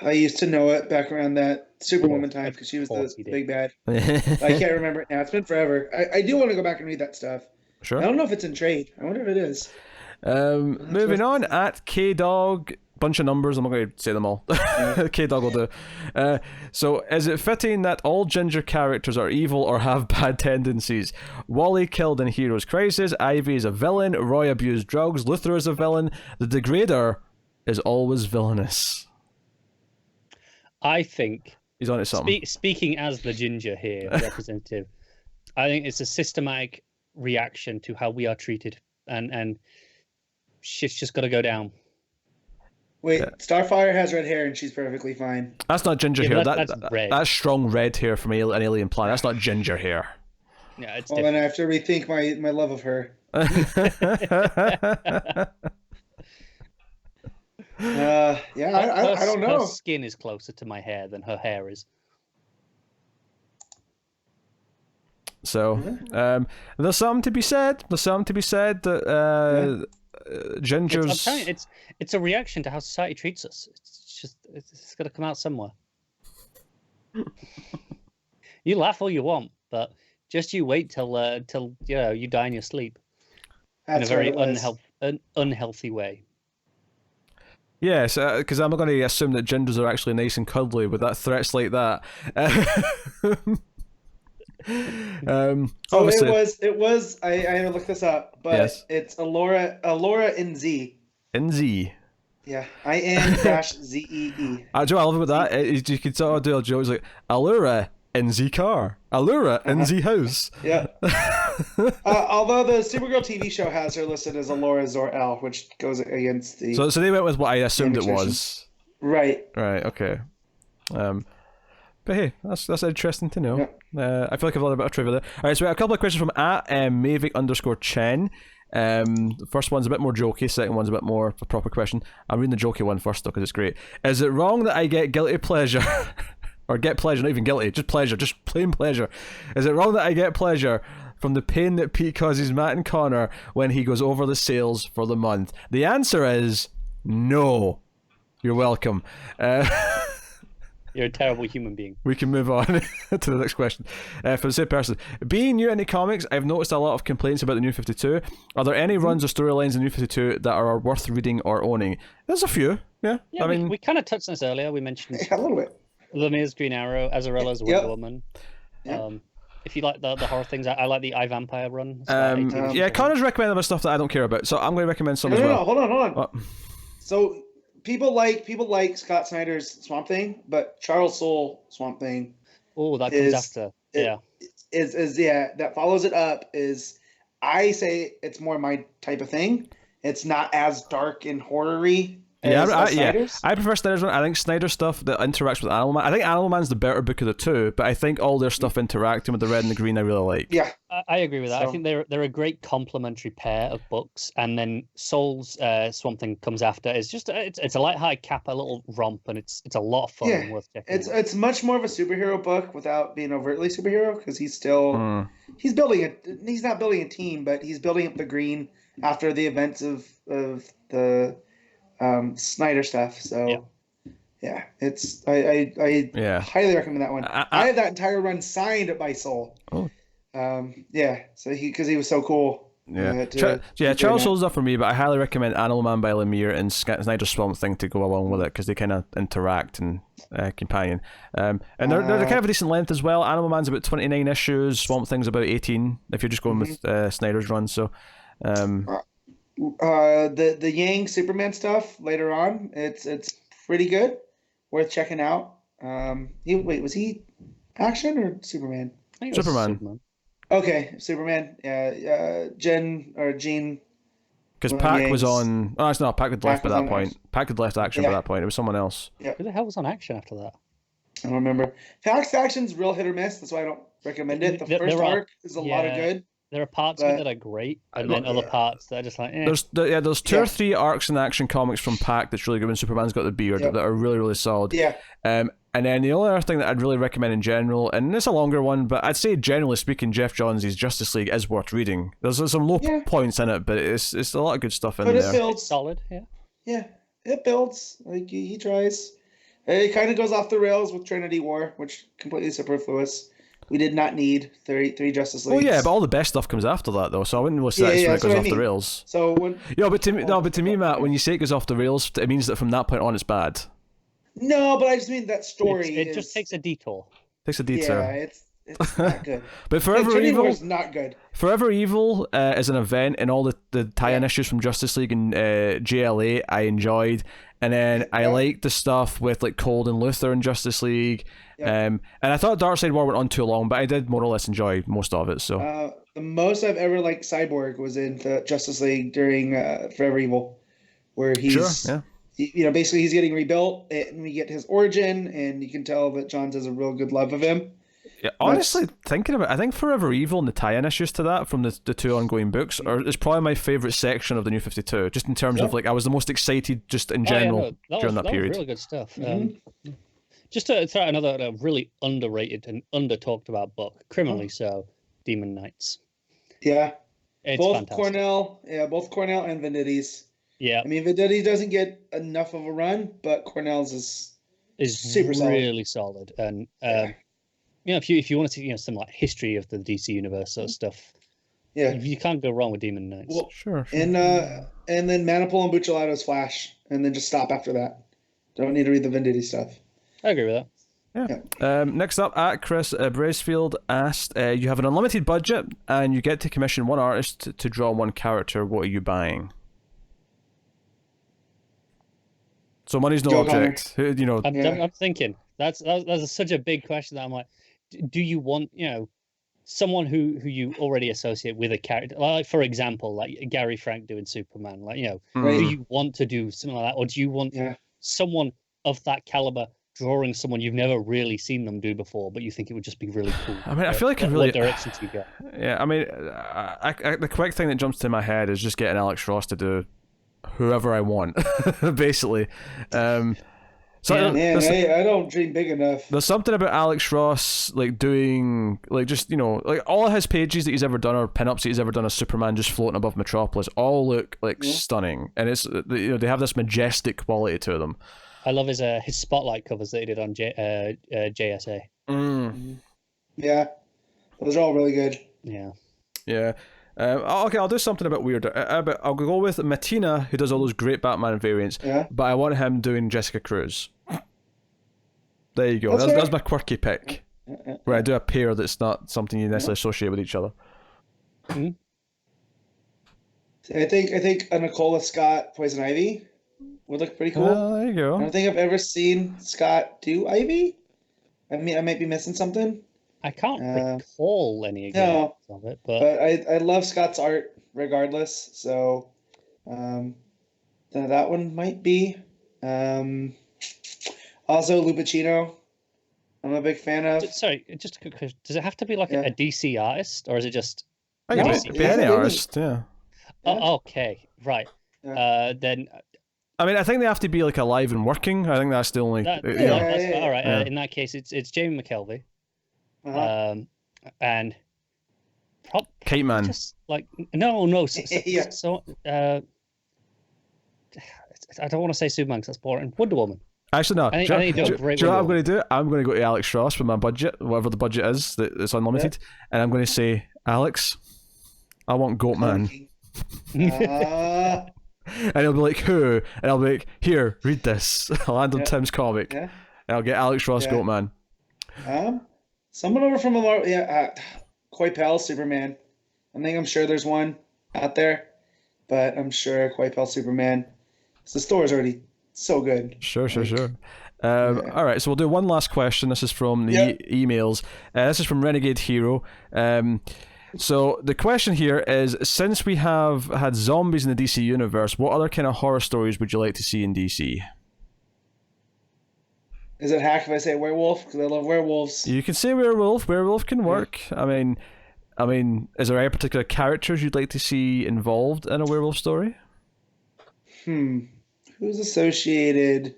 I used to know it back around that Superwoman time because she was the big bad. I can't remember it now. It's been forever. I do want to go back and read that stuff. Sure. I don't know if it's in trade. I wonder if it is. Moving on, at K-Dog bunch of numbers. I'm not going to say them all. K-Dog will do. So, is it fitting that all Ginger characters are evil or have bad tendencies? Wally killed in Heroes Crisis. Ivy is a villain. Roy abused drugs. Luther is a villain. The Degrader is always villainous. I think he's on it something. Speaking as the Ginger here, representative, I think it's a systematic reaction to how we are treated, and shit's just got to go down. Wait, Starfire has red hair and she's perfectly fine. That's not ginger hair. That's red. That's strong red hair from an alien planet. That's not ginger hair. Yeah, it's well, different. then I have to rethink my love of her. I don't know. Her skin is closer to my hair than her hair is. So, there's something to be said. That Gingers. I'm telling you, it's a reaction to how society treats us. It's got to come out somewhere. You laugh all you want, but just you wait till you die in your sleep. That's in a very unhealthy way. Yes, because I'm not going to assume that Gingers are actually nice and cuddly with that threats like that. It was. I had to look this up, but yes. It's Allura NZ. NZ. Yeah, IN-ZEE. I love about that. You could sort of do a joke. It's like Allura NZ car, Allura NZ house. Yeah. Although the Supergirl TV show has her listed as Allura Zor-El, which goes against the. So they went with what I assumed it was. Right. Right. Okay. But hey, that's interesting to know. Yeah. I feel like I've learned a bit of trivia there. All right, so we have a couple of questions from @Mavic_Chen. The first one's a bit more jokey, second one's a bit more of a proper question. I'm reading the jokey one first though, because it's great. Is it wrong that I get guilty pleasure, or get pleasure, not even guilty, just pleasure, just plain pleasure? Is it wrong that I get pleasure from the pain that Pete causes Matt and Connor when he goes over the sales for the month? The answer is no. You're welcome. You're a terrible human being. We can move on to the next question. For the same person. Being new into comics, I've noticed a lot of complaints about the New 52. Are there any runs or storylines in the New 52 that are worth reading or owning? There's a few, yeah. I mean, we kind of touched on this earlier. We mentioned a little bit. Lemire's Green Arrow, Azaralla's Wonder Woman. If you like the horror things, I like the iVampire run. Connor's recommended about stuff that I don't care about, so I'm going to recommend some as well. No, hold on. What? So people like Scott Snyder's Swamp Thing, but Charles Soule Swamp Thing. Oh, that comes after. That follows it up. I say it's more my type of thing. It's not as dark and horror-y. I prefer Snyder's one. I think Snyder stuff that interacts with Animal Man. I think Animal Man's the better book of the two, but I think all their stuff interacting with the red and the green I really like. Yeah, I agree with that. I think they're a great complementary pair of books, and then Soule's Swamp Thing comes after. It's just it's a light-hearted cap, a little romp, and it's a lot of fun and worth checking. It's much more of a superhero book without being overtly superhero, because he's still he's not building a team, but he's building up the green after the events of the Snyder stuff. So it's I highly recommend that one. I have that entire run signed by Soule. So because he was so cool. Charles Soule's up for me, but I highly recommend Animal Man by Lemire and Snyder's Swamp Thing to go along with it, because they kind of interact and companion. And they're kind of a decent length as well. Animal Man's about 29 issues, Swamp Thing's about 18 if you're just going with Snyder's run. So the Yang Superman stuff later on, it's pretty good, worth checking out. Was he Action or Superman? I think it was Superman. Okay, Superman. Gene. Because Pac was on. Oh, it's not. Pac had left by that point. Pac had left Action by that point. It was someone else. Yeah. Who the hell was on Action after that? I don't remember. Pac's Action's real hit or miss. That's why I don't recommend it. The first arc is a lot of good. There are parts of it that are great, and then other parts that are just like, There's two or three arcs in Action Comics from Pac that's really good when Superman's got the beard that are really, really solid. Yeah. And then the only other thing that I'd really recommend in general, and it's a longer one, but I'd say generally speaking, Jeff Johns' Justice League is worth reading. There's some low points in it, but it's a lot of good stuff in there. But it builds. It's solid, Yeah, it builds. Like, he tries. It kind of goes off the rails with Trinity War, which completely superfluous. We did not need three Justice Oh Leagues. yeah, but all the best stuff comes after that though, so I wouldn't really say Yeah, that's when it goes that's what I off the mean. rails. So when Yeah, but to me, Matt, when you say it goes off the rails, it means that from that point on it's bad. no, but I just mean that story. It just takes a detour. Takes a detour. Yeah, it's not good. But Forever Infinity Evil War's not good. Forever Evil is an event, and all the tie-in issues from Justice League and JLA I enjoyed, and then I liked the stuff with like Cold and Luthor in Justice League, and I thought Darkseid War went on too long, but I did more or less enjoy most of it. So The most I've ever liked Cyborg was in the Justice League during Forever Evil, where he's basically he's getting rebuilt, and we get his origin, and you can tell that John has a real good love of him. Yeah, honestly, thinking about it, I think Forever Evil and the tie-in issues to that from the two ongoing books is probably my favourite section of the New 52, just in terms of like I was the most excited just in general during that period. Was really good stuff. Just to throw out another really underrated and under-talked about book, criminally so, Demon Knights. Yeah. It's both fantastic. both Cornell and Venditti. Yeah. I mean, Venditti doesn't get enough of a run, but Cornell's is super really solid. And if you want to see some like history of the DC universe sort of stuff, you can't go wrong with Demon Knights. Well, sure. And then Manipul and Buccellado's Flash, and then just stop after that. Don't need to read the Venditti stuff. I agree with that. Yeah. Next up, at Chris Bracefield asked, you have an unlimited budget and you get to commission one artist to draw one character. What are you buying? So money's no object. I'm thinking that's such a big question that I'm like, do you want someone who you already associate with a character, like for example, like Gary Frank doing Superman, like do you want to do something like that, or do you want someone of that caliber drawing someone you've never really seen them do before, but you think it would just be really cool? I mean, I feel like what directions you go. Yeah, I mean, the quick thing that jumps to my head is just getting Alex Ross to do whoever I want, basically. I don't dream big enough. There's something about Alex Ross like doing like just like all of his pages that he's ever done or pinups that he's ever done of Superman just floating above Metropolis all look like stunning, and it's they have this majestic quality to them. I love his spotlight covers that he did on JSA. Yeah, those are all really good. Yeah. Okay, I'll do something a bit weird. But I'll go with Matina, who does all those great Batman variants. Yeah. But I want him doing Jessica Cruz. There you go. That's my quirky pick. Where I do a pair that's not something you necessarily associate with each other. I think a Nicola Scott Poison Ivy would look pretty cool. There you go. I don't think I've ever seen Scott do Ivy. I mean, I might be missing something. I can't recall any examples of it, but I love Scott's art regardless. So that one might be. Also, Lou Pacino, I'm a big fan of. Sorry, just a quick question. Does it have to be like a DC artist, or is it just I can be any artist, yeah. Oh, okay, right. Then I mean, I think they have to be like alive and working. I think that's the only. All right. In that case, it's Jamie McKelvey, and Kite Man. Just like no. So I don't want to say Superman because that's boring. Wonder Woman. Actually, no. I think he did a great. Do you know what I'm going to do? I'm going to go to Alex Ross with my budget, whatever the budget is that's unlimited, and I'm going to say, Alex, I want Goatman. And he'll be like, who? And I'll be like, here, read this. I'll hand him Tim's comic. And I'll get Alex Ross Goatman. Someone over from Koi Pell Superman. I'm sure there's one out there, but I'm sure Koi Pell Superman. The store is already so good. Sure. All right, so we'll do one last question. This is from the emails. This is from Renegade Hero. So the question here is, since we have had zombies in the DC universe, what other kind of horror stories would you like to see in DC? Is it hack if I say werewolf? Because I love werewolves. You can say werewolf. Werewolf can work. I mean, is there any particular characters you'd like to see involved in a werewolf story? Who's associated?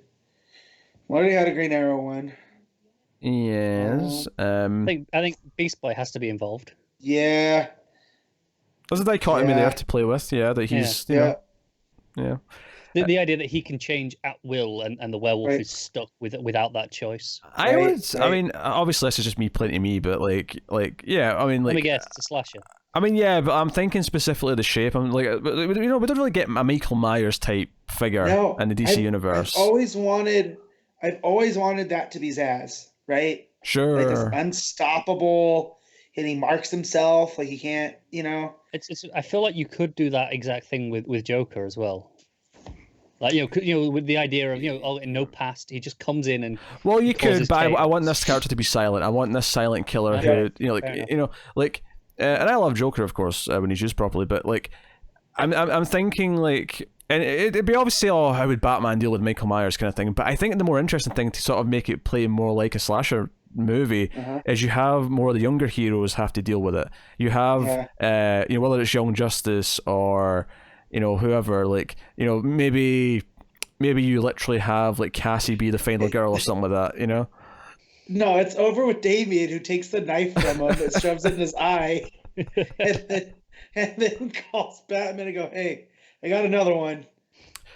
We already had a Green Arrow one. Yes. I think Beast Boy has to be involved. Yeah. There's a dichotomy there to play with, that he's, you know. Yeah. The idea that he can change at will and the werewolf Right. is stuck without that choice. I Right, would. I right. mean, obviously, this is just me playing to me, but yeah. I mean, Let me like, guess, it's a slasher. I mean, yeah, but I'm thinking specifically of the shape. I'm like, but, we don't really get a Michael Myers type figure No, in the DC universe. I've always wanted that to be Zaz, right? Sure. Like this unstoppable, and he marks himself like he can't, It's. I feel like you could do that exact thing with Joker as well. Like with the idea of no past, he just comes in and Well, you could, causes but I want chaos. this character to be silent. I want this silent killer Okay, who, fair enough. and I love Joker, of course, when he's used properly. But like, I'm thinking like, and it'd be obviously, how would Batman deal with Michael Myers kind of thing. But I think the more interesting thing to sort of make it play more like a slasher movie is you have more of the younger heroes have to deal with it. You have, whether it's Young Justice or whoever, like, maybe you literally have like Cassie be the final girl or something like that, No, it's over with Damien, who takes the knife from him and shoves it in his eye, and then calls Batman and go, "Hey, I got another one."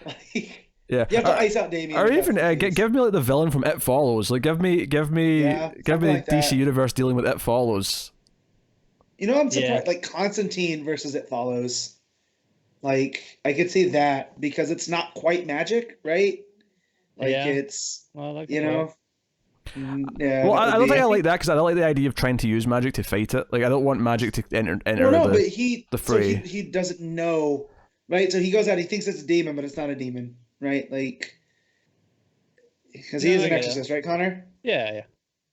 Like, Yeah, you have to ice out Damien. or even give me like the villain from It Follows. Like, give me something like DC that. Universe dealing with It Follows. I'm surprised. Yeah. Like Constantine versus It Follows. Like I could see that because it's not quite magic, right? Like Yeah. it's Well, that could work. Yeah. Well, that I would don't think be- I like that because I don't like the idea of trying to use magic to fight it. Like, I don't want magic to enter Well, no, the but he fray. he doesn't know, right? So he goes out, he thinks it's a demon, but it's not a demon, right? Like because he No, is I an get it. exorcist, right, Connor? Yeah.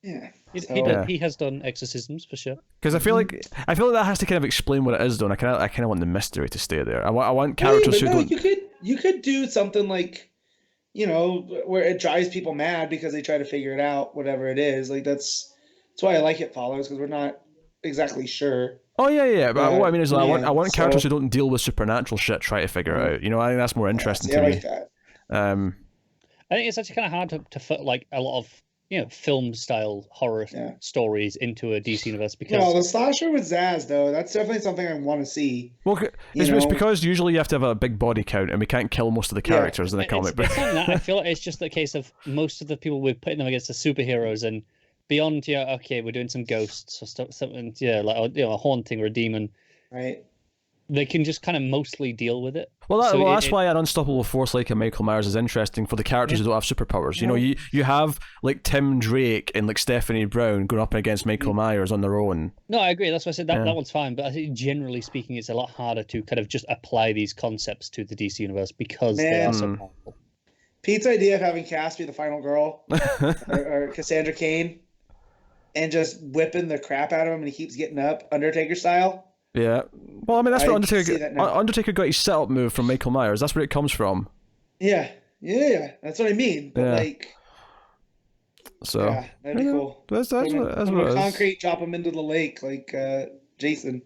Yeah. He, So- he, Yeah. he has done exorcisms for sure. Because I feel like that has to kind of explain what it is, though. And I kind of want the mystery to stay there. I want Well, yeah, characters but who no, don't. you could do something like, where it drives people mad because they try to figure it out, whatever it is. Like that's why I like It Follows, because we're not exactly sure. Oh yeah. But what I mean is, like, I want characters so- who don't deal with supernatural shit try to figure it out. I think that's more interesting See, I to like me. that. I think it's actually kind of hard to fit like a lot of film style horror Yeah. stories into a DC universe because No, the slasher with Zaz though, that's definitely something I want to see. Well, it's know- because usually you have to have a big body count, and we can't kill most of the Yeah. characters in the comic book. It's not that. I feel like it's just the case of most of the people we're putting them against the superheroes, and beyond, okay, we're doing some ghosts or stuff, something, like a haunting or a demon. Right. They can just kind of mostly deal with it. Well, So that's why an unstoppable force like a Michael Myers is interesting for the characters who don't have superpowers. You have like Tim Drake and like Stephanie Brown going up against Michael Myers on their own. No, I agree. That's why I said that Yeah. that one's fine. But I think generally speaking, it's a lot harder to kind of just apply these concepts to the DC universe because they are so powerful. Pete's idea of having Cass be the final girl or Cassandra Cain and just whipping the crap out of him and he keeps getting up, Undertaker style. Yeah. Well, I mean, that's what I can see that now. Undertaker got his setup move from Michael Myers. That's where it comes from. Yeah. That's what I mean. But Yeah. So yeah, that'd be cool. That's Put him what in it is. concrete, drop him into the lake like Jason.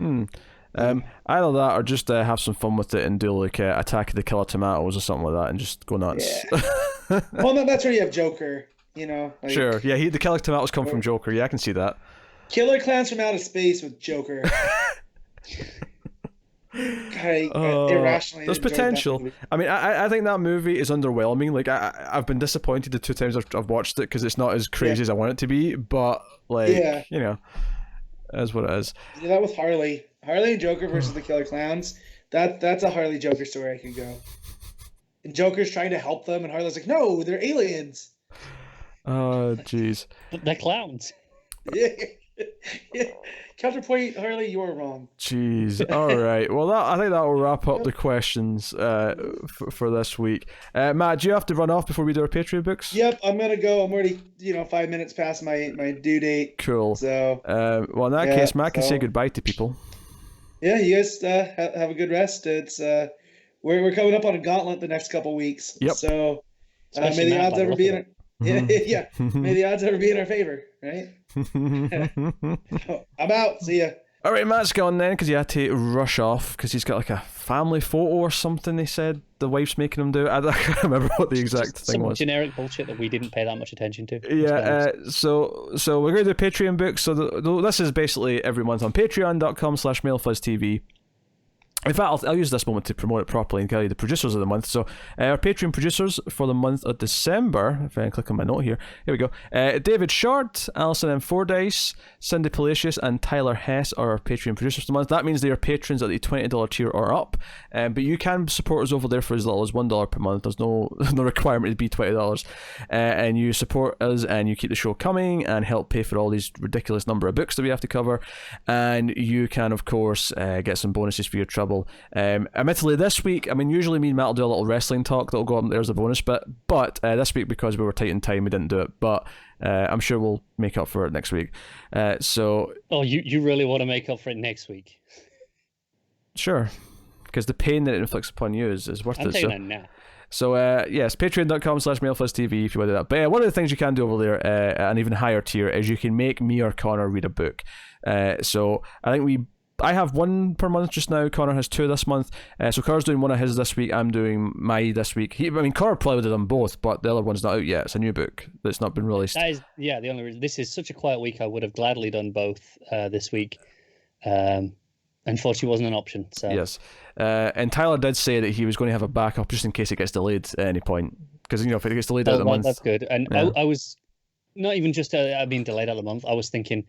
Either that or just have some fun with it and do like Attack of the Killer Tomatoes or something like that and just go nuts. Well, no, that's where you have Joker. Like Sure. Yeah, the Killer Tomatoes come from Joker. Yeah, I can see that. Killer Clowns from Outer Space with Joker. Irrationally. There's enjoyed that potential. movie. I mean, I think that movie is underwhelming. Like, I've been disappointed the 2 times I've watched it because it's not as crazy as I want it to be. But like, it is what it is. Do that with Harley and Joker versus the Killer Clowns. That's a Harley Joker story I could go. And Joker's trying to help them, and Harley's like, "No, they're aliens." Oh, jeez. They're clowns. Yeah. Counterpoint, Harley, you're wrong. Jeez. All right. Well, I think that will wrap up the questions for this week. Matt, do you have to run off before we do our Patreon books? Yep, I'm gonna go. I'm already 5 minutes past my due date. Cool. So well, in that case, Matt can say goodbye to people. yeah, you guys have a good rest. It's we're coming up on a gauntlet the next couple weeks. Yep. So Especially may the Matt, odds by the ever look be of in yeah. May the odds ever be in our favor, right? I'm out. See ya. All right, Matt's gone then because he had to rush off because he's got like a family photo or something. They said the wife's making him do. I can't remember what the exact thing Some was. generic bullshit that we didn't pay that much attention to. Yeah, so we're going to do Patreon books. So this is basically every month on patreon.com/MailFuzzTV. In fact, I'll use this moment to promote it properly and tell you the producers of the month. So, our Patreon producers for the month of December, if I can click on my note here we go. David Short, Alison M. Fordyce, Cindy Palacios, and Tyler Hess are our Patreon producers for the month. That means they are patrons at the $20 tier or up. But you can support us over there for as little as $1 per month. There's no requirement to be $20. And you support us and you keep the show coming and help pay for all these ridiculous number of books that we have to cover. And you can, of course, get some bonuses for your trouble. Admittedly, this week, I mean, usually me and Matt will do a little wrestling talk that'll go up there as a bonus bit, but this week, because we were tight in time, we didn't do it, but I'm sure we'll make up for it next week. You really want to make up for it next week? Sure, because the pain that it inflicts upon you is worth it. I'm taking it now. So, yes, patreon.com/MailFuzzTV if you want to do that. But one of the things you can do over there, at an even higher tier, is you can make me or Connor read a book. So I think I have one per month just now. Connor has two this month. So Connor's doing one of his this week. I'm doing my this week. Connor probably would have done both, but the other one's not out yet. It's a new book that's not been released. That is, the only reason. This is such a quiet week. I would have gladly done both this week. Unfortunately, wasn't an option. So yes, and Tyler did say that he was going to have a backup just in case it gets delayed at any point. Because if it gets delayed out of the month, that's good. And yeah. I was not even just being delayed out of the month. I was thinking,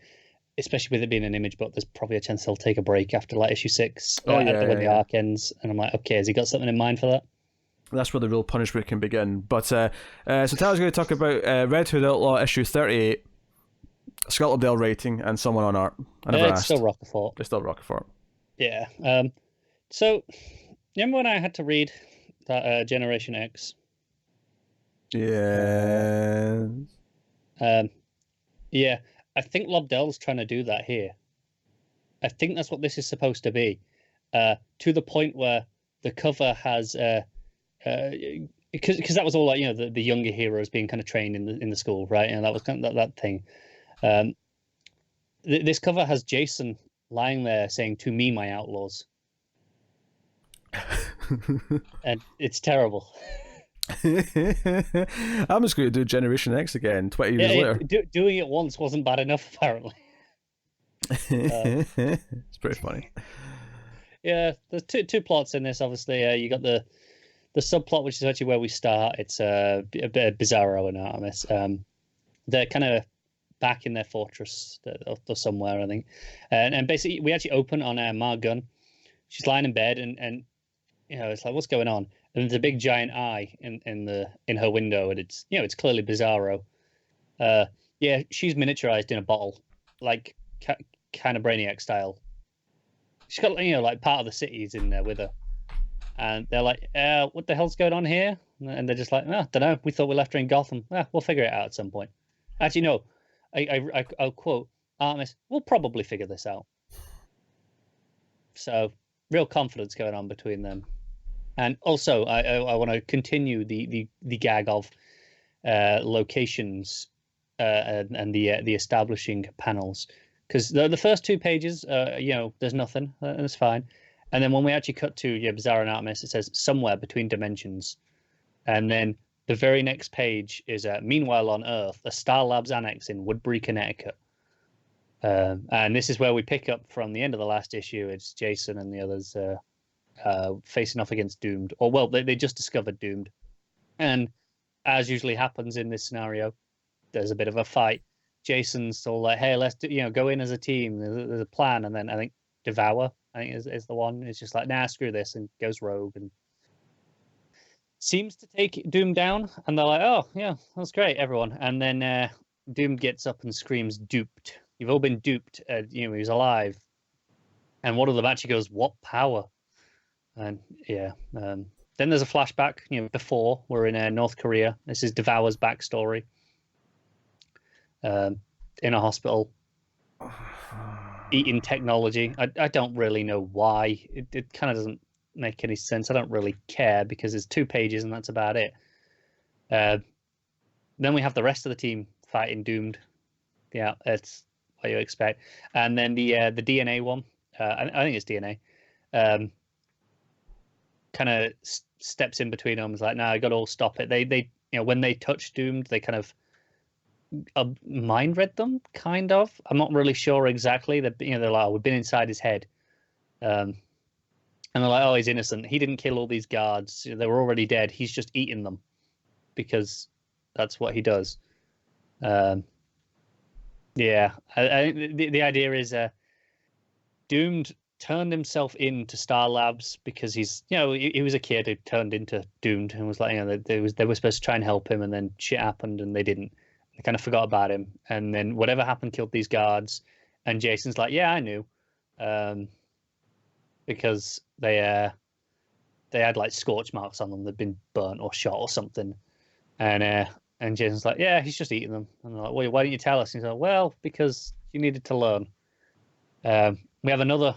especially with it being an image book, there's probably a chance he'll take a break after like issue 6 when the arc ends. And I'm like, okay, has he got something in mind for that? That's where the real punishment can begin. But so Tyler's going to talk about Red Hood Outlaw issue 38, Scott Lobdell writing, and someone on art. It's still Rocofort. It's still Rocofort. Yeah. So, remember when I had to read that Generation X? Yeah. Yeah. I think Lobdell's trying to do that here. I think that's what this is supposed to be, to the point where the cover has, because that was all like the younger heroes being kind of trained in the school, right? And that was kind of that thing. This cover has Jason lying there saying, "To me, my outlaws," and it's terrible. I'm just going to do Generation X again 20 years later. Doing it once wasn't bad enough, apparently. It's pretty funny. Yeah, there's two plots in this, obviously. You got the subplot, which is actually where we start. It's a bit of Bizarro and Artemis. They're kind of back in their fortress or somewhere, I think. And basically, we actually open on Ma Gunn. She's lying in bed, and it's like, what's going on? And there's a big giant eye in her window, and it's clearly Bizarro. Yeah, she's miniaturized in a bottle, like kind of Brainiac style. She's got like part of the city's in there with her, and they're like, "What the hell's going on here?" And they're just like, "I don't know. We thought we left her in Gotham. We'll figure it out at some point." Actually, no. I'll quote Artemis. We'll probably figure this out. So, real confidence going on between them. And also, I want to continue the gag of locations and the establishing panels, because the first 2 pages, there's nothing, and it's fine. And then when we actually cut to Bizarro and Artemis, it says somewhere between dimensions, and then the very next page is meanwhile on Earth, a Star Labs annex in Woodbury, Connecticut. And this is where we pick up from the end of the last issue. It's Jason and the others facing off against Doomed, or well, they just discovered Doomed, and as usually happens in this scenario, there's a bit of a fight. Jason's all like, "Hey, let's go in as a team. There's a plan," and then I think Devour, is the one. It's just like, "Nah, screw this," and goes rogue and seems to take Doom down. And they're like, "Oh yeah, that's great, everyone." And then Doom gets up and screams, "Duped! You've all been duped." He's alive, and one of them actually goes, "What power?" And then there's a flashback. Before we're in North Korea. This is Devour's backstory. In a hospital, eating technology. I don't really know why. It kind of doesn't make any sense. I don't really care because it's 2 pages and that's about it. Then we have the rest of the team fighting Doomed. Yeah, that's what you expect. And then the DNA one. I think it's DNA. Kind of steps in between them. Is like, "No, I got to all stop it." They when they touch Doomed, they kind of mind read them. Kind of. I'm not really sure exactly. They're like, "We've been inside his head." And they're like, oh, he's innocent. He didn't kill all these guards. They were already dead. He's just eating them because that's what he does. Yeah, the idea is Doomed turned himself into Star Labs because he's, he was a kid who turned into Doomed and was like, they were supposed to try and help him, and then shit happened and they didn't. They kind of forgot about him, and then whatever happened killed these guards. And Jason's like, yeah, I knew, because they had like scorch marks on them. They'd been burnt or shot or something, and Jason's like, yeah, he's just eating them. And they're like, well, why didn't you tell us? And he's like, well, because you needed to learn. We have another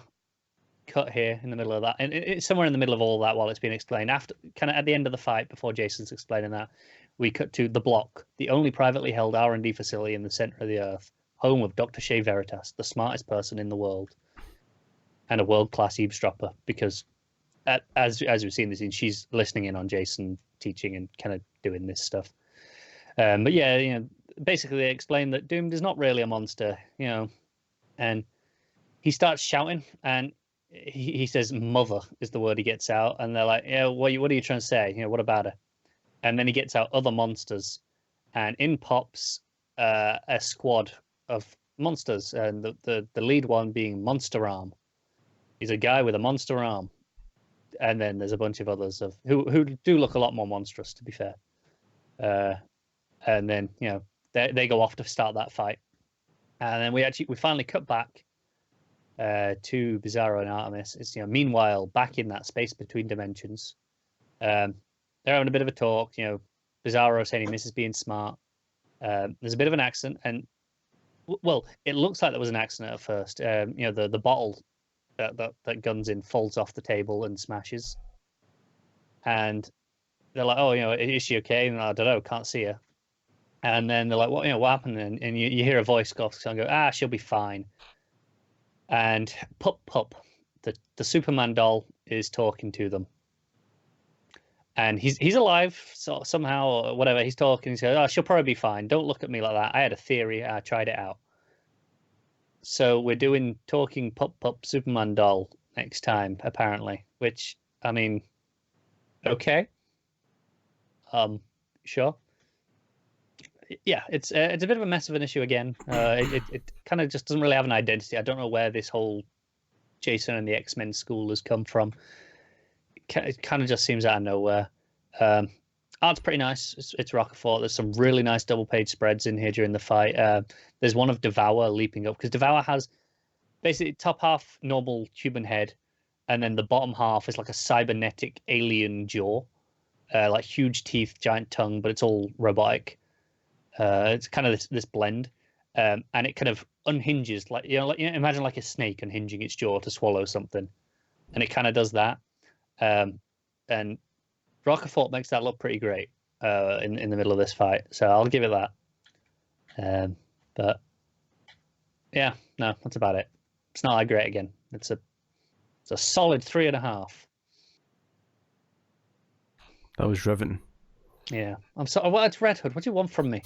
cut here in the middle of that, and it's somewhere in the middle of all that while it's being explained. After, kind of at the end of the fight, before Jason's explaining that, we cut to the Block, the only privately held R&D facility in the center of the Earth, home of Dr. Shea Veritas, the smartest person in the world, and a world-class eavesdropper. Because, as we've seen this, she's listening in on Jason teaching and kind of doing this stuff. But yeah, basically they explain that Doomed is not really a monster, and he starts shouting, and he says "mother" is the word he gets out, and they're like, "Yeah, what are you trying to say? What about her?" And then he gets out other monsters, and in pops a squad of monsters, and the lead one being Monster Arm. He's a guy with a monster arm, and then there's a bunch of others who do look a lot more monstrous, to be fair. And then they go off to start that fight, and then we finally cut back to Bizarro and Artemis. It's meanwhile back in that space between dimensions. They're having a bit of a talk. Bizarro saying he misses being smart. There's a bit of an accident, and well, it looks like there was an accident at first. The bottle that guns in falls off the table and smashes, and they're like, "Oh, is she okay?" And I don't know, can't see her. And then they're like, "What? What happened?" And you hear a voice go, "She'll be fine." And Pup, the Superman doll, is talking to them. And he's alive, so somehow or whatever. He's talking. He says, "Oh, she'll probably be fine. Don't look at me like that. I had a theory. I tried it out." So we're doing talking Pup Superman doll next time, apparently. Which, I mean, okay. Sure. Yeah, it's a bit of a mess of an issue again. It kind of just doesn't really have an identity. I don't know where this whole Jason and the X-Men school has come from. It kind of just seems out of nowhere. Art's pretty nice. It's Rocofort. There's some really nice double-page spreads in here during the fight. There's one of Devour leaping up, because Devour has basically top half normal human head, and then the bottom half is like a cybernetic alien jaw, like huge teeth, giant tongue, but it's all robotic. It's kind of this blend, and it kind of unhinges, like imagine like a snake unhinging its jaw to swallow something, and it kind of does that. And Rocofort makes that look pretty great in the middle of this fight, so I'll give it that. But yeah, no, that's about it. It's not that great again. It's a solid 3.5. That was riveting. Yeah, I'm sorry. Well, it's Red Hood. What do you want from me?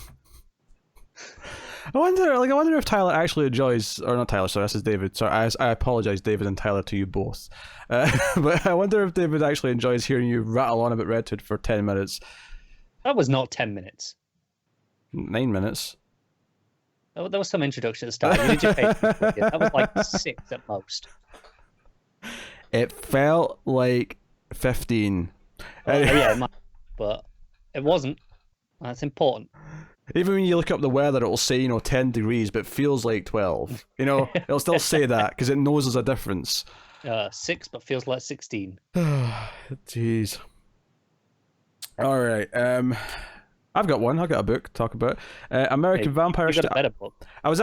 I wonder if Tyler actually enjoys, or not Tyler. Sorry, this is David. Sorry, I apologize, David and Tyler, to you both. But I wonder if David actually enjoys hearing you rattle on about Red Hood for 10 minutes. That was not 10 minutes. 9 minutes. There was some introduction at the start. You did your face. That was like 6 at most. It felt like 15. Yeah, it might, but it wasn't. That's important. Even when you look up the weather, it'll say 10 degrees, but it feels like 12. It'll still say that because it knows there's a difference. 6, but feels like 16. Jeez. All right. I've got one. I've got a book to talk about. American Vampire. You got a better book. I was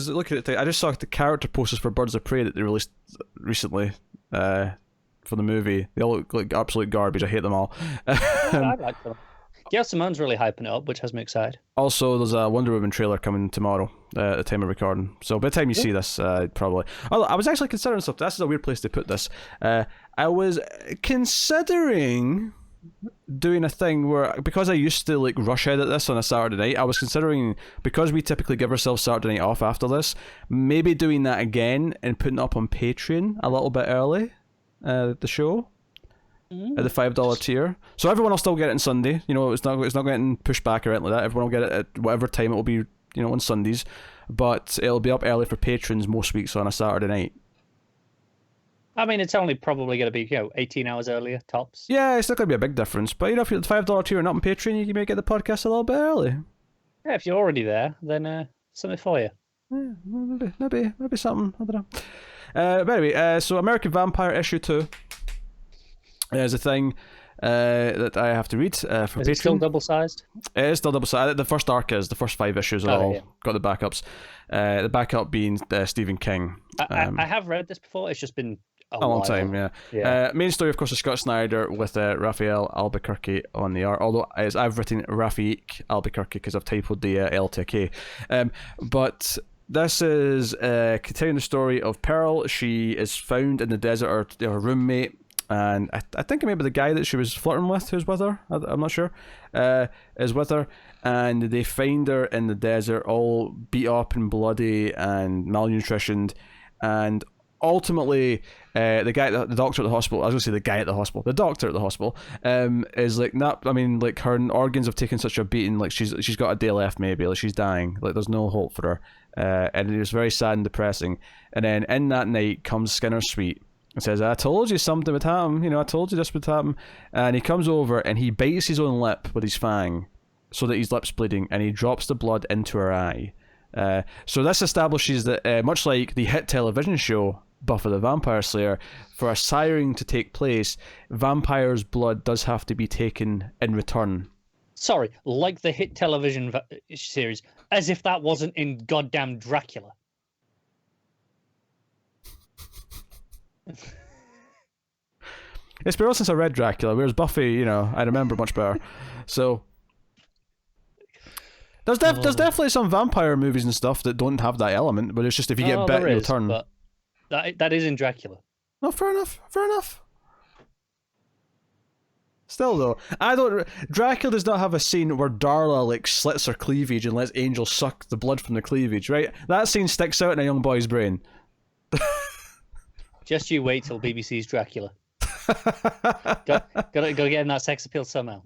looking at I just saw the character posters for Birds of Prey that they released recently for the movie. They all look like absolute garbage. I hate them all. I like them. Yeah, Simone's really hyping it up, which has me excited. Also, there's a Wonder Woman trailer coming tomorrow at the time of recording. So by the time you see this, probably... I was actually considering something. This is a weird place to put this. I was considering doing a thing where, because I used to rush edit this on a Saturday night, I was considering, because we typically give ourselves Saturday night off after this, maybe doing that again and putting it up on Patreon a little bit early. the show. At the $5 tier, so everyone will still get it on Sunday. You know, it's not getting pushed back or anything like that. Everyone will get it at whatever time it will be. You know, on Sundays, but it'll be up early for patrons most weeks on a Saturday night. I mean, it's only probably going to be 18 hours earlier tops. Yeah, it's not going to be a big difference. But you know, if you're at the $5 tier and not on Patreon, you may get the podcast a little bit early. Yeah, if you're already there, then something for you. Yeah, maybe something. I don't know. But anyway, so American Vampire issue 2. Is a thing that I have to read for Patreon. Is it still double-sized? It is still double-sized. The first arc is. The first 5 issues are all got the backups. The backup being Stephen King. I have read this before. It's just been a long time, yeah. Main story, of course, is Scott Snyder with Rafael Albuquerque on the art. Although I've written Rafael Albuquerque because I've typoed the L to a K. But this is continuing the story of Pearl. She is found in the desert, her roommate. And I think maybe the guy that she was flirting with, who's with her, I'm not sure, is with her. And they find her in the desert, all beat up and bloody and malnutritioned. And ultimately, the doctor at the hospital, I was going to say the guy at the hospital, the doctor at the hospital, is like, like her organs have taken such a beating, like she's got a day left maybe, like she's dying, like there's no hope for her. And it was very sad and depressing. And then in that night comes Skinner's Suite. And says, I told you something would happen, I told you this would happen. And he comes over and he bites his own lip with his fang so that his lip's bleeding, and he drops the blood into her eye. So this establishes that, much like the hit television show Buffy the Vampire Slayer, for a siring to take place, vampires' blood does have to be taken in return. Sorry, like the hit television series, as if that wasn't in goddamn Dracula. It's been a while since I read Dracula, whereas Buffy, I remember much better. So there's definitely some vampire movies and stuff that don't have that element, but it's just if you get bit, you'll turn. But that is in Dracula. Oh, fair enough. Still though, Dracula does not have a scene where Darla slits her cleavage and lets Angel suck the blood from the cleavage, right? That scene sticks out in a young boy's brain. Just you wait till BBC's Dracula. Gotta get in that sex appeal somehow.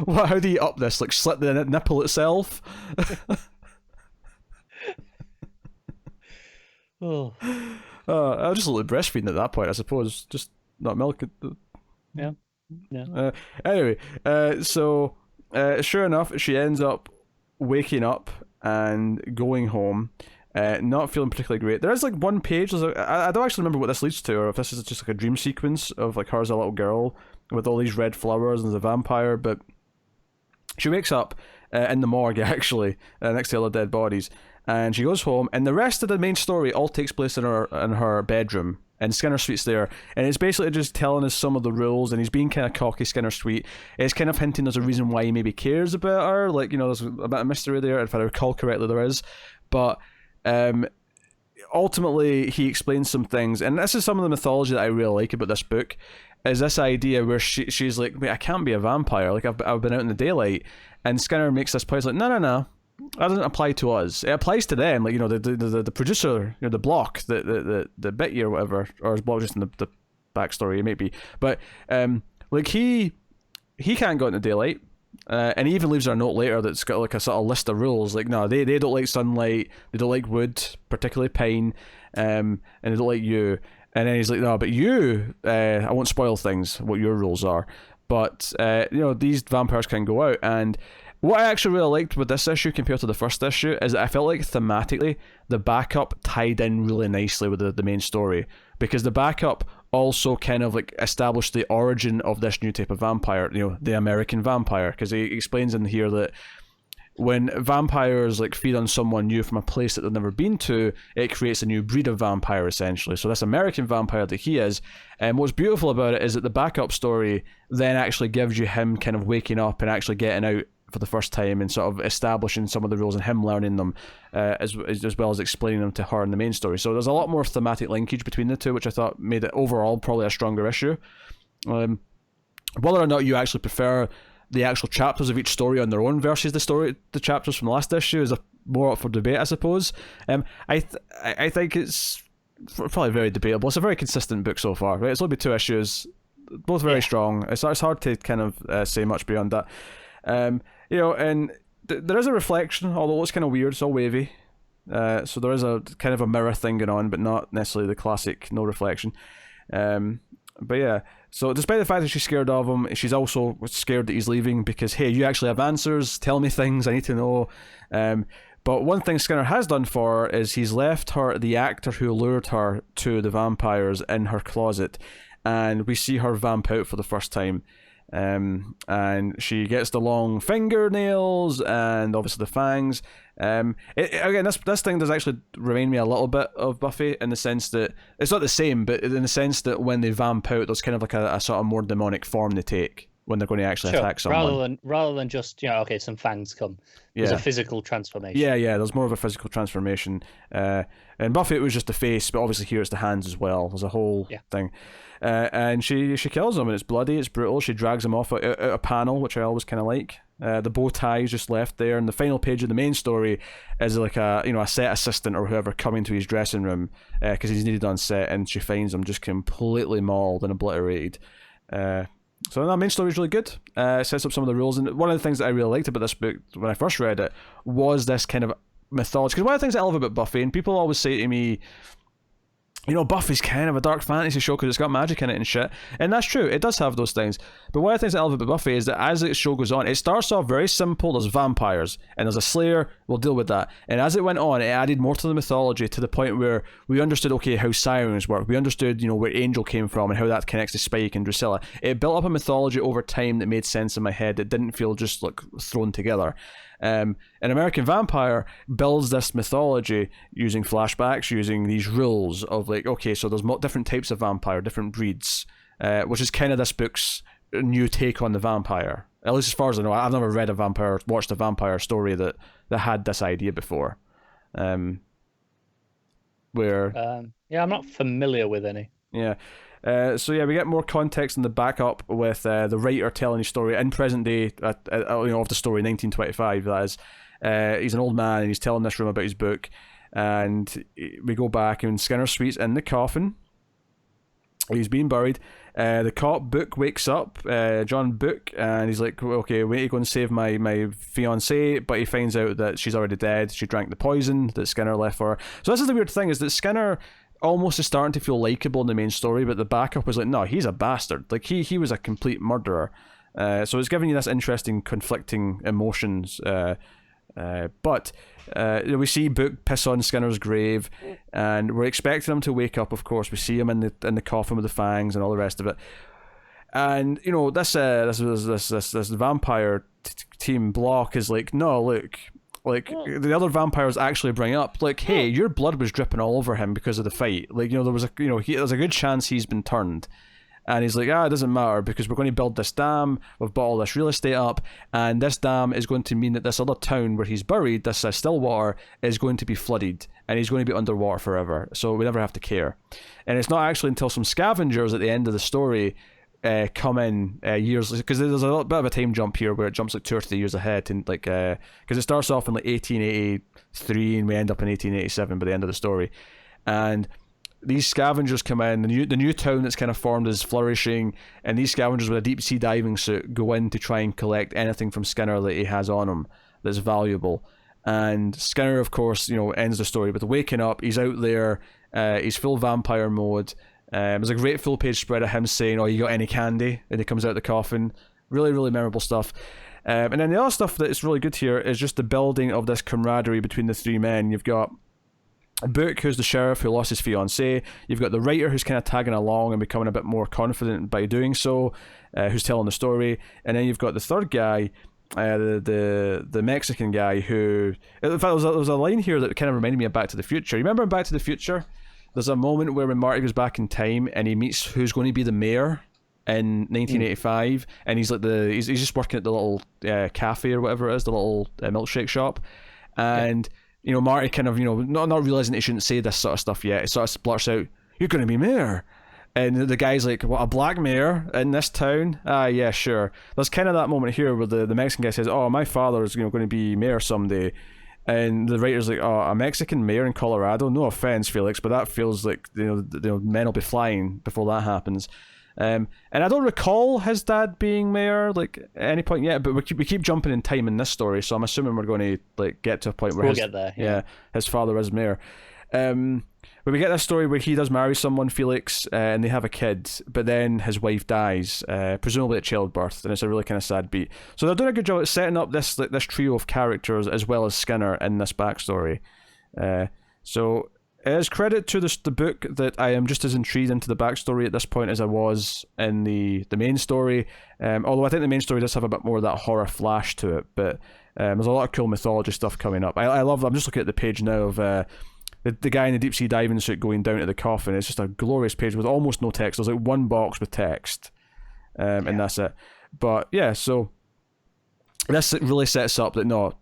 What? How do you up this? Slit the nipple itself? I'll just let breastfeeding at that point, I suppose. Just not milk it. Yeah. Anyway, so sure enough, she ends up waking up and going home. Not feeling particularly great. There is one page. I don't actually remember what this leads to, or if this is just a dream sequence of her as a little girl with all these red flowers and the vampire. But she wakes up in the morgue actually, next to all the dead bodies, and she goes home. And the rest of the main story all takes place in her bedroom. And Skinner Suite's there, and it's basically just telling us some of the rules, and he's being kind of cocky, Skinner Suite. It's kind of hinting there's a reason why he maybe cares about her, there's a bit of mystery there, if I recall correctly there is. But ultimately he explains some things, and this is some of the mythology that I really like about this book, is this idea where she's like, wait, I can't be a vampire, I've been out in the daylight, and Skinner makes this point, no, that doesn't apply to us. It applies to them, the producer, the block the bit you or whatever, or his block just in the backstory, it might be, but he can't go out in the daylight. And he even leaves her a note later that's got a sort of list of rules. No, they don't like sunlight, they don't like wood, particularly pine, and they don't like you. And then he's like, no, but you, I won't spoil things, what your rules are. But, these vampires can go out. And what I actually really liked with this issue compared to the first issue is that I felt like thematically, the backup tied in really nicely with the main story. Because the backup also kind of established the origin of this new type of vampire, the American vampire, because he explains in here that when vampires feed on someone new from a place that they've never been to, it creates a new breed of vampire essentially. So this American vampire that he is, and what's beautiful about it is that the backup story then actually gives you him kind of waking up and actually getting out for the first time and sort of establishing some of the rules and him learning them, as well as explaining them to her in the main story. So there's a lot more thematic linkage between the two, which I thought made it overall probably a stronger issue. Whether or not you actually prefer the actual chapters of each story on their own versus the chapters from the last issue is more up for debate, I suppose. I think it's probably very debatable. It's a very consistent book so far, right? It's only been 2 issues, both very strong. It's hard to kind of say much beyond that. You know, and there is a reflection, although it's kind of weird. It's all wavy. So there is a kind of a mirror thing going on, but not necessarily the classic no reflection. But yeah, so despite the fact that she's scared of him, she's also scared that he's leaving because, hey, you actually have answers, tell me things, I need to know. But one thing Skinner has done for her is he's left her the actor who lured her to the vampires in her closet, and we see her vamp out for the first time. And she gets the long fingernails and obviously the fangs. Again, this thing does actually remind me a little bit of Buffy in the sense that it's not the same, but in the sense that when they vamp out, there's kind of like a sort of more demonic form they take when they're going to actually attack someone. Rather than just, okay, some fangs come. There's a physical transformation. Yeah, there's more of a physical transformation. And Buffy, it was just the face, but obviously here it's the hands as well. There's a whole thing. And she kills him, and it's bloody, it's brutal. She drags him off a panel, which I always kind of like. The bow tie is just left there, and the final page of the main story is like a set assistant or whoever coming to his dressing room because he's needed on set, and she finds him just completely mauled and obliterated. So that main story is really good. It sets up some of the rules, and one of the things that I really liked about this book when I first read it was this kind of mythology. Because one of the things I love about Buffy, and people always say to me, Buffy's kind of a dark fantasy show because it's got magic in it and shit. And that's true, it does have those things. But one of the things I love about Buffy is that as the show goes on, it starts off very simple. There's vampires, and there's a slayer, we'll deal with that. And as it went on, it added more to the mythology to the point where we understood, okay, how sirens work. We understood, where Angel came from and how that connects to Spike and Drusilla. It built up a mythology over time that made sense in my head. It didn't feel just like thrown together. An American Vampire builds this mythology using flashbacks, using these rules of like, okay, so there's different types of vampire, different breeds, which is kind of this book's new take on the vampire. At least as far as I know, I've never read watched a vampire story that had this idea before. I'm not familiar with any. Yeah. So we get more context in the backup with the writer telling his story in present day, of the story, 1925. That is, he's an old man and he's telling this room about his book, and we go back and Skinner Sweet's in the coffin. He's being buried. The cop Book wakes up, John Book, and he's like, okay, we need to go and save my fiancée, but he finds out that she's already dead. She drank the poison that Skinner left for her. So this is the weird thing, is that Skinner almost is starting to feel likable in the main story, but the backup was like, no, he's a bastard. Like, he was a complete murderer. So it's giving you this interesting conflicting emotions. But we see Book piss on Skinner's grave, and we're expecting him to wake up, of course. We see him in the coffin with the fangs and all the rest of it. And, this vampire team block is like, no, look... Like, the other vampires actually bring up, like, hey, your blood was dripping all over him because of the fight. Like, there was there's a good chance he's been turned. And he's like, it doesn't matter because we're going to build this dam. We've bought all this real estate up. And this dam is going to mean that this other town where he's buried, this Stillwater, is going to be flooded. And he's going to be underwater forever. So we never have to care. And it's not actually until some scavengers at the end of the story come in years, because there's a little bit of a time jump here where it jumps like 2 or 3 years ahead, and like because it starts off in like 1883 and we end up in 1887 by the end of the story. And these scavengers come in, the new town that's kind of formed is flourishing, and these scavengers with a deep sea diving suit go in to try and collect anything from Skinner that he has on him that's valuable. And Skinner, of course, ends the story with waking up. He's out there, he's full vampire mode. There's a great full page spread of him saying, "Oh, you got any candy?" And he comes out of the coffin. Really, really memorable stuff. And then the other stuff that is really good here is just the building of this camaraderie between the three men. You've got Book, who's the sheriff who lost his fiancée. You've got the writer who's kind of tagging along and becoming a bit more confident by doing so, who's telling the story. And then you've got the third guy, the Mexican guy who... In fact, there was a line here that kind of reminded me of Back to the Future. You remember in Back to the Future? There's a moment where when Marty goes back in time and he meets who's going to be the mayor in 1985, and he's like he's just working at the little cafe or whatever it is, the little milkshake shop, and Marty kind of not realizing he shouldn't say this sort of stuff yet, he sort of splurts out, "You're going to be mayor," and the guy's like, "What, a black mayor in this town?" Yeah, sure. There's kind of that moment here where the Mexican guy says, "Oh, my father is going to be mayor someday." And the writer's like, oh, a Mexican mayor in Colorado? No offense, Felix, but that feels like men will be flying before that happens. And I don't recall his dad being mayor like at any point yet, but we keep jumping in time in this story, so I'm assuming we're going to like get to a point where we'll get there. Yeah, his father is mayor. But we get this story where he does marry someone, Felix, and they have a kid, but then his wife dies, presumably at childbirth, and it's a really kind of sad beat. So they're doing a good job at setting up this trio of characters as well as Skinner in this backstory. So it is credit to the book that I am just as intrigued into the backstory at this point as I was in the main story. Although I think the main story does have a bit more of that horror flash to it, but there's a lot of cool mythology stuff coming up. I love. I'm just looking at the page now of the guy in the deep sea diving suit going down to the coffin. It's just a glorious page with almost no text. There's like one box with text, and that's it. But yeah, so this really sets up that no,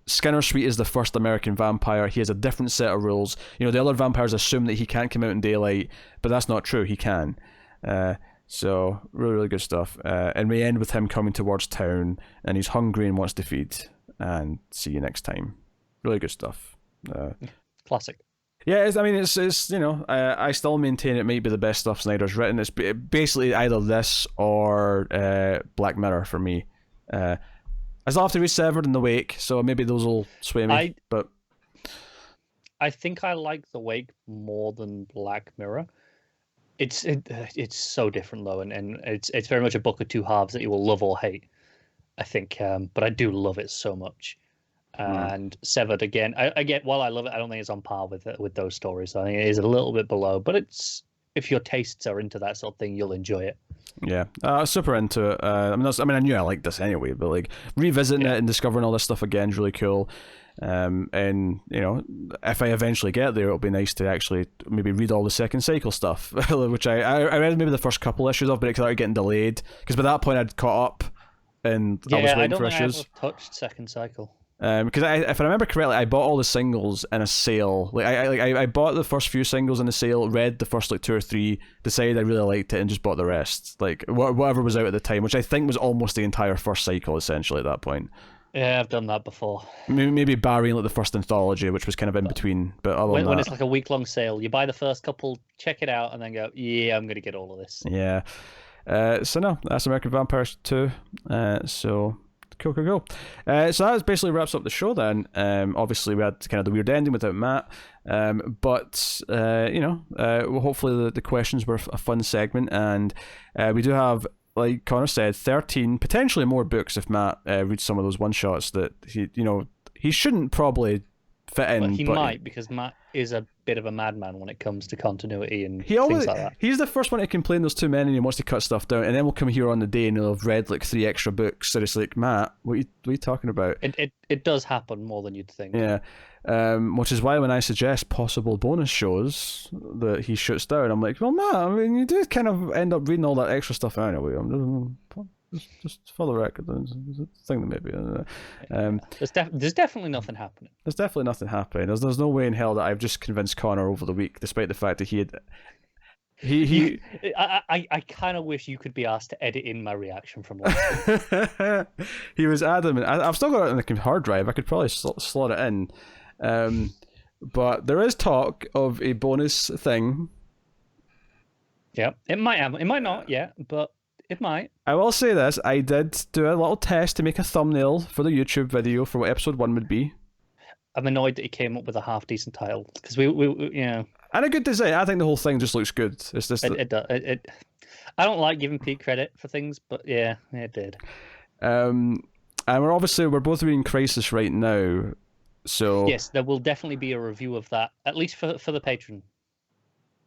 Skinner Sweet is the first American vampire. He has a different set of rules. You know, the other vampires assume that he can't come out in daylight, but that's not true. He can. So really, really good stuff. And we end with him coming towards town, and he's hungry and wants to feed. And see you next time. Really good stuff. Classic. Yeah, it's you know, I still maintain it might be the best stuff Snyder's written. It's basically either this or Black Mirror for me. I still have to read Severed in the Wake, so maybe those will sway me. But I think I like The Wake more than Black Mirror. It's so different though, and it's very much a book of two halves that you will love or hate, I think. But I do love it so much. And Severed again. While I love it, I don't think it's on par with those stories. I think it is a little bit below, but it's, if your tastes are into that sort of thing, you'll enjoy it. Yeah, super into it. I mean, I knew I liked this anyway, but like revisiting it and discovering all this stuff again is really cool. And you know, if I eventually get there, it'll be nice to actually maybe read all the Second Cycle stuff, which I read maybe the first couple issues of, but it started getting delayed because by that point I'd caught up and I was waiting for issues. I don't think I ever touched Second Cycle. Because if I remember correctly, I bought all the singles in a sale. Like I bought the first few singles in the sale, read the first like 2 or 3, decided I really liked it, and just bought the rest. Like whatever was out at the time, which I think was almost the entire first cycle essentially at that point. Yeah, I've done that before. Maybe barring like the first anthology, which was kind of in between. But other than that, when it's like a week-long sale, you buy the first couple, check it out, and then go, yeah, I'm going to get all of this. Yeah. So no, that's American Vampires 2. So. Cool. So that basically wraps up the show then. Obviously we had kind of the weird ending without Matt, but you know, hopefully the questions were a fun segment, and we do have, like Connor said, 13 potentially more books if Matt reads some of those one shots that he shouldn't probably fit in. Well, he might, because Matt is a bit of a madman when it comes to continuity and things like that. He's the first one to complain there's too many and he wants to cut stuff down, and then we'll come here on the day and he'll have read like 3 extra books. So it's like, Matt, what are you talking about? It does happen more than you'd think. Yeah. Which is why when I suggest possible bonus shows that he shoots down, I'm like, well, Matt, I mean, you do kind of end up reading all that extra stuff anyway. Just for the record, there's a thing that maybe. There's definitely nothing happening. There's definitely nothing happening. There's no way in hell that I've just convinced Connor over the week, despite the fact that he had. I kind of wish you could be asked to edit in my reaction from last week. He was adamant. I've still got it on the hard drive. I could probably slot it in. But there is talk of a bonus thing. Yeah, it might happen. It might not. Yeah, but. It might. I will say this, I did do a little test to make a thumbnail for the YouTube video for what episode 1 would be. I'm annoyed that he came up with a half-decent title, because we and a good design. I think the whole thing just looks good. It's just I don't like giving Pete credit for things, but yeah, it did. And we're both reading Crisis right now, so... Yes, there will definitely be a review of that, at least for the patron.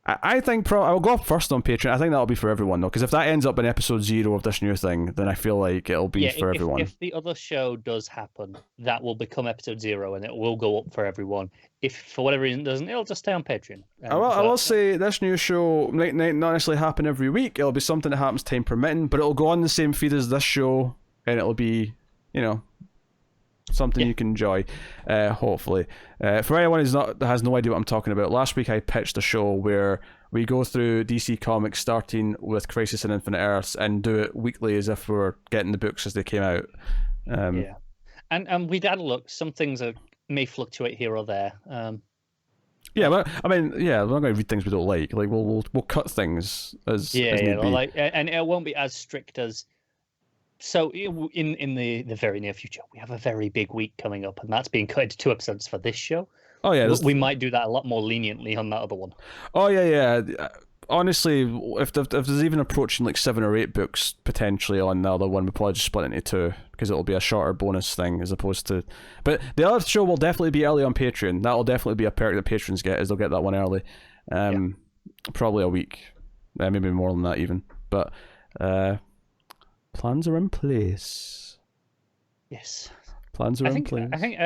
I think I'll go up first on Patreon. I think that'll be for everyone though, because if that ends up in episode 0 of this new thing, then I feel like it'll be for everyone. If the other show does happen, that will become episode 0 and it will go up for everyone. If for whatever reason it doesn't, it'll just stay on Patreon. I will say this new show might not necessarily happen every week. It'll be something that happens time permitting, but it'll go on the same feed as this show, and it'll be, something you can enjoy, hopefully. For anyone who has no idea what I'm talking about, last week I pitched a show where we go through DC Comics starting with Crisis on Infinite Earths and do it weekly as if we're getting the books as they came out. And we'd had a look. Some things are may fluctuate here or there. Yeah, but I mean, yeah, we're not going to read things we don't like. Like we'll cut things as need be. Like, and it won't be as strict as. So in the very near future, we have a very big week coming up, and that's being cut into 2 episodes for this show. Oh yeah, we might do that a lot more leniently on that other one. Oh yeah. Honestly, if there's even approaching like 7 or 8 books potentially on the other one, we'll probably just split it into 2 because it'll be a shorter bonus thing as opposed to. But the other show will definitely be early on Patreon. That'll definitely be a perk that patrons get, is they'll get that one early. Probably a week, maybe more than that even. But plans are in place. Yes, plans are in place. I think,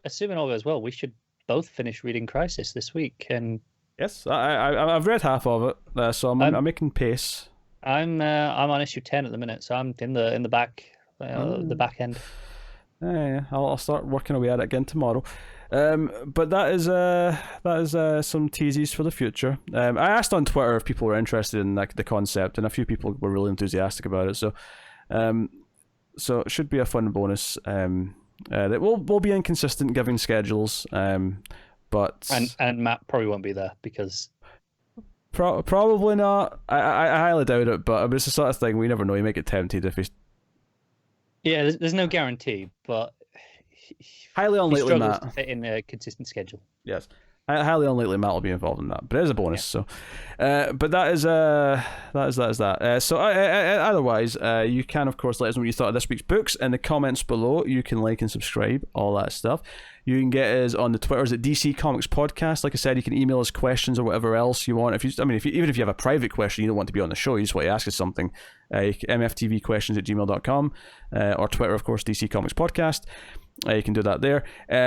assuming all goes well, we should both finish reading Crisis this week and. Yes, I've read half of it, so I'm making pace. I'm on issue 10 at the minute, so I'm in the back, the back end. Yeah, I'll start working away at it again tomorrow. But that is some teases for the future. I asked on Twitter if people were interested in like the concept, and a few people were really enthusiastic about it. So it should be a fun bonus. That we'll be inconsistent giving schedules. But and Matt probably won't be there because probably not. I highly doubt it, but it's the sort of thing we never know. You might get tempted if he's. Yeah, there's no guarantee, but highly unlikely Matt to fit in a consistent schedule. Yes, highly unlikely Matt will be involved in that, but it is a bonus. Yeah. So, but that is that. So otherwise, you can of course let us know what you thought of this week's books in the comments below. You can like and subscribe, all that stuff. You can get us on the Twitters at DC Comics Podcast. Like I said, you can email us questions or whatever else you want. Even if you have a private question, you don't want to be on the show, you just want to ask us something, mftvquestions@gmail.com, or Twitter, of course, DC Comics Podcast. You can do that there.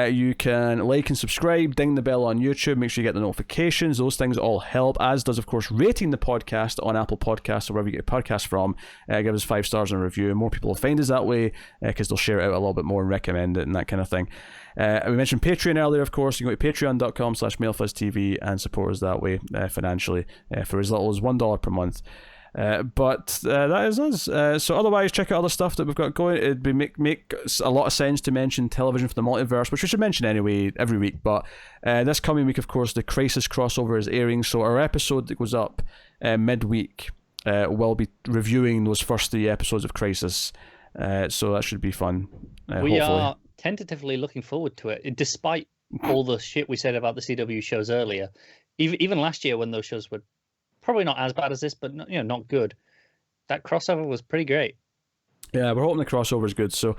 You can like and subscribe, ding the bell on YouTube, make sure you get the notifications. Those things all help, as does, of course, rating the podcast on Apple Podcasts or wherever you get your podcast from. Give us 5 stars and a review, and more people will find us that way because they'll share it out a little bit more and recommend it and that kind of thing. We mentioned Patreon earlier, of course. You can go to patreon.com/MailFuzzTV and support us that way financially for as little as $1 per month. But that is us. So otherwise, check out other stuff that we've got going. It'd be make a lot of sense to mention television for the multiverse, which we should mention anyway every week. But this coming week, of course, the Crisis crossover is airing. So our episode that goes up midweek will be reviewing those first 3 episodes of Crisis. So that should be fun. We hopefully. Are tentatively looking forward to it, despite all the shit we said about the CW shows earlier. Even last year, when those shows were probably not as bad as this, but not good. That crossover was pretty great. Yeah, we're hoping the crossover is good. So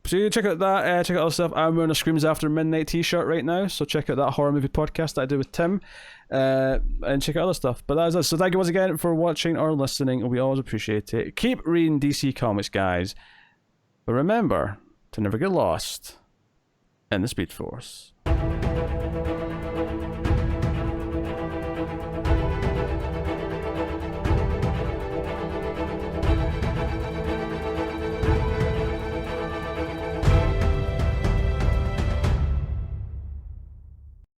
you check out that. Check out other stuff. I'm wearing a Screams After Midnight t-shirt right now, so check out that horror movie podcast that I did with Tim, and check out other stuff. But that is us. So thank you once again for watching or listening. We always appreciate it. Keep reading DC Comics, guys. But remember to never get lost in the Speed Force.